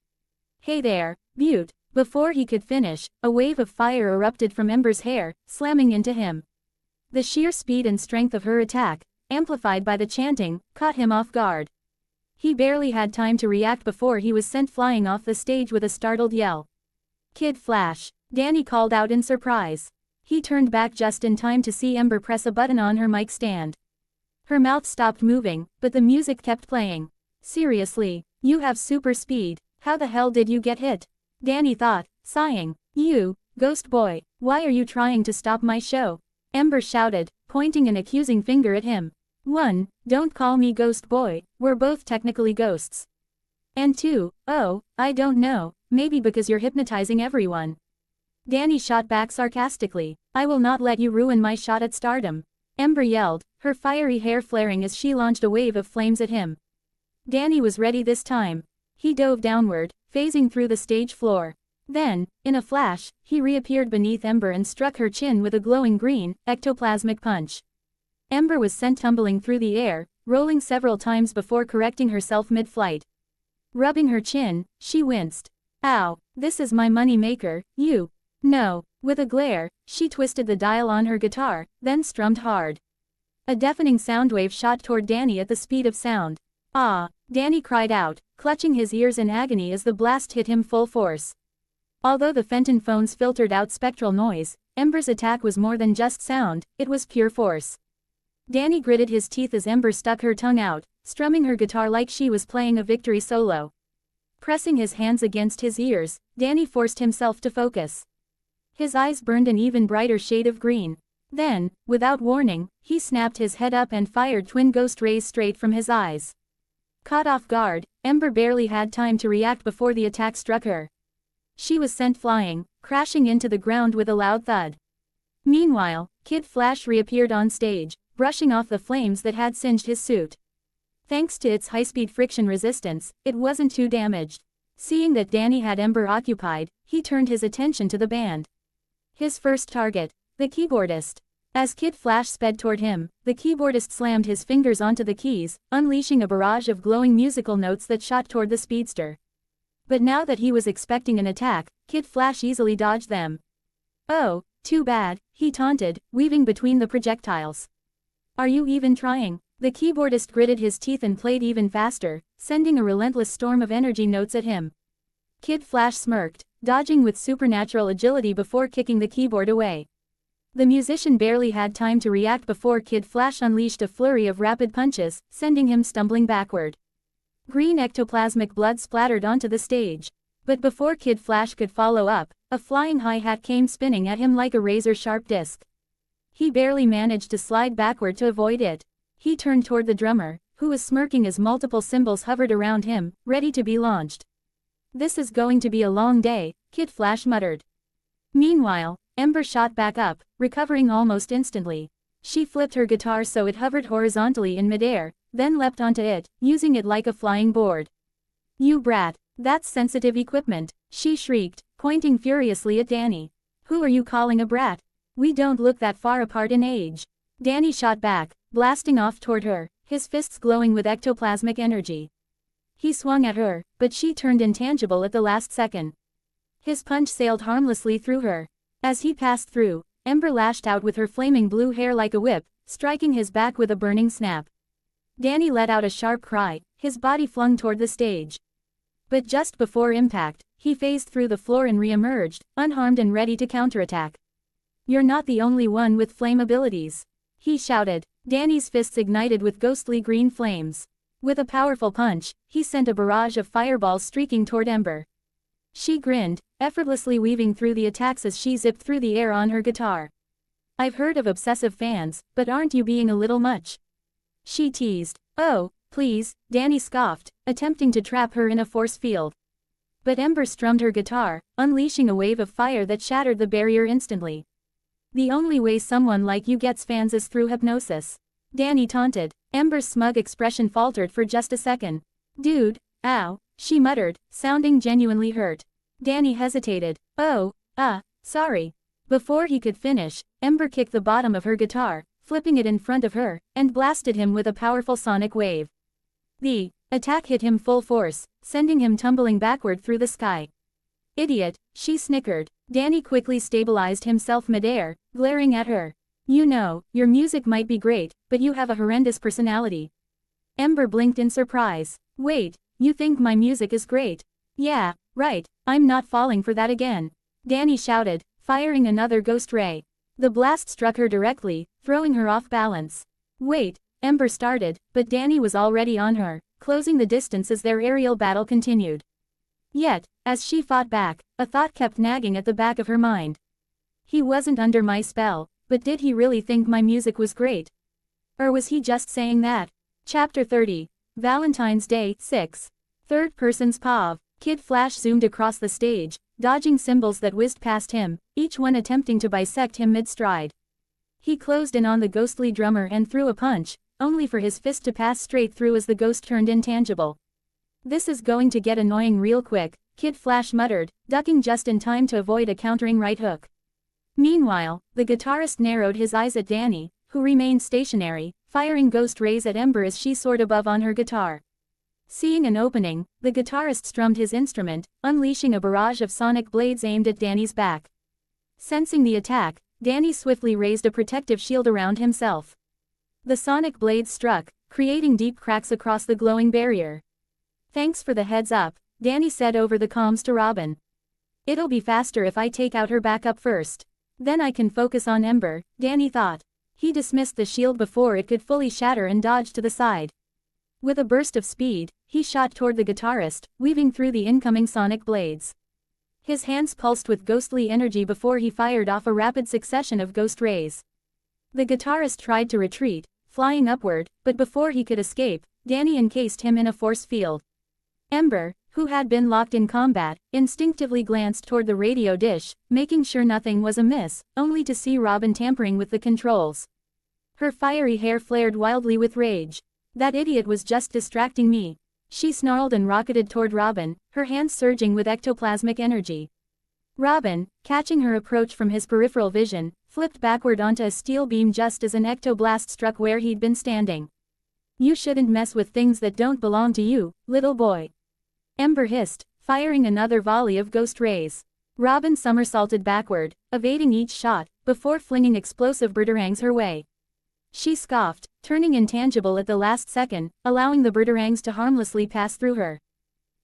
Hey there, Butte. Before he could finish, a wave of fire erupted from Ember's hair, slamming into him. The sheer speed and strength of her attack, amplified by the chanting, caught him off guard. He barely had time to react before he was sent flying off the stage with a startled yell. Kid Flash, Danny called out in surprise. He turned back just in time to see Ember press a button on her mic stand. Her mouth stopped moving, but the music kept playing. Seriously, you have super speed, how the hell did you get hit? Danny thought, sighing. You, Ghost Boy, why are you trying to stop my show? Ember shouted, pointing an accusing finger at him. 1. Don't call me Ghost Boy, we're both technically ghosts. And 2, oh, I don't know, maybe because you're hypnotizing everyone. Danny shot back sarcastically. I will not let you ruin my shot at stardom. Ember yelled, her fiery hair flaring as she launched a wave of flames at him. Danny was ready this time. He dove downward, phasing through the stage floor. Then, in a flash, he reappeared beneath Ember and struck her chin with a glowing green, ectoplasmic punch. Ember was sent tumbling through the air, rolling several times before correcting herself mid-flight. Rubbing her chin, she winced. Ow, this is my money maker, you. No. With a glare, she twisted the dial on her guitar, then strummed hard. A deafening sound wave shot toward Danny at the speed of sound. Ah! Danny cried out, clutching his ears in agony as the blast hit him full force. Although the Fenton phones filtered out spectral noise, Ember's attack was more than just sound, it was pure force. Danny gritted his teeth as Ember stuck her tongue out, strumming her guitar like she was playing a victory solo. Pressing his hands against his ears, Danny forced himself to focus. His eyes burned an even brighter shade of green. Then, without warning, he snapped his head up and fired twin ghost rays straight from his eyes. Caught off guard, Ember barely had time to react before the attack struck her. She was sent flying, crashing into the ground with a loud thud. Meanwhile, Kid Flash reappeared on stage, brushing off the flames that had singed his suit. Thanks to its high-speed friction resistance, it wasn't too damaged. Seeing that Danny had Ember occupied, he turned his attention to the band. His first target, the keyboardist. As Kid Flash sped toward him, the keyboardist slammed his fingers onto the keys, unleashing a barrage of glowing musical notes that shot toward the speedster. But now that he was expecting an attack, Kid Flash easily dodged them. Oh, too bad, he taunted, weaving between the projectiles. Are you even trying? The keyboardist gritted his teeth and played even faster, sending a relentless storm of energy notes at him. Kid Flash smirked, dodging with supernatural agility before kicking the keyboard away. The musician barely had time to react before Kid Flash unleashed a flurry of rapid punches, sending him stumbling backward. Green ectoplasmic blood splattered onto the stage. But before Kid Flash could follow up, a flying hi-hat came spinning at him like a razor-sharp disc. He barely managed to slide backward to avoid it. He turned toward the drummer, who was smirking as multiple cymbals hovered around him, ready to be launched. This is going to be a long day, Kid Flash muttered. Meanwhile, Ember shot back up, recovering almost instantly. She flipped her guitar so it hovered horizontally in midair, then leapt onto it, using it like a flying board. You brat, that's sensitive equipment, she shrieked, pointing furiously at Danny. Who are you calling a brat? We don't look that far apart in age. Danny shot back, blasting off toward her, his fists glowing with ectoplasmic energy. He swung at her, but she turned intangible at the last second. His punch sailed harmlessly through her. As he passed through, Ember lashed out with her flaming blue hair like a whip, striking his back with a burning snap. Danny let out a sharp cry, his body flung toward the stage. But just before impact, he phased through the floor and re-emerged, unharmed and ready to counterattack. You're not the only one with flame abilities, he shouted. Danny's fists ignited with ghostly green flames. With a powerful punch, he sent a barrage of fireballs streaking toward Ember. She grinned, effortlessly weaving through the attacks as she zipped through the air on her guitar. I've heard of obsessive fans, but aren't you being a little much? She teased. Oh, please, Danny scoffed, attempting to trap her in a force field. But Ember strummed her guitar, unleashing a wave of fire that shattered the barrier instantly. The only way someone like you gets fans is through hypnosis. Danny taunted, Ember's smug expression faltered for just a second. Dude, ow, she muttered, sounding genuinely hurt. Danny hesitated. Oh, sorry. Before he could finish, Ember kicked the bottom of her guitar, flipping it in front of her, and blasted him with a powerful sonic wave. The attack hit him full force, sending him tumbling backward through the sky. Idiot, she snickered. Danny quickly stabilized himself midair, glaring at her. You know, your music might be great, but you have a horrendous personality. Ember blinked in surprise. Wait, you think my music is great? Yeah, right, I'm not falling for that again. Danny shouted, firing another ghost ray. The blast struck her directly, throwing her off balance. Wait, Ember started, but Danny was already on her, closing the distance as their aerial battle continued. Yet, as she fought back, a thought kept nagging at the back of her mind. He wasn't under my spell, but did he really think my music was great? Or was he just saying that? Chapter 30. Valentine's Day 6. Third person's POV. Kid Flash zoomed across the stage, dodging cymbals that whizzed past him, each one attempting to bisect him mid-stride. He closed in on the ghostly drummer and threw a punch, only for his fist to pass straight through as the ghost turned intangible. This is going to get annoying real quick, Kid Flash muttered, ducking just in time to avoid a countering right hook. Meanwhile, the guitarist narrowed his eyes at Danny, who remained stationary, firing ghost rays at Ember as she soared above on her guitar. Seeing an opening, the guitarist strummed his instrument, unleashing a barrage of sonic blades aimed at Danny's back. Sensing the attack, Danny swiftly raised a protective shield around himself. The sonic blades struck, creating deep cracks across the glowing barrier. Thanks for the heads up, Danny said over the comms to Robin. It'll be faster if I take out her backup first. Then I can focus on Ember, Danny thought. He dismissed the shield before it could fully shatter and dodged to the side. With a burst of speed, he shot toward the guitarist, weaving through the incoming sonic blades. His hands pulsed with ghostly energy before he fired off a rapid succession of ghost rays. The guitarist tried to retreat, flying upward, but before he could escape, Danny encased him in a force field. Ember, who had been locked in combat, instinctively glanced toward the radio dish, making sure nothing was amiss, only to see Robin tampering with the controls. Her fiery hair flared wildly with rage. That idiot was just distracting me. She snarled and rocketed toward Robin, her hands surging with ectoplasmic energy. Robin, catching her approach from his peripheral vision, flipped backward onto a steel beam just as an ectoblast struck where he'd been standing. You shouldn't mess with things that don't belong to you, little boy. Ember hissed, firing another volley of ghost rays. Robin somersaulted backward, evading each shot, before flinging explosive boomerangs her way. She scoffed, turning intangible at the last second, allowing the boomerangs to harmlessly pass through her.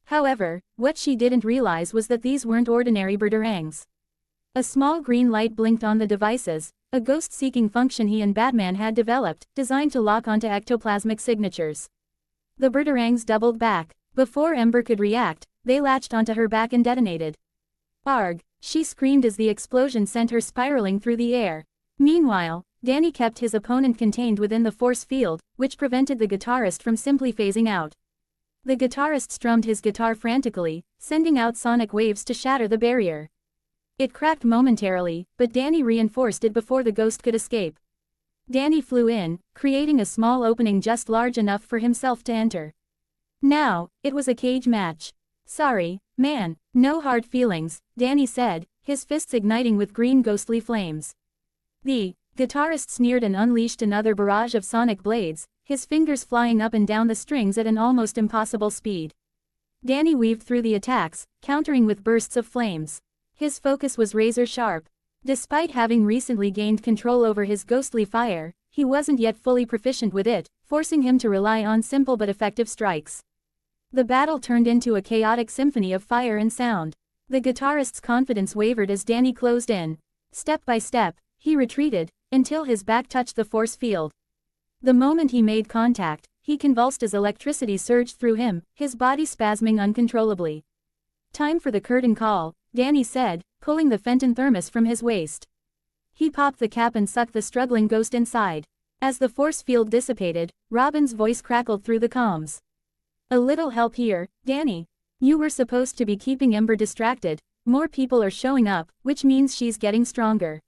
However, what she didn't realize was that these weren't ordinary boomerangs. A small green light blinked on the devices, a ghost-seeking function he and Batman had developed, designed to lock onto ectoplasmic signatures. The boomerangs doubled back. Before Ember could react, they latched onto her back and detonated. Arg! She screamed as the explosion sent her spiraling through the air. Meanwhile, Danny kept his opponent contained within the force field, which prevented the guitarist from simply phasing out. The guitarist strummed his guitar frantically, sending out sonic waves to shatter the barrier. It cracked momentarily, but Danny reinforced it before the ghost could escape. Danny flew in, creating a small opening just large enough for himself to enter. Now, it was a cage match. Sorry, man, no hard feelings, Danny said, his fists igniting with green ghostly flames. The guitarist sneered and unleashed another barrage of sonic blades, his fingers flying up and down the strings at an almost impossible speed. Danny weaved through the attacks, countering with bursts of flames. His focus was razor sharp. Despite having recently gained control over his ghostly fire, he wasn't yet fully proficient with it, forcing him to rely on simple but effective strikes. The battle turned into a chaotic symphony of fire and sound. The guitarist's confidence wavered as Danny closed in. Step by step, he retreated, until his back touched the force field. The moment he made contact, he convulsed as electricity surged through him, his body spasming uncontrollably. Time for the curtain call, Danny said, pulling the Fenton thermos from his waist. He popped the cap and sucked the struggling ghost inside. As the force field dissipated, Robin's voice crackled through the comms. A little help here, Danny. You were supposed to be keeping Ember distracted. More people are showing up, which means she's getting stronger.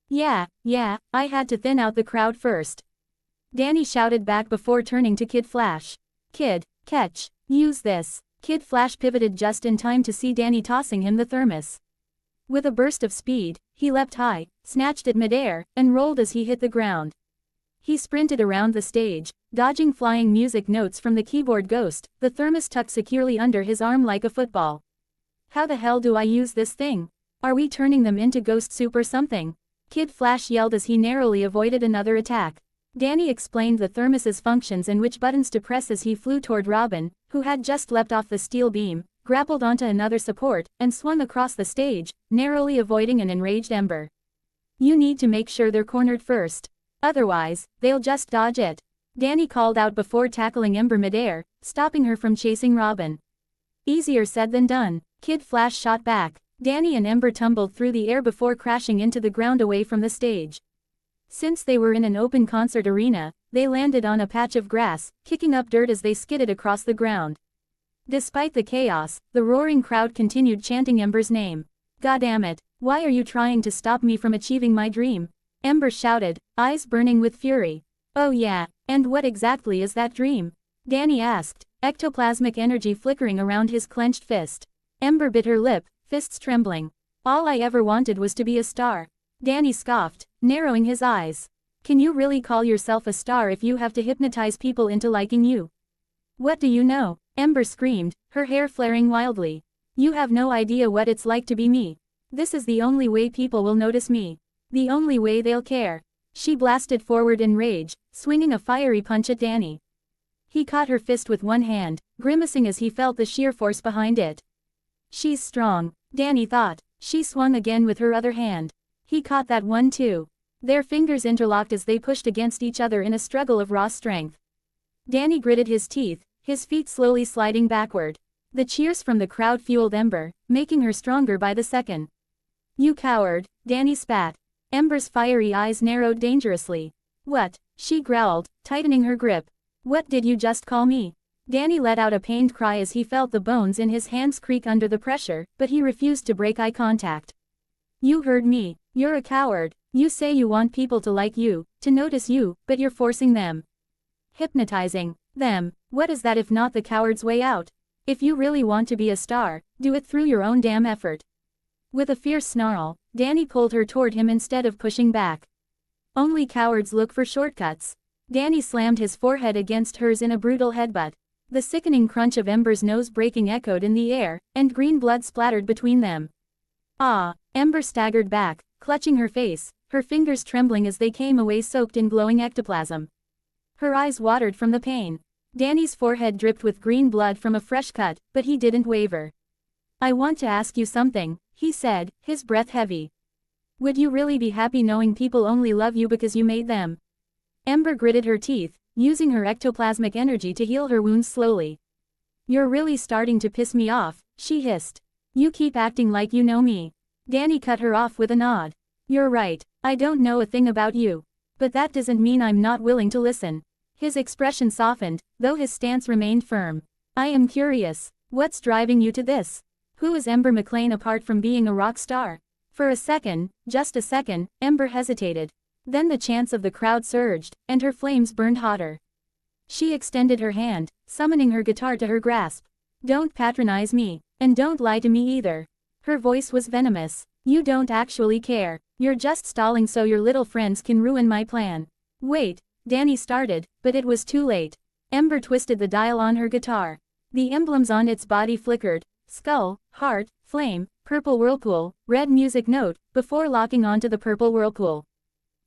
Yeah, I had to thin out the crowd first. Danny shouted back before turning to Kid Flash. Kid, catch, use this. Kid Flash pivoted just in time to see Danny tossing him the thermos. With a burst of speed, he leapt high, snatched it midair, and rolled as he hit the ground. He sprinted around the stage, dodging flying music notes from the keyboard ghost, the thermos tucked securely under his arm like a football. How the hell do I use this thing? Are we turning them into ghost soup or something? Kid Flash yelled as he narrowly avoided another attack. Danny explained the thermos's functions and which buttons to press as he flew toward Robin, who had just leapt off the steel beam, grappled onto another support, and swung across the stage, narrowly avoiding an enraged Ember. You need to make sure they're cornered first. Otherwise, they'll just dodge it. Danny called out before tackling Ember midair, stopping her from chasing Robin. Easier said than done. Kid Flash shot back. Danny and Ember tumbled through the air before crashing into the ground away from the stage. Since they were in an open concert arena, they landed on a patch of grass, kicking up dirt as they skidded across the ground. Despite the chaos, the roaring crowd continued chanting Ember's name. Goddammit, why are you trying to stop me from achieving my dream? Ember shouted, eyes burning with fury. Oh yeah, and what exactly is that dream? Danny asked, ectoplasmic energy flickering around his clenched fist. Ember bit her lip, fists trembling. All I ever wanted was to be a star. Danny scoffed, narrowing his eyes. Can you really call yourself a star if you have to hypnotize people into liking you? What do you know? Ember screamed, her hair flaring wildly. You have no idea what it's like to be me. This is the only way people will notice me. The only way they'll care. She blasted forward in rage, swinging a fiery punch at Danny. He caught her fist with one hand, grimacing as he felt the sheer force behind it. She's strong, Danny thought. She swung again with her other hand. He caught that one too. Their fingers interlocked as they pushed against each other in a struggle of raw strength. Danny gritted his teeth, his feet slowly sliding backward. The cheers from the crowd fueled Ember, making her stronger by the second. You coward, Danny spat. Ember's fiery eyes narrowed dangerously. What? She growled, tightening her grip. What did you just call me? Danny let out a pained cry as he felt the bones in his hands creak under the pressure, but he refused to break eye contact. You heard me. You're a coward. You say you want people to like you, to notice you, but you're forcing them. Hypnotizing them. What is that if not the coward's way out? If you really want to be a star, do it through your own damn effort. With a fierce snarl, Danny pulled her toward him instead of pushing back. Only cowards look for shortcuts. Danny slammed his forehead against hers in a brutal headbutt. The sickening crunch of Ember's nose breaking echoed in the air, and green blood splattered between them. Ah! Ember staggered back, clutching her face, her fingers trembling as they came away soaked in glowing ectoplasm. Her eyes watered from the pain. Danny's forehead dripped with green blood from a fresh cut, but he didn't waver. I want to ask you something, he said, his breath heavy. Would you really be happy knowing people only love you because you made them? Ember gritted her teeth, using her ectoplasmic energy to heal her wounds slowly. You're really starting to piss me off, she hissed. You keep acting like you know me. Danny cut her off with a nod. You're right, I don't know a thing about you. But that doesn't mean I'm not willing to listen. His expression softened, though his stance remained firm. I am curious. What's driving you to this? Who is Ember McLean apart from being a rock star? For a second, just a second, Ember hesitated. Then the chants of the crowd surged, and her flames burned hotter. She extended her hand, summoning her guitar to her grasp. Don't patronize me, and don't lie to me either. Her voice was venomous. You don't actually care. You're just stalling so your little friends can ruin my plan. Wait, Danny started, but it was too late. Ember twisted the dial on her guitar. The emblems on its body flickered. Skull, heart, flame, purple whirlpool, red music note, before locking onto the purple whirlpool.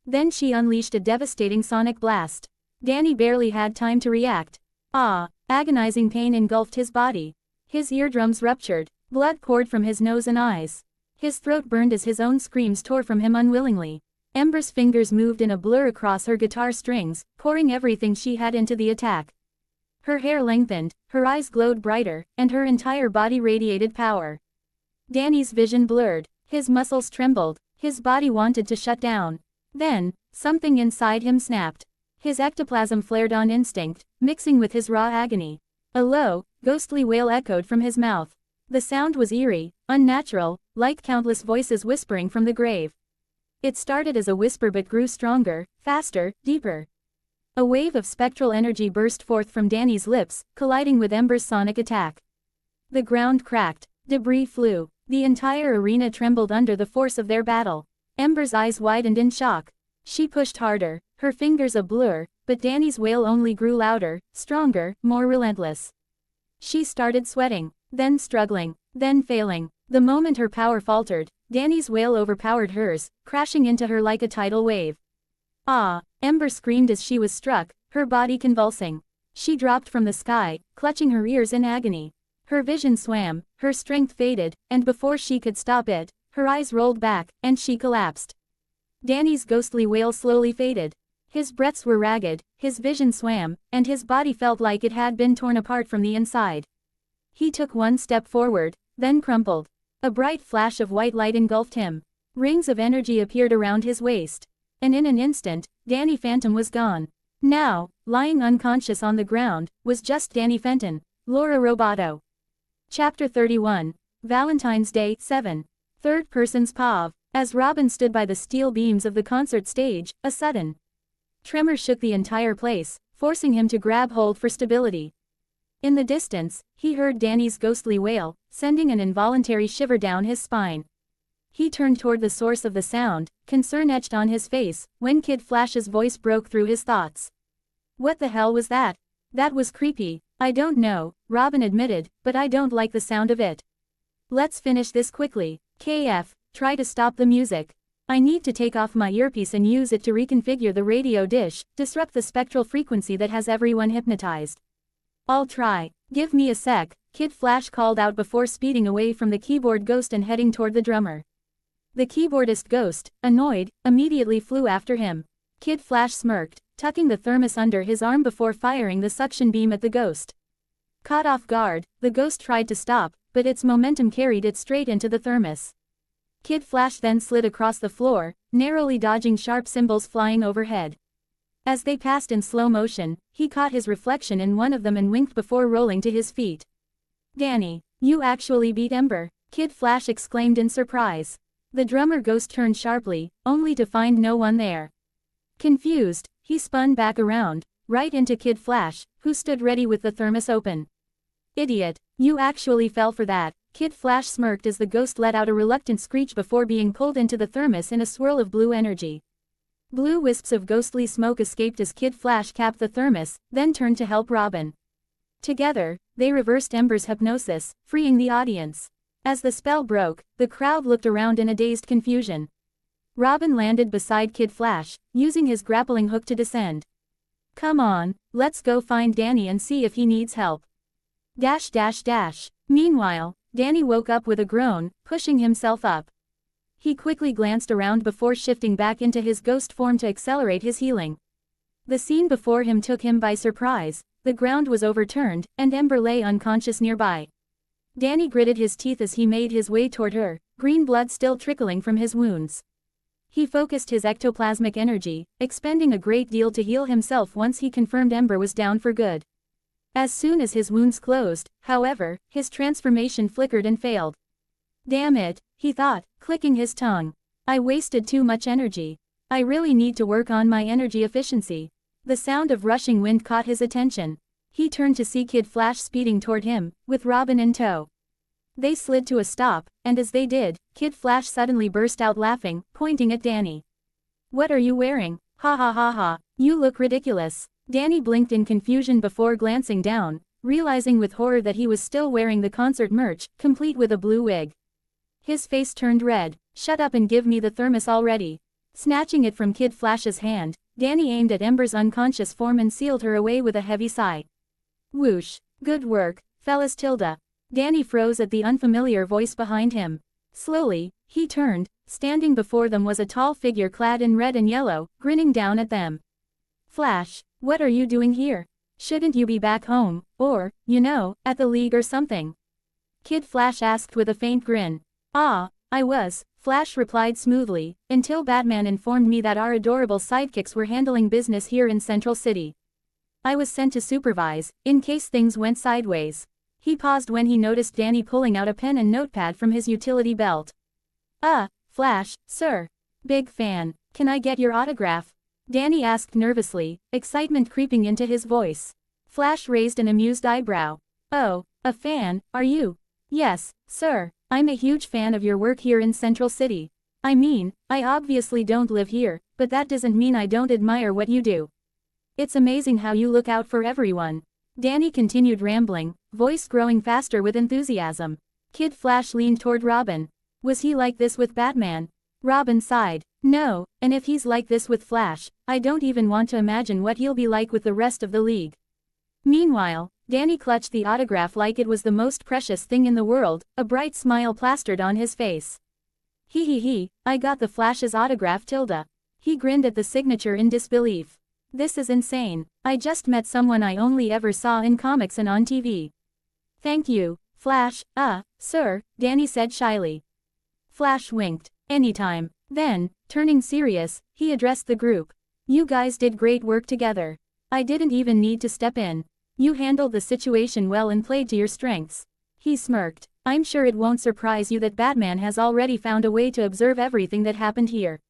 Then she unleashed a devastating sonic blast. Danny barely had time to react. Ah! Agonizing pain engulfed his body. His eardrums ruptured. Blood poured from his nose and eyes. His throat burned as his own screams tore from him unwillingly. Ember's fingers moved in a blur across her guitar strings, pouring everything she had into the attack. Her hair lengthened, her eyes glowed brighter, and her entire body radiated power. Danny's vision blurred, his muscles trembled, his body wanted to shut down. Then, something inside him snapped. His ectoplasm flared on instinct, mixing with his raw agony. A low, ghostly wail echoed from his mouth. The sound was eerie, unnatural, like countless voices whispering from the grave. It started as a whisper but grew stronger, faster, deeper. A wave of spectral energy burst forth from Danny's lips, colliding with Ember's sonic attack. The ground cracked. Debris flew. The entire arena trembled under the force of their battle. Ember's eyes widened in shock. She pushed harder, her fingers a blur, but Danny's wail only grew louder, stronger, more relentless. She started sweating, then struggling, then failing. The moment her power faltered, Danny's wail overpowered hers, crashing into her like a tidal wave. Ah! Ember screamed as she was struck, her body convulsing. She dropped from the sky, clutching her ears in agony. Her vision swam, her strength faded, and before she could stop it, her eyes rolled back, and she collapsed. Danny's ghostly wail slowly faded. His breaths were ragged, his vision swam, and his body felt like it had been torn apart from the inside. He took one step forward, then crumpled. A bright flash of white light engulfed him. Rings of energy appeared around his waist. And in an instant, Danny Fenton was gone. Now, lying unconscious on the ground, was just Danny Fenton, Laura Roboto. Chapter 31. Valentine's Day 7. Third person's POV. As Robin stood by the steel beams of the concert stage, a sudden tremor shook the entire place, forcing him to grab hold for stability. In the distance, he heard Danny's ghostly wail, sending an involuntary shiver down his spine. He turned toward the source of the sound, concern etched on his face, when Kid Flash's voice broke through his thoughts. What the hell was that? That was creepy. I don't know, Robin admitted, but I don't like the sound of it. Let's finish this quickly. KF, try to stop the music. I need to take off my earpiece and use it to reconfigure the radio dish, disrupt the spectral frequency that has everyone hypnotized. I'll try. Give me a sec, Kid Flash called out before speeding away from the keyboard ghost and heading toward the drummer. The keyboardist ghost, annoyed, immediately flew after him. Kid Flash smirked, tucking the thermos under his arm before firing the suction beam at the ghost. Caught off guard, the ghost tried to stop, but its momentum carried it straight into the thermos. Kid Flash then slid across the floor, narrowly dodging sharp cymbals flying overhead. As they passed in slow motion, he caught his reflection in one of them and winked before rolling to his feet. Danny, you actually beat Ember, Kid Flash exclaimed in surprise. The drummer ghost turned sharply, only to find no one there. Confused, he spun back around, right into Kid Flash, who stood ready with the thermos open. Idiot, you actually fell for that, Kid Flash smirked as the ghost let out a reluctant screech before being pulled into the thermos in a swirl of blue energy. Blue wisps of ghostly smoke escaped as Kid Flash capped the thermos, then turned to help Robin. Together, they reversed Ember's hypnosis, freeing the audience. As the spell broke, the crowd looked around in a dazed confusion. Robin landed beside Kid Flash, using his grappling hook to descend. Come on, let's go find Danny and see if he needs help. Dash dash dash. Meanwhile, Danny woke up with a groan, pushing himself up. He quickly glanced around before shifting back into his ghost form to accelerate his healing. The scene before him took him by surprise. The ground was overturned, and Ember lay unconscious nearby. Danny gritted his teeth as he made his way toward her, green blood still trickling from his wounds. He focused his ectoplasmic energy, expending a great deal to heal himself once he confirmed Ember was down for good. As soon as his wounds closed, however, his transformation flickered and failed. Damn it, he thought, clicking his tongue. I wasted too much energy. I really need to work on my energy efficiency. The sound of rushing wind caught his attention. He turned to see Kid Flash speeding toward him, with Robin in tow. They slid to a stop, and as they did, Kid Flash suddenly burst out laughing, pointing at Danny. What are you wearing? Ha ha ha ha, you look ridiculous. Danny blinked in confusion before glancing down, realizing with horror that he was still wearing the concert merch, complete with a blue wig. His face turned red. Shut up and give me the thermos already. Snatching it from Kid Flash's hand, Danny aimed at Ember's unconscious form and sealed her away with a heavy sigh. Whoosh. Good work, fellas Tilda. Danny froze at the unfamiliar voice behind him. Slowly, he turned. Standing before them was a tall figure clad in red and yellow, grinning down at them. Flash, what are you doing here? Shouldn't you be back home, or, you know, at the league or something? Kid Flash asked with a faint grin. Ah, I was, Flash replied smoothly, until Batman informed me that our adorable sidekicks were handling business here in Central City. I was sent to supervise, in case things went sideways. He paused when he noticed Danny pulling out a pen and notepad from his utility belt. Flash, sir. Big fan. Can I get your autograph? Danny asked nervously, excitement creeping into his voice. Flash raised an amused eyebrow. Oh, a fan, are you? Yes, sir. I'm a huge fan of your work here in Central City. I mean, I obviously don't live here, but that doesn't mean I don't admire what you do. It's amazing how you look out for everyone. Danny continued rambling, voice growing faster with enthusiasm. Kid Flash leaned toward Robin. Was he like this with Batman? Robin sighed. No, and if he's like this with Flash, I don't even want to imagine what he'll be like with the rest of the league. Meanwhile, Danny clutched the autograph like it was the most precious thing in the world, a bright smile plastered on his face. He, I got the Flash's autograph tilde. He grinned at the signature in disbelief. This is insane. I just met someone I only ever saw in comics and on TV. Thank you, Flash, sir, Danny said shyly. Flash winked. Anytime. Then, turning serious, he addressed the group. You guys did great work together. I didn't even need to step in. You handled the situation well and played to your strengths. He smirked. I'm sure it won't surprise you that Batman has already found a way to observe everything that happened here.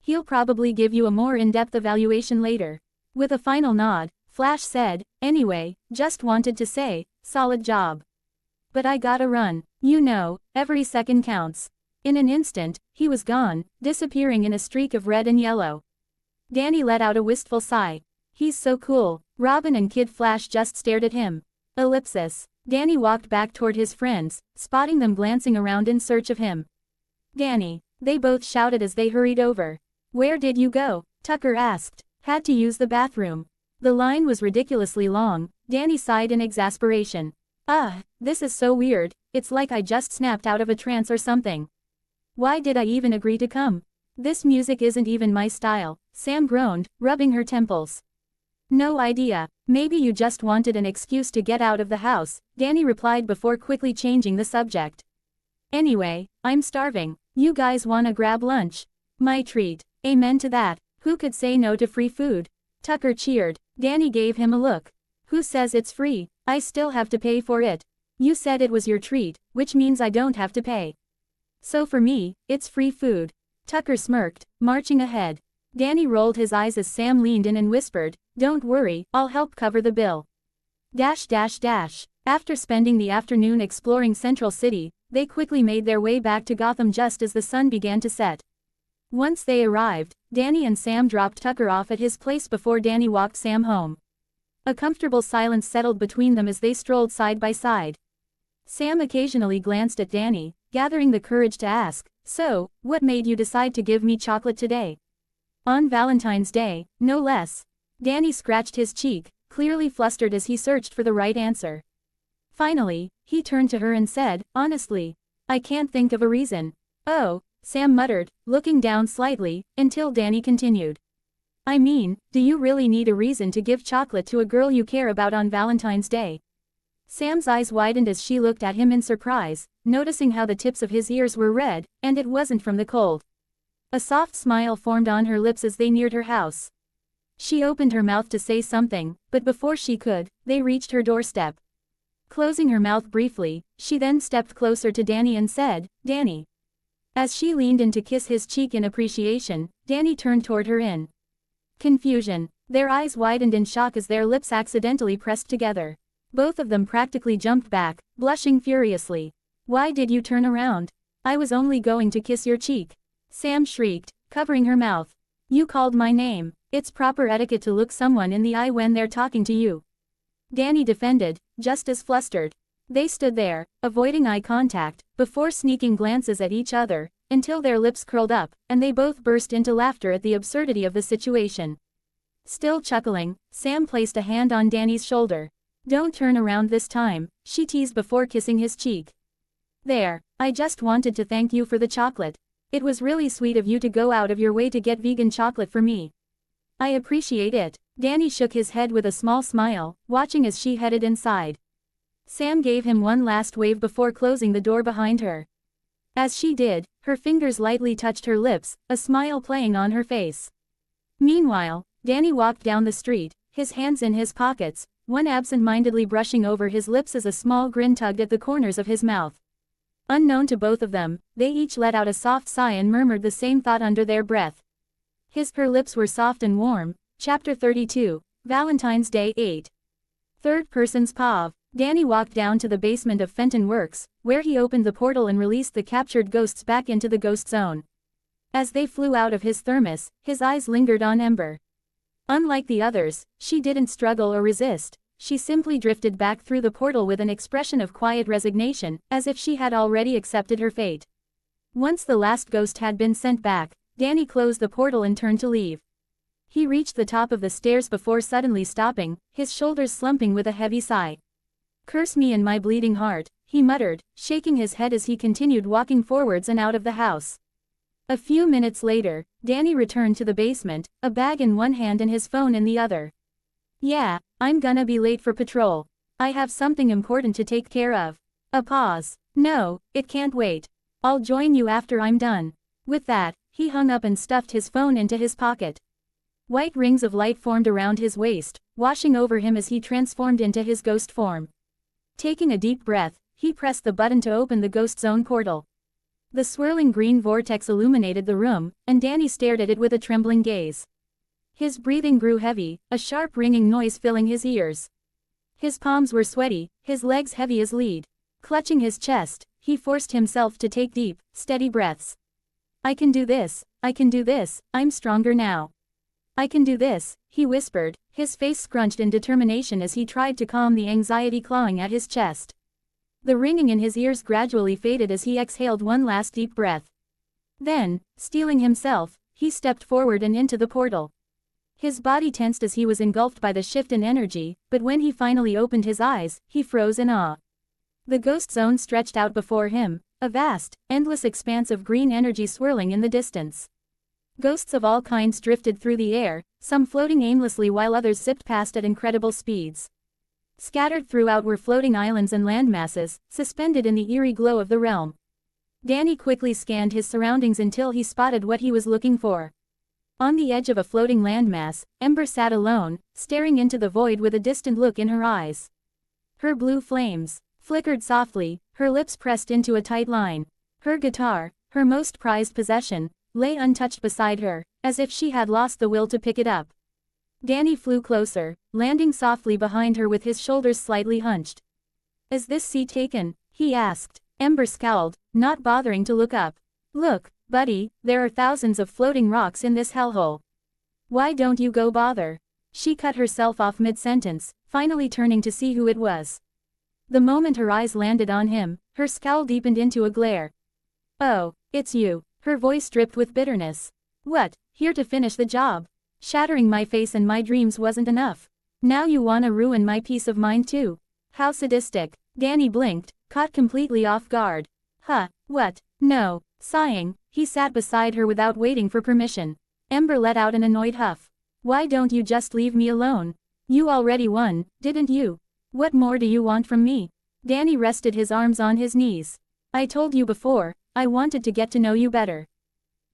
He'll probably give you a more in-depth evaluation later. With a final nod, Flash said, anyway, just wanted to say, solid job. But I gotta run. You know, every second counts. In an instant, he was gone, disappearing in a streak of red and yellow. Danny let out a wistful sigh. He's so cool. Robin and Kid Flash just stared at him. Ellipsis. Danny walked back toward his friends, spotting them glancing around in search of him. Danny, they both shouted as they hurried over. Where did you go? Tucker asked. Had to use the bathroom. The line was ridiculously long. Danny sighed in exasperation. This is so weird, it's like I just snapped out of a trance or something. Why did I even agree to come? This music isn't even my style, Sam groaned, rubbing her temples. No idea. Maybe you just wanted an excuse to get out of the house, Danny replied before quickly changing the subject. Anyway, I'm starving. You guys wanna grab lunch? My treat. Amen to that. Who could say no to free food? Tucker cheered. Danny gave him a look. Who says it's free? I still have to pay for it. You said it was your treat, which means I don't have to pay. So for me, it's free food. Tucker smirked, marching ahead. Danny rolled his eyes as Sam leaned in and whispered, don't worry, I'll help cover the bill. After spending the afternoon exploring Central City, they quickly made their way back to Gotham just as the sun began to set. Once they arrived, Danny and Sam dropped Tucker off at his place before Danny walked Sam home. A comfortable silence settled between them as they strolled side by side. Sam occasionally glanced at Danny, gathering the courage to ask, so, what made you decide to give me chocolate today? On Valentine's Day, no less. Danny scratched his cheek, clearly flustered as he searched for the right answer. Finally, he turned to her and said, honestly, I can't think of a reason. Oh, Sam muttered, looking down slightly, until Danny continued. I mean, do you really need a reason to give chocolate to a girl you care about on Valentine's Day? Sam's eyes widened as she looked at him in surprise, noticing how the tips of his ears were red, and it wasn't from the cold. A soft smile formed on her lips as they neared her house. She opened her mouth to say something, but before she could, they reached her doorstep. Closing her mouth briefly, she then stepped closer to Danny and said, Danny. As she leaned in to kiss his cheek in appreciation, Danny turned toward her in confusion. Their eyes widened in shock as their lips accidentally pressed together. Both of them practically jumped back, blushing furiously. Why did you turn around? I was only going to kiss your cheek. Sam shrieked, covering her mouth. You called my name. It's proper etiquette to look someone in the eye when they're talking to you. Danny defended, just as flustered. They stood there, avoiding eye contact, before sneaking glances at each other, until their lips curled up, and they both burst into laughter at the absurdity of the situation. Still chuckling, Sam placed a hand on Danny's shoulder. Don't turn around this time, she teased before kissing his cheek. There, I just wanted to thank you for the chocolate. It was really sweet of you to go out of your way to get vegan chocolate for me. I appreciate it. Danny shook his head with a small smile, watching as she headed inside. Sam gave him one last wave before closing the door behind her. As she did, her fingers lightly touched her lips, a smile playing on her face. Meanwhile, Danny walked down the street, his hands in his pockets, one absent-mindedly brushing over his lips as a small grin tugged at the corners of his mouth. Unknown to both of them, they each let out a soft sigh and murmured the same thought under their breath. Her lips were soft and warm. Chapter 32, Valentine's Day 8. Third person's POV. Danny walked down to the basement of Fenton Works, where he opened the portal and released the captured ghosts back into the ghost zone. As they flew out of his thermos, his eyes lingered on Ember. Unlike the others, she didn't struggle or resist. She simply drifted back through the portal with an expression of quiet resignation, as if she had already accepted her fate. Once the last ghost had been sent back, Danny closed the portal and turned to leave. He reached the top of the stairs before suddenly stopping, his shoulders slumping with a heavy sigh. "Curse me and my bleeding heart," he muttered, shaking his head as he continued walking forwards and out of the house. A few minutes later, Danny returned to the basement, a bag in one hand and his phone in the other. "Yeah, I'm gonna be late for patrol. I have something important to take care of." A pause. "No, it can't wait. I'll join you after I'm done." With that, he hung up and stuffed his phone into his pocket. White rings of light formed around his waist, washing over him as he transformed into his ghost form. Taking a deep breath, he pressed the button to open the ghost zone portal. The swirling green vortex illuminated the room, and Danny stared at it with a trembling gaze. His breathing grew heavy, a sharp ringing noise filling his ears. His palms were sweaty, his legs heavy as lead. Clutching his chest, he forced himself to take deep, steady breaths. "I can do this, I can do this, I'm stronger now. I can do this," he whispered, his face scrunched in determination as he tried to calm the anxiety clawing at his chest. The ringing in his ears gradually faded as he exhaled one last deep breath. Then, steeling himself, he stepped forward and into the portal. His body tensed as he was engulfed by the shift in energy, but when he finally opened his eyes, he froze in awe. The ghost zone stretched out before him, a vast, endless expanse of green energy swirling in the distance. Ghosts of all kinds drifted through the air, some floating aimlessly while others zipped past at incredible speeds. Scattered throughout were floating islands and landmasses, suspended in the eerie glow of the realm. Danny quickly scanned his surroundings until he spotted what he was looking for. On the edge of a floating landmass, Ember sat alone, staring into the void with a distant look in her eyes. Her blue flames flickered softly, her lips pressed into a tight line. Her guitar, her most prized possession, lay untouched beside her, as if she had lost the will to pick it up. Danny flew closer, landing softly behind her with his shoulders slightly hunched. "Is this seat taken?" he asked. Ember scowled, not bothering to look up. "Look, buddy, there are thousands of floating rocks in this hellhole. Why don't you go bother?" She cut herself off mid-sentence, finally turning to see who it was. The moment her eyes landed on him, her scowl deepened into a glare. "Oh, it's you." Her voice dripped with bitterness. "What, here to finish the job? Shattering my face and my dreams wasn't enough. Now you wanna ruin my peace of mind too? How sadistic." Danny blinked, caught completely off guard. "Huh, what? No." Sighing, he sat beside her without waiting for permission. Ember let out an annoyed huff. "Why don't you just leave me alone? You already won, didn't you? What more do you want from me?" Danny rested his arms on his knees. "I told you before, I wanted to get to know you better.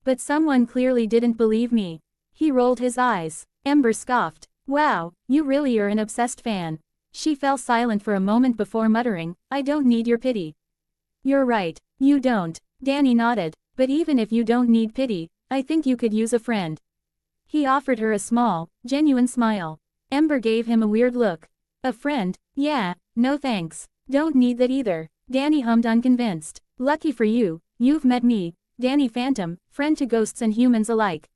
But someone clearly didn't believe me." He rolled his eyes. Ember scoffed. "Wow, you really are an obsessed fan." She fell silent for a moment before muttering, "I don't need your pity." "You're right, you don't." Danny nodded. "But even if you don't need pity, I think you could use a friend." He offered her a small, genuine smile. Ember gave him a weird look. "A friend? Yeah, no thanks. Don't need that either." Danny hummed unconvinced. "Lucky for you, you've met me, Danny Fenton, friend to ghosts and humans alike."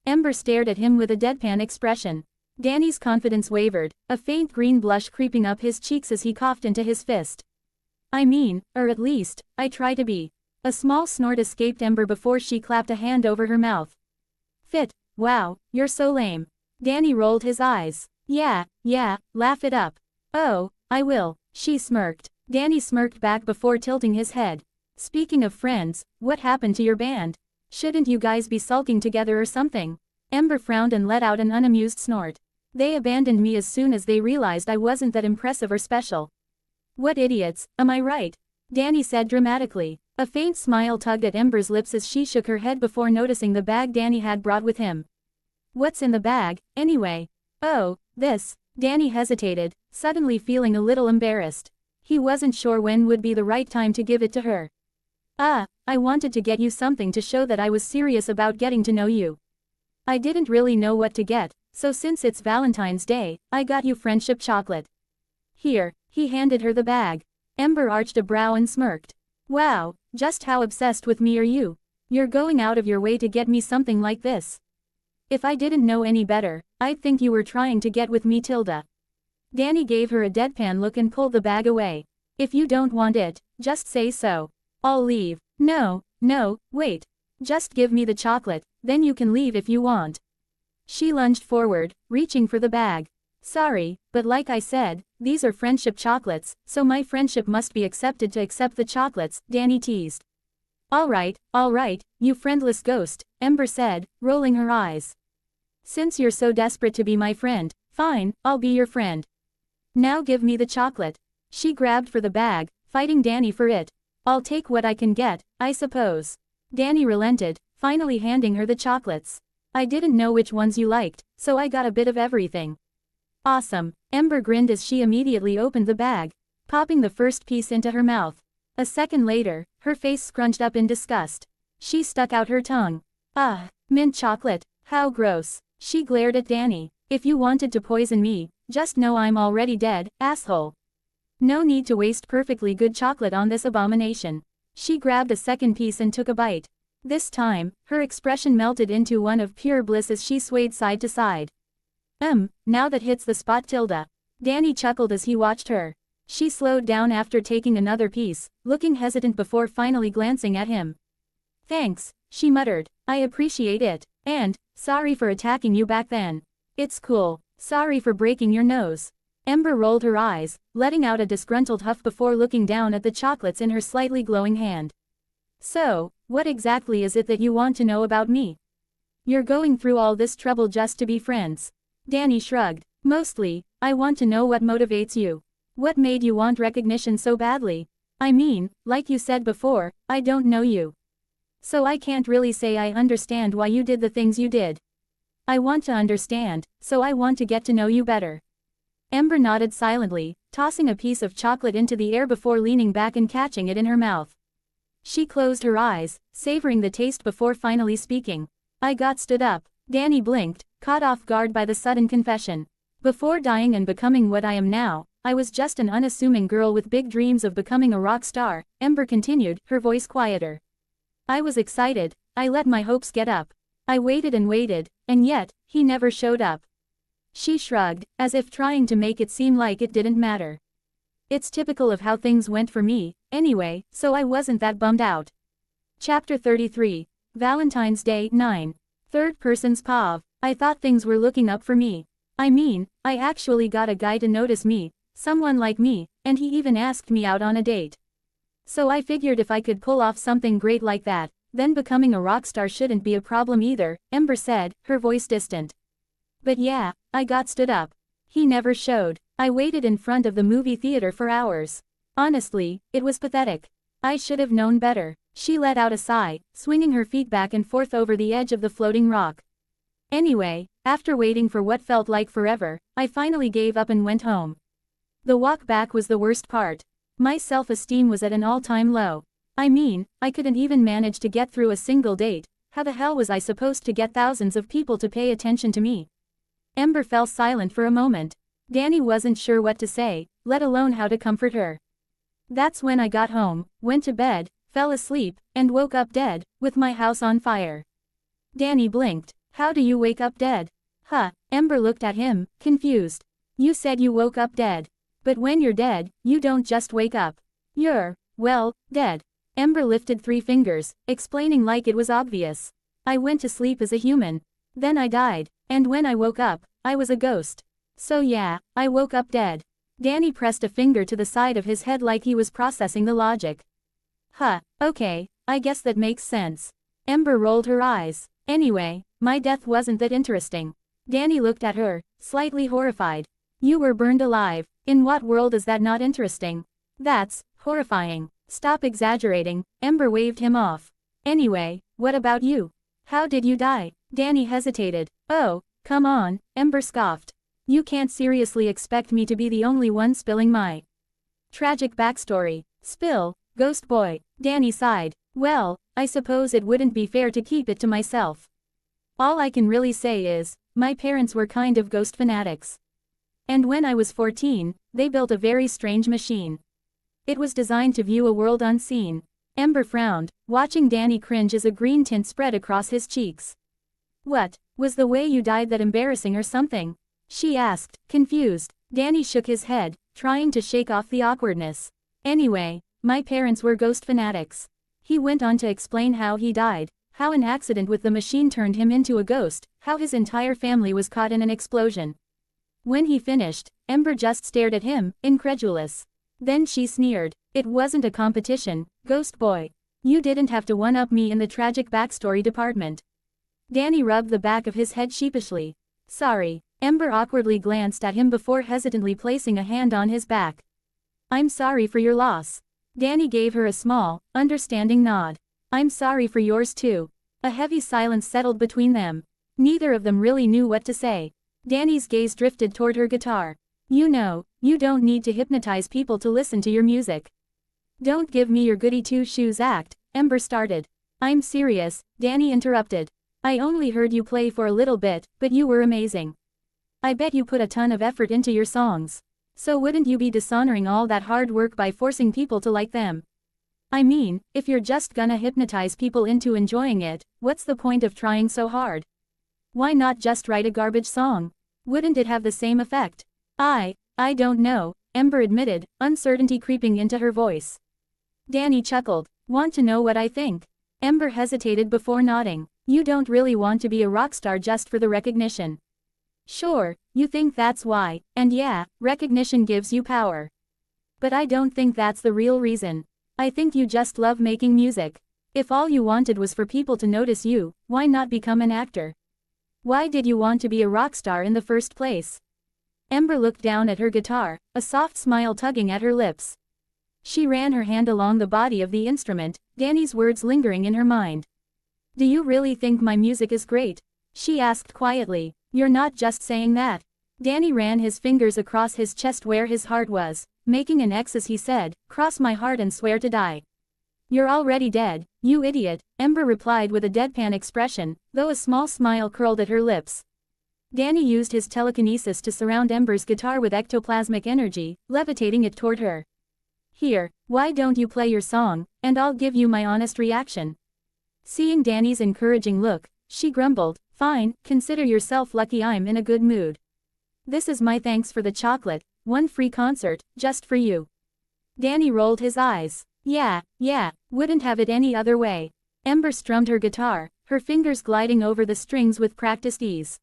Ember stared at him with a deadpan expression. Danny's confidence wavered, a faint green blush creeping up his cheeks as he coughed into his fist. "I mean, or at least, I try to be." A small snort escaped Ember before she clapped a hand over her mouth. "Fit, wow, you're so lame." Danny rolled his eyes. Yeah, laugh it up." "Oh, I will," she smirked. Danny smirked back before tilting his head. "Speaking of friends, what happened to your band? Shouldn't you guys be sulking together or something?" Ember frowned and let out an unamused snort. "They abandoned me as soon as they realized I wasn't that impressive or special." "What idiots, am I right?" Danny said dramatically. A faint smile tugged at Ember's lips as she shook her head before noticing the bag Danny had brought with him. "What's in the bag, anyway?" "Oh, this." Danny hesitated, suddenly feeling a little embarrassed. He wasn't sure when would be the right time to give it to her. "I wanted to get you something to show that I was serious about getting to know you." I didn't really know what to get, so since it's Valentine's Day, I got you friendship chocolate. Here, he handed her the bag. Ember arched a brow and smirked. Wow, just how obsessed with me are you? You're going out of your way to get me something like this. If I didn't know any better, I'd think you were trying to get with me, Tilda. Danny gave her a deadpan look and pulled the bag away. If you don't want it, just say so. I'll leave. No, wait. Just give me the chocolate, then you can leave if you want. She lunged forward, reaching for the bag. Sorry, but like I said, these are friendship chocolates, so my friendship must be accepted to accept the chocolates, Danny teased. Alright, you friendless ghost, Ember said, rolling her eyes. Since you're so desperate to be my friend, fine, I'll be your friend. Now give me the chocolate. She grabbed for the bag, fighting Danny for it. I'll take what I can get, I suppose. Danny relented, finally handing her the chocolates. I didn't know which ones you liked, so I got a bit of everything. Awesome, Ember grinned as she immediately opened the bag, popping the first piece into her mouth. A second later, her face scrunched up in disgust. She stuck out her tongue. Ah, mint chocolate, how gross. She glared at Danny. If you wanted to poison me, just know I'm already dead, asshole. No need to waste perfectly good chocolate on this abomination. She grabbed a second piece and took a bite. This time, her expression melted into one of pure bliss as she swayed side to side. Now that hits the spot, Tilda. Danny chuckled as he watched her. She slowed down after taking another piece, looking hesitant before finally glancing at him. Thanks, she muttered. I appreciate it. And, sorry for attacking you back then. It's cool. Sorry for breaking your nose. Ember rolled her eyes, letting out a disgruntled huff before looking down at the chocolates in her slightly glowing hand. So, what exactly is it that you want to know about me? You're going through all this trouble just to be friends. Danny shrugged. Mostly, I want to know what motivates you. What made you want recognition so badly? I mean, like you said before, I don't know you. So I can't really say I understand why you did the things you did. I want to understand, so I want to get to know you better. Ember nodded silently, tossing a piece of chocolate into the air before leaning back and catching it in her mouth. She closed her eyes, savoring the taste before finally speaking. I got stood up. Danny blinked, caught off guard by the sudden confession. Before dying and becoming what I am now, I was just an unassuming girl with big dreams of becoming a rock star, Ember continued, her voice quieter. I was excited, I let my hopes get up. I waited, and yet, he never showed up. She shrugged, as if trying to make it seem like it didn't matter. It's typical of how things went for me, anyway, so I wasn't that bummed out. Chapter 33. Valentine's Day 9. Third person's POV. I thought things were looking up for me. I mean, I actually got a guy to notice me, someone like me, and he even asked me out on a date. So I figured if I could pull off something great like that, then becoming a rock star shouldn't be a problem either, Ember said, her voice distant. But yeah, I got stood up. He never showed. I waited in front of the movie theater for hours. Honestly, it was pathetic. I should have known better. She let out a sigh, swinging her feet back and forth over the edge of the floating rock. Anyway, after waiting for what felt like forever, I finally gave up and went home. The walk back was the worst part. My self-esteem was at an all-time low. I mean, I couldn't even manage to get through a single date. How the hell was I supposed to get thousands of people to pay attention to me? Ember fell silent for a moment. Danny wasn't sure what to say, let alone how to comfort her. That's when I got home, went to bed, fell asleep, and woke up dead, with my house on fire. Danny blinked. How do you wake up dead? Huh, Ember looked at him, confused. You said you woke up dead. But when you're dead, you don't just wake up. You're, well, dead. Ember lifted 3 fingers, explaining like it was obvious. I went to sleep as a human. Then I died, and when I woke up, I was a ghost. So yeah, I woke up dead. Danny pressed a finger to the side of his head like he was processing the logic. Huh, okay, I guess that makes sense. Ember rolled her eyes. Anyway, my death wasn't that interesting. Danny looked at her, slightly horrified. You were burned alive. In what world is that not interesting? That's horrifying. Stop exaggerating, Ember waved him off. Anyway, what about you? How did you die? Danny hesitated. Oh, come on, Ember scoffed. You can't seriously expect me to be the only one spilling my tragic backstory. Spill, ghost boy, Danny sighed. Well, I suppose it wouldn't be fair to keep it to myself. All I can really say is, my parents were kind of ghost fanatics. And when I was 14, they built a very strange machine. It was designed to view a world unseen. Ember frowned, watching Danny cringe as a green tint spread across his cheeks. What, was the way you died that embarrassing or something? She asked, confused. Danny shook his head, trying to shake off the awkwardness. Anyway, my parents were ghost fanatics. He went on to explain how he died, how an accident with the machine turned him into a ghost, how his entire family was caught in an explosion. When he finished, Ember just stared at him, incredulous. Then she sneered. It wasn't a competition, Ghost Boy. You didn't have to one-up me in the tragic backstory department. Danny rubbed the back of his head sheepishly. Sorry. Ember awkwardly glanced at him before hesitantly placing a hand on his back. I'm sorry for your loss. Danny gave her a small, understanding nod. I'm sorry for yours too. A heavy silence settled between them. Neither of them really knew what to say. Danny's gaze drifted toward her guitar. You know, you don't need to hypnotize people to listen to your music. Don't give me your goody two-shoes act, Ember started. I'm serious, Danny interrupted. I only heard you play for a little bit, but you were amazing. I bet you put a ton of effort into your songs. So wouldn't you be dishonoring all that hard work by forcing people to like them? I mean, if you're just gonna hypnotize people into enjoying it, what's the point of trying so hard? Why not just write a garbage song? Wouldn't it have the same effect? I don't know, Ember admitted, uncertainty creeping into her voice. Danny chuckled. Want to know what I think? Ember hesitated before nodding. You don't really want to be a rock star just for the recognition. Sure, you think that's why, and yeah, recognition gives you power. But I don't think that's the real reason. I think you just love making music. If all you wanted was for people to notice you, why not become an actor? Why did you want to be a rock star in the first place? Ember looked down at her guitar, a soft smile tugging at her lips. She ran her hand along the body of the instrument, Danny's words lingering in her mind. Do you really think my music is great? She asked quietly. You're not just saying that. Danny ran his fingers across his chest where his heart was, making an X as he said, cross my heart and swear to die. You're already dead, you idiot, Ember replied with a deadpan expression, though a small smile curled at her lips. Danny used his telekinesis to surround Ember's guitar with ectoplasmic energy, levitating it toward her. Here, why don't you play your song, and I'll give you my honest reaction. Seeing Danny's encouraging look, she grumbled, fine, consider yourself lucky I'm in a good mood. This is my thanks for the chocolate, one free concert, just for you. Danny rolled his eyes. Yeah, wouldn't have it any other way. Ember strummed her guitar, her fingers gliding over the strings with practiced ease.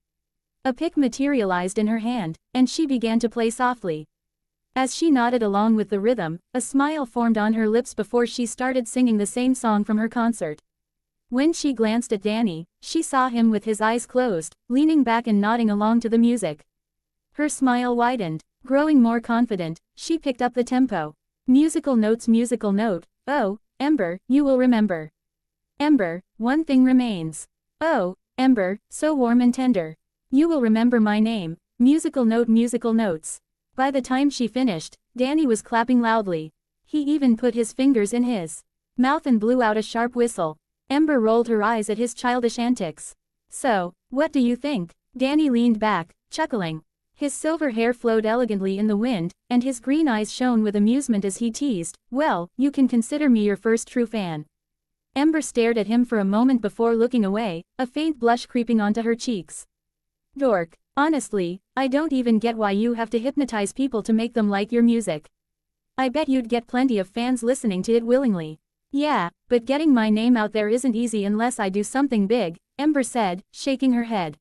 A pick materialized in her hand, and she began to play softly. As she nodded along with the rhythm, a smile formed on her lips before she started singing the same song from her concert. When she glanced at Danny, she saw him with his eyes closed, leaning back and nodding along to the music. Her smile widened. Growing more confident, she picked up the tempo. Musical note, oh, Ember, you will remember. Ember, one thing remains. Oh, Ember, so warm and tender. You will remember my name. Musical notes. By the time she finished, Danny was clapping loudly. He even put his fingers in his mouth and blew out a sharp whistle. Ember rolled her eyes at his childish antics. So, what do you think? Danny leaned back, chuckling. His silver hair flowed elegantly in the wind, and his green eyes shone with amusement as he teased, well, you can consider me your first true fan. Ember stared at him for a moment before looking away, a faint blush creeping onto her cheeks. Dork, honestly, I don't even get why you have to hypnotize people to make them like your music. I bet you'd get plenty of fans listening to it willingly. Yeah, but getting my name out there isn't easy unless I do something big, Ember said, shaking her head.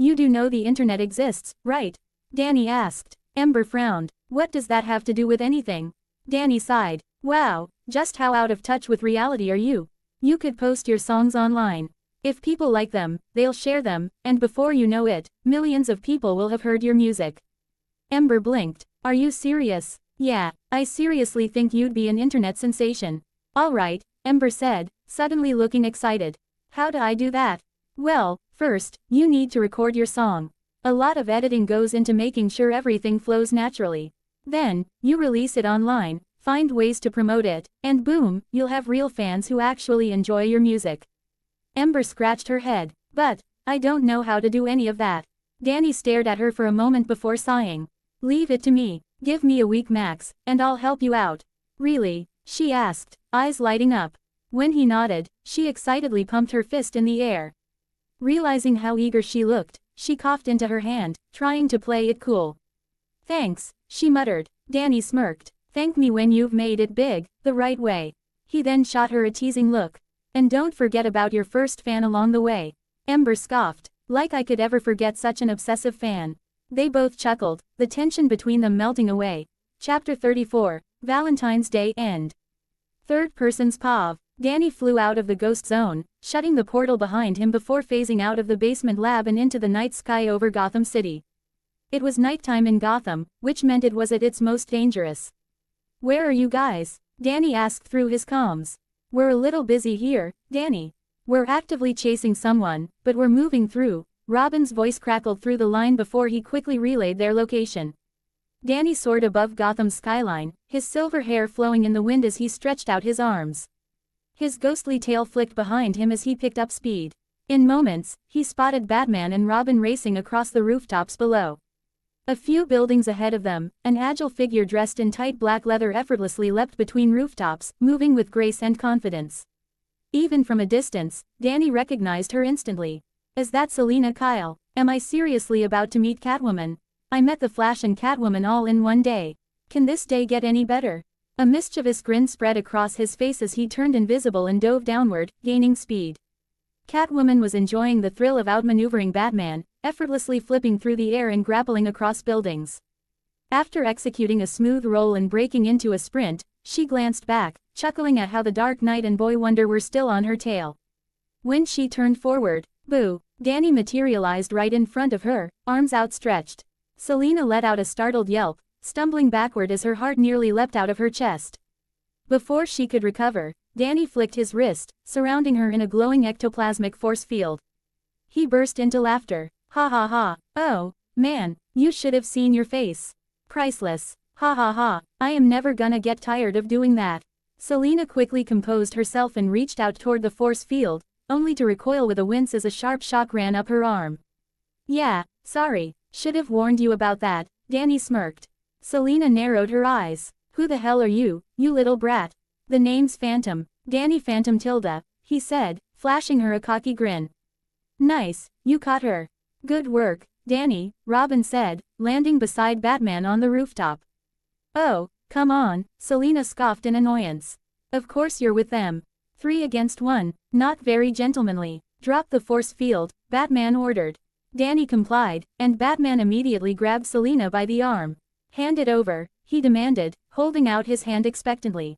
You do know the internet exists, right? Danny asked. Ember frowned. What does that have to do with anything? Danny sighed. Wow, just how out of touch with reality are you? You could post your songs online. If people like them, they'll share them, and before you know it, millions of people will have heard your music. Ember blinked. Are you serious? Yeah, I seriously think you'd be an internet sensation. Alright, Ember said, suddenly looking excited. How do I do that? Well, first, you need to record your song. A lot of editing goes into making sure everything flows naturally. Then, you release it online, find ways to promote it, and boom, you'll have real fans who actually enjoy your music. Ember scratched her head. But, I don't know how to do any of that. Danny stared at her for a moment before sighing. Leave it to me. Give me a week max, and I'll help you out. Really? She asked, eyes lighting up. When he nodded, she excitedly pumped her fist in the air. Realizing how eager she looked, she coughed into her hand, trying to play it cool. Thanks, she muttered. Danny smirked. Thank me when you've made it big, the right way. He then shot her a teasing look. And don't forget about your first fan along the way. Ember scoffed. Like I could ever forget such an obsessive fan. They both chuckled, the tension between them melting away. Chapter 34, Valentine's Day End. Third person's POV. Danny flew out of the ghost zone, shutting the portal behind him before phasing out of the basement lab and into the night sky over Gotham City. It was nighttime in Gotham, which meant it was at its most dangerous. Where are you guys? Danny asked through his comms. We're a little busy here, Danny. We're actively chasing someone, but we're moving through. Robin's voice crackled through the line before he quickly relayed their location. Danny soared above Gotham's skyline, his silver hair flowing in the wind as he stretched out his arms. His ghostly tail flicked behind him as he picked up speed. In moments, he spotted Batman and Robin racing across the rooftops below. A few buildings ahead of them, an agile figure dressed in tight black leather effortlessly leapt between rooftops, moving with grace and confidence. Even from a distance, Danny recognized her instantly. Is that Selina Kyle? Am I seriously about to meet Catwoman? I met the Flash and Catwoman all in one day. Can this day get any better? A mischievous grin spread across his face as he turned invisible and dove downward, gaining speed. Catwoman was enjoying the thrill of outmaneuvering Batman, effortlessly flipping through the air and grappling across buildings. After executing a smooth roll and breaking into a sprint, she glanced back, chuckling at how the Dark Knight and Boy Wonder were still on her tail. When she turned forward, boo, Danny materialized right in front of her, arms outstretched. Selina let out a startled yelp, stumbling backward as her heart nearly leapt out of her chest. Before she could recover, Danny flicked his wrist, surrounding her in a glowing ectoplasmic force field. He burst into laughter. Ha ha ha, oh, man, you should have seen your face. Priceless. Ha ha ha, I am never gonna get tired of doing that. Selina quickly composed herself and reached out toward the force field, only to recoil with a wince as a sharp shock ran up her arm. Yeah, sorry, should have warned you about that, Danny smirked. Selina narrowed her eyes. Who the hell are you, you little brat? The name's Phantom, Danny Phantom Tilda, he said, flashing her a cocky grin. Nice, you caught her. Good work, Danny, Robin said, landing beside Batman on the rooftop. Oh, come on, Selina scoffed in annoyance. Of course you're with them. 3 against 1, not very gentlemanly. Drop the force field, Batman ordered. Danny complied, and Batman immediately grabbed Selina by the arm. Hand it over, he demanded, holding out his hand expectantly.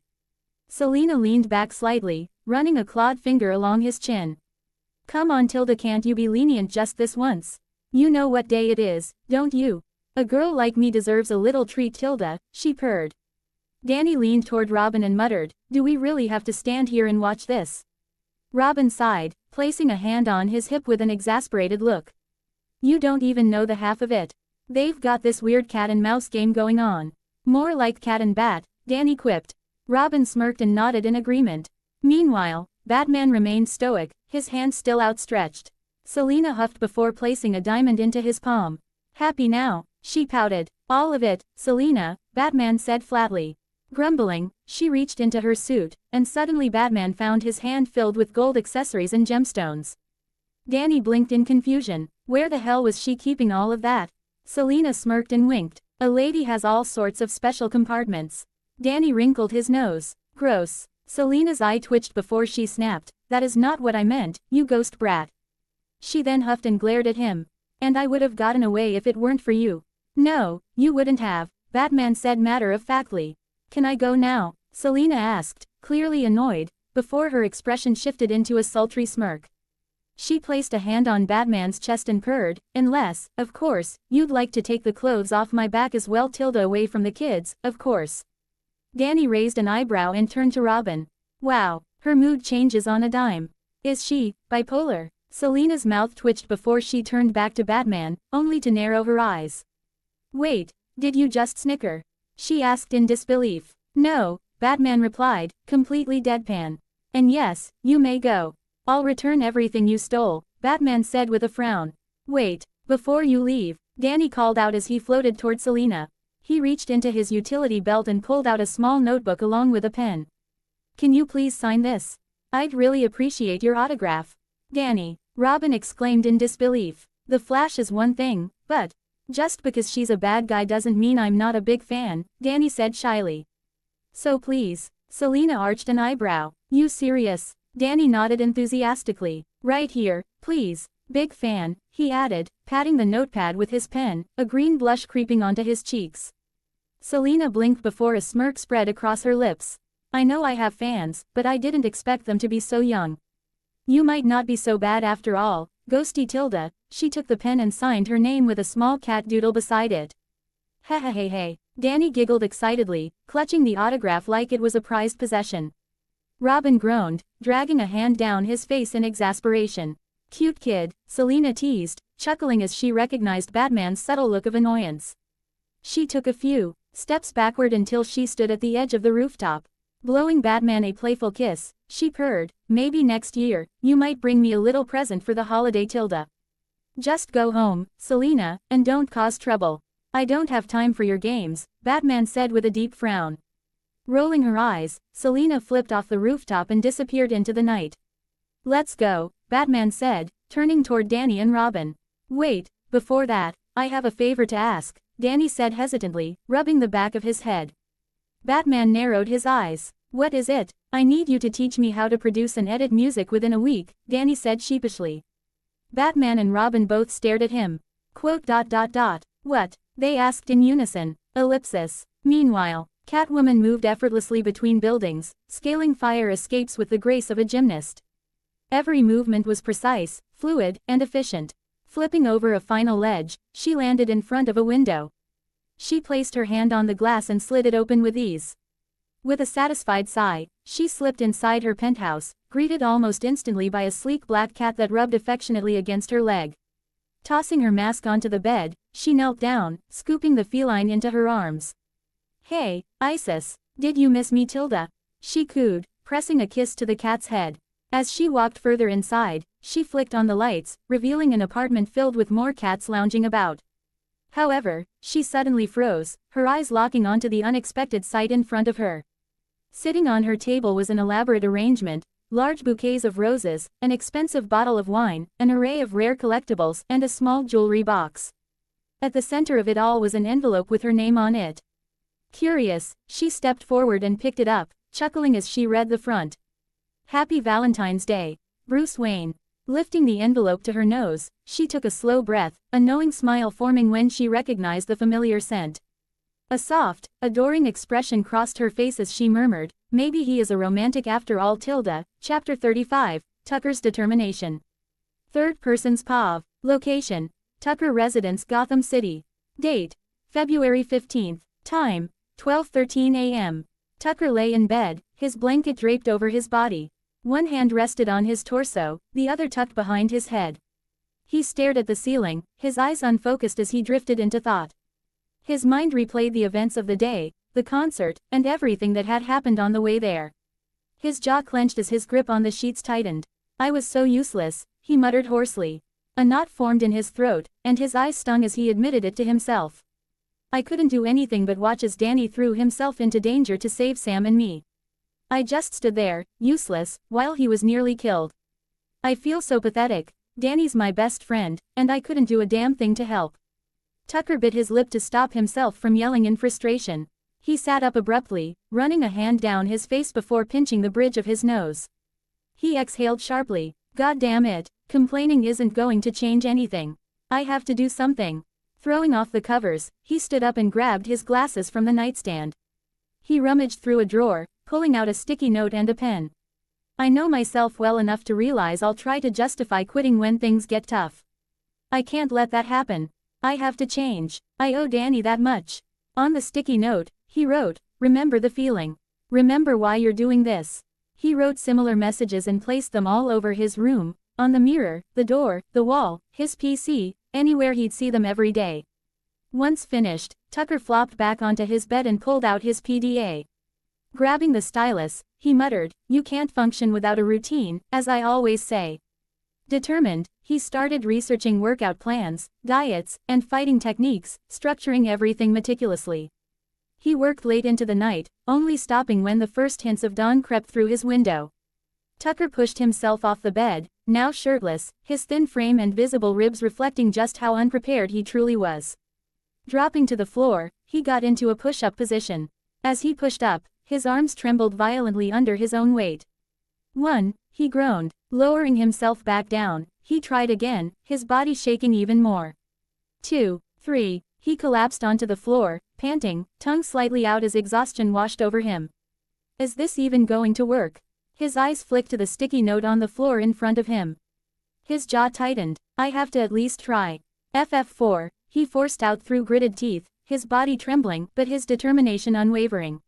Selina leaned back slightly, running a clawed finger along his chin. Come on Tilda, can't you be lenient just this once? You know what day it is, don't you? A girl like me deserves a little treat, Tilda, she purred. Danny leaned toward Robin and muttered, do we really have to stand here and watch this? Robin sighed, placing a hand on his hip with an exasperated look. You don't even know the half of it. They've got this weird cat and mouse game going on. More like cat and bat, Danny quipped. Robin smirked and nodded in agreement. Meanwhile, Batman remained stoic, his hand still outstretched. Selina huffed before placing a diamond into his palm. Happy now, she pouted. All of it, Selina, Batman said flatly. Grumbling, she reached into her suit, and suddenly Batman found his hand filled with gold accessories and gemstones. Danny blinked in confusion. Where the hell was she keeping all of that? Selina smirked and winked. A lady has all sorts of special compartments. Danny wrinkled his nose. Gross. Selina's eye twitched before she snapped. That is not what I meant, you ghost brat. She then huffed and glared at him. And I would have gotten away if it weren't for you. No, you wouldn't have, Batman said matter-of-factly. Can I go now? Selina asked, clearly annoyed, before her expression shifted into a sultry smirk. She placed a hand on Batman's chest and purred, unless, of course, you'd like to take the clothes off my back as well, Tilda, away from the kids, of course. Danny raised an eyebrow and turned to Robin. Wow, her mood changes on a dime. Is she bipolar? Selina's mouth twitched before she turned back to Batman, only to narrow her eyes. Wait, did you just snicker? She asked in disbelief. No, Batman replied, completely deadpan. And yes, you may go. I'll return everything you stole, Batman said with a frown. Wait, before you leave, Danny called out as he floated toward Selina. He reached into his utility belt and pulled out a small notebook along with a pen. Can you please sign this? I'd really appreciate your autograph. Danny, Robin exclaimed in disbelief. The Flash is one thing, but just because she's a bad guy doesn't mean I'm not a big fan, Danny said shyly. So please. Selina arched an eyebrow. You serious? Danny nodded enthusiastically. Right here, please. Big fan, he added, patting the notepad with his pen, a green blush creeping onto his cheeks. Selina blinked before a smirk spread across her lips. I know I have fans, but I didn't expect them to be so young. You might not be so bad after all, Ghosty Tilda. She took the pen and signed her name with a small cat doodle beside it. Hey. Danny giggled excitedly, clutching the autograph like it was a prized possession. Robin groaned, dragging a hand down his face in exasperation. Cute kid, Selina teased, chuckling as she recognized Batman's subtle look of annoyance. She took a few steps backward until she stood at the edge of the rooftop. Blowing Batman a playful kiss, she purred, maybe next year, you might bring me a little present for the holiday, Tilda. Just go home, Selina, and don't cause trouble. I don't have time for your games, Batman said with a deep frown. Rolling her eyes, Selina flipped off the rooftop and disappeared into the night. Let's go, Batman said, turning toward Danny and Robin. Wait, before that, I have a favor to ask, Danny said hesitantly, rubbing the back of his head. Batman narrowed his eyes. What is it? I need you to teach me how to produce and edit music within a week, Danny said sheepishly. Batman and Robin both stared at him. Quote. What? They asked in unison. Ellipsis. Meanwhile, Catwoman moved effortlessly between buildings, scaling fire escapes with the grace of a gymnast. Every movement was precise, fluid, and efficient. Flipping over a final ledge, she landed in front of a window. She placed her hand on the glass and slid it open with ease. With a satisfied sigh, she slipped inside her penthouse, greeted almost instantly by a sleek black cat that rubbed affectionately against her leg. Tossing her mask onto the bed, she knelt down, scooping the feline into her arms. Hey, Isis, did you miss me, Tilda? She cooed, pressing a kiss to the cat's head. As she walked further inside, she flicked on the lights, revealing an apartment filled with more cats lounging about. However, she suddenly froze, her eyes locking onto the unexpected sight in front of her. Sitting on her table was an elaborate arrangement, large bouquets of roses, an expensive bottle of wine, an array of rare collectibles, and a small jewelry box. At the center of it all was an envelope with her name on it. Curious, she stepped forward and picked it up, chuckling as she read the front. Happy Valentine's Day, Bruce Wayne. Lifting the envelope to her nose, she took a slow breath, a knowing smile forming when she recognized the familiar scent. A soft, adoring expression crossed her face as she murmured, maybe he is a romantic after all. Tilda. Chapter 35, Tucker's Determination. Third person's POV. Location: Tucker residence, Gotham City. Date: February 15th. Time: 12:13 a.m. Tucker lay in bed, his blanket draped over his body. One hand rested on his torso, the other tucked behind his head. He stared at the ceiling, his eyes unfocused as he drifted into thought. His mind replayed the events of the day, the concert, and everything that had happened on the way there. His jaw clenched as his grip on the sheets tightened. I was so useless, he muttered hoarsely. A knot formed in his throat, and his eyes stung as he admitted it to himself. I couldn't do anything but watch as Danny threw himself into danger to save Sam and me. I just stood there, useless, while he was nearly killed. I feel so pathetic. Danny's my best friend, and I couldn't do a damn thing to help. Tucker bit his lip to stop himself from yelling in frustration. He sat up abruptly, running a hand down his face before pinching the bridge of his nose. He exhaled sharply. God damn it, complaining isn't going to change anything. I have to do something. Throwing off the covers, he stood up and grabbed his glasses from the nightstand. He rummaged through a drawer, pulling out a sticky note and a pen. I know myself well enough to realize I'll try to justify quitting when things get tough. I can't let that happen. I have to change. I owe Danny that much. On the sticky note, he wrote, remember the feeling. Remember why you're doing this. He wrote similar messages and placed them all over his room, on the mirror, the door, the wall, his PC, anywhere he'd see them every day. Once finished, Tucker flopped back onto his bed and pulled out his PDA. Grabbing the stylus, he muttered, you can't function without a routine, as I always say. Determined, he started researching workout plans, diets, and fighting techniques, structuring everything meticulously. He worked late into the night, only stopping when the first hints of dawn crept through his window. Tucker pushed himself off the bed, now shirtless, his thin frame and visible ribs reflecting just how unprepared he truly was. Dropping to the floor, he got into a push-up position. As he pushed up, his arms trembled violently under his own weight. 1, he groaned. Lowering himself back down, he tried again, his body shaking even more. 2, 3, he collapsed onto the floor, panting, tongue slightly out as exhaustion washed over him. Is this even going to work? His eyes flicked to the sticky note on the floor in front of him. His jaw tightened. I have to at least try. FF4, he forced out through gritted teeth, his body trembling but his determination unwavering.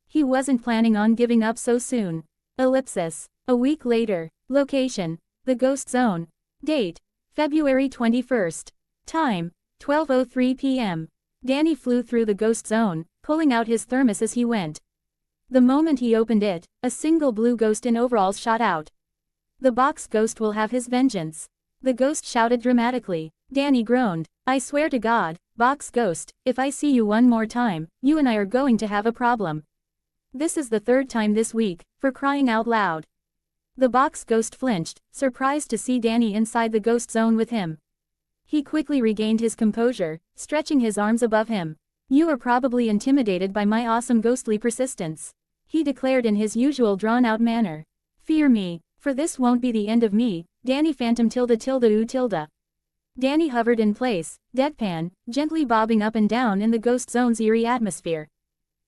He wasn't planning on giving up so soon. Ellipsis. A week later. Location. The Ghost Zone. Date. February 21st. Time. 12:03 p.m. Danny flew through the Ghost Zone, pulling out his thermos as he went. The moment he opened it, a single blue ghost in overalls shot out. The box ghost will have his vengeance. The ghost shouted dramatically. Danny groaned. I swear to God, box ghost, if I see you one more time, you and I are going to have a problem. This is the third time this week, for crying out loud. The box ghost flinched, surprised to see Danny inside the Ghost Zone with him. He quickly regained his composure, stretching his arms above him. You are probably intimidated by my awesome ghostly persistence, he declared in his usual drawn-out manner. Fear me, for this won't be the end of me, Danny Phantom ~. Danny hovered in place, deadpan, gently bobbing up and down in the Ghost Zone's eerie atmosphere.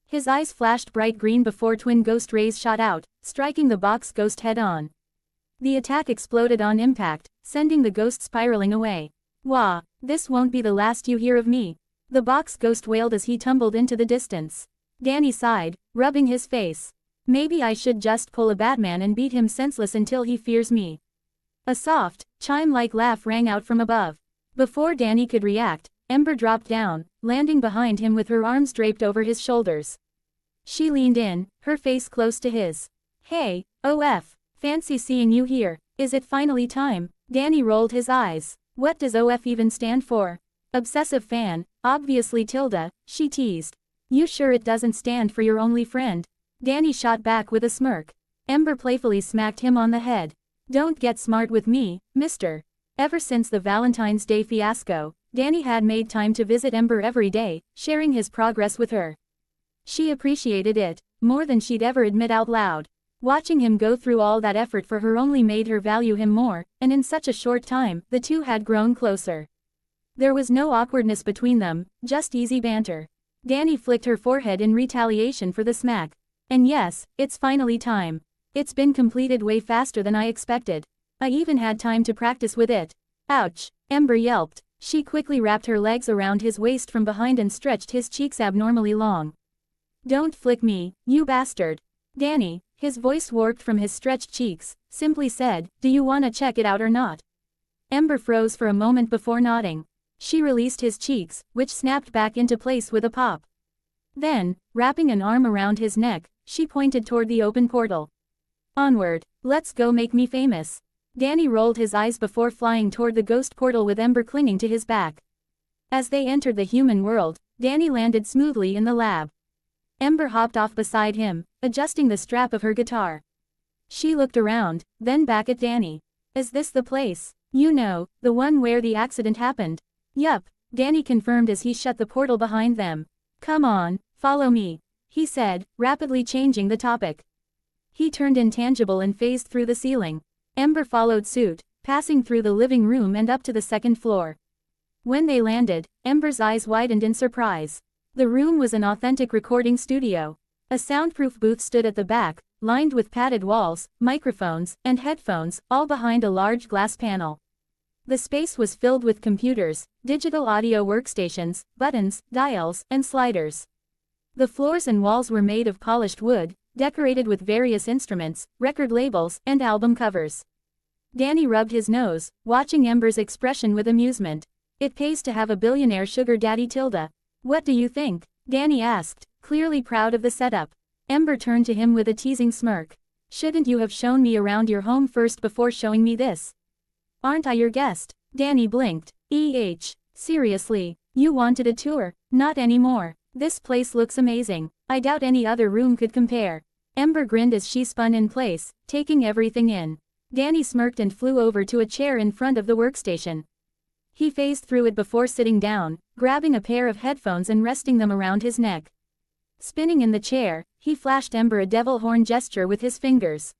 His eyes flashed bright green before twin ghost rays shot out, striking the box ghost head-on. The attack exploded on impact, sending the ghost spiraling away. Wah, this won't be the last you hear of me, the box ghost wailed as he tumbled into the distance. Danny sighed, rubbing his face. Maybe I should just pull a Batman and beat him senseless until he fears me. A soft, chime-like laugh rang out from above. Before Danny could react, Ember dropped down, landing behind him with her arms draped over his shoulders. She leaned in, her face close to his. Hey, OF, fancy seeing you here. Is it finally time? Danny rolled his eyes. What does OF even stand for? Obsessive fan, obviously Tilda, she teased. You sure it doesn't stand for your only friend? Danny shot back with a smirk. Ember playfully smacked him on the head. Don't get smart with me, mister. Ever since the Valentine's Day fiasco, Danny had made time to visit Ember every day, sharing his progress with her. She appreciated it, more than she'd ever admit out loud. Watching him go through all that effort for her only made her value him more, and in such a short time, the two had grown closer. There was no awkwardness between them, just easy banter. Danny flicked her forehead in retaliation for the smack. And yes, it's finally time. It's been completed way faster than I expected. I even had time to practice with it. Ouch, Ember yelped. She quickly wrapped her legs around his waist from behind and stretched his cheeks abnormally long. Don't flick me, you bastard. Danny, his voice warped from his stretched cheeks, simply said, do you wanna check it out or not? Ember froze for a moment before nodding. She released his cheeks, which snapped back into place with a pop. Then, wrapping an arm around his neck, she pointed toward the open portal. Onward, let's go make me famous. Danny rolled his eyes before flying toward the ghost portal with Ember clinging to his back. As they entered the human world, Danny landed smoothly in the lab. Ember hopped off beside him, adjusting the strap of her guitar. She looked around, then back at Danny. Is this the place? You know, the one where the accident happened. Yup, Danny confirmed as he shut the portal behind them. Come on, follow me, he said, rapidly changing the topic. He turned intangible and phased through the ceiling. Ember followed suit, passing through the living room and up to the second floor. When they landed, Ember's eyes widened in surprise. The room was an authentic recording studio. A soundproof booth stood at the back, lined with padded walls, microphones, and headphones, all behind a large glass panel. The space was filled with computers, digital audio workstations, buttons, dials, and sliders. The floors and walls were made of polished wood, decorated with various instruments, record labels, and album covers. Danny rubbed his nose, watching Ember's expression with amusement. It pays to have a billionaire sugar daddy Tilda. What do you think? Danny asked, clearly proud of the setup. Ember turned to him with a teasing smirk. Shouldn't you have shown me around your home first before showing me this? Aren't I your guest? Danny blinked. Seriously, you wanted a tour? Not anymore. This place looks amazing. I doubt any other room could compare. Ember grinned as she spun in place, taking everything in. Danny smirked and flew over to a chair in front of the workstation. He phased through it before sitting down, grabbing a pair of headphones and resting them around his neck. Spinning in the chair, he flashed Ember a devil horn gesture with his fingers.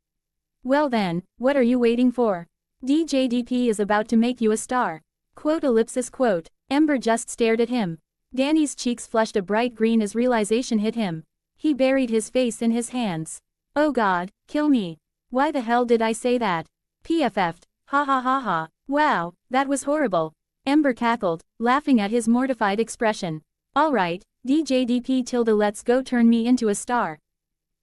Well then, what are you waiting for? DJDP is about to make you a star. Quote. Ember just stared at him. Danny's cheeks flushed a bright green as realization hit him. He buried his face in his hands. Oh God, kill me. Why the hell did I say that? PFF'd. Ha ha ha ha. Wow, that was horrible. Ember cackled, laughing at his mortified expression. Alright, DJDP tilde let's go turn me into a star.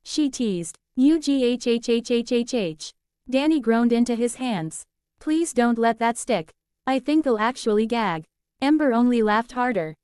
She teased. UGHHHHHH. Danny groaned into his hands. Please don't let that stick. I think I'll actually gag. Ember only laughed harder.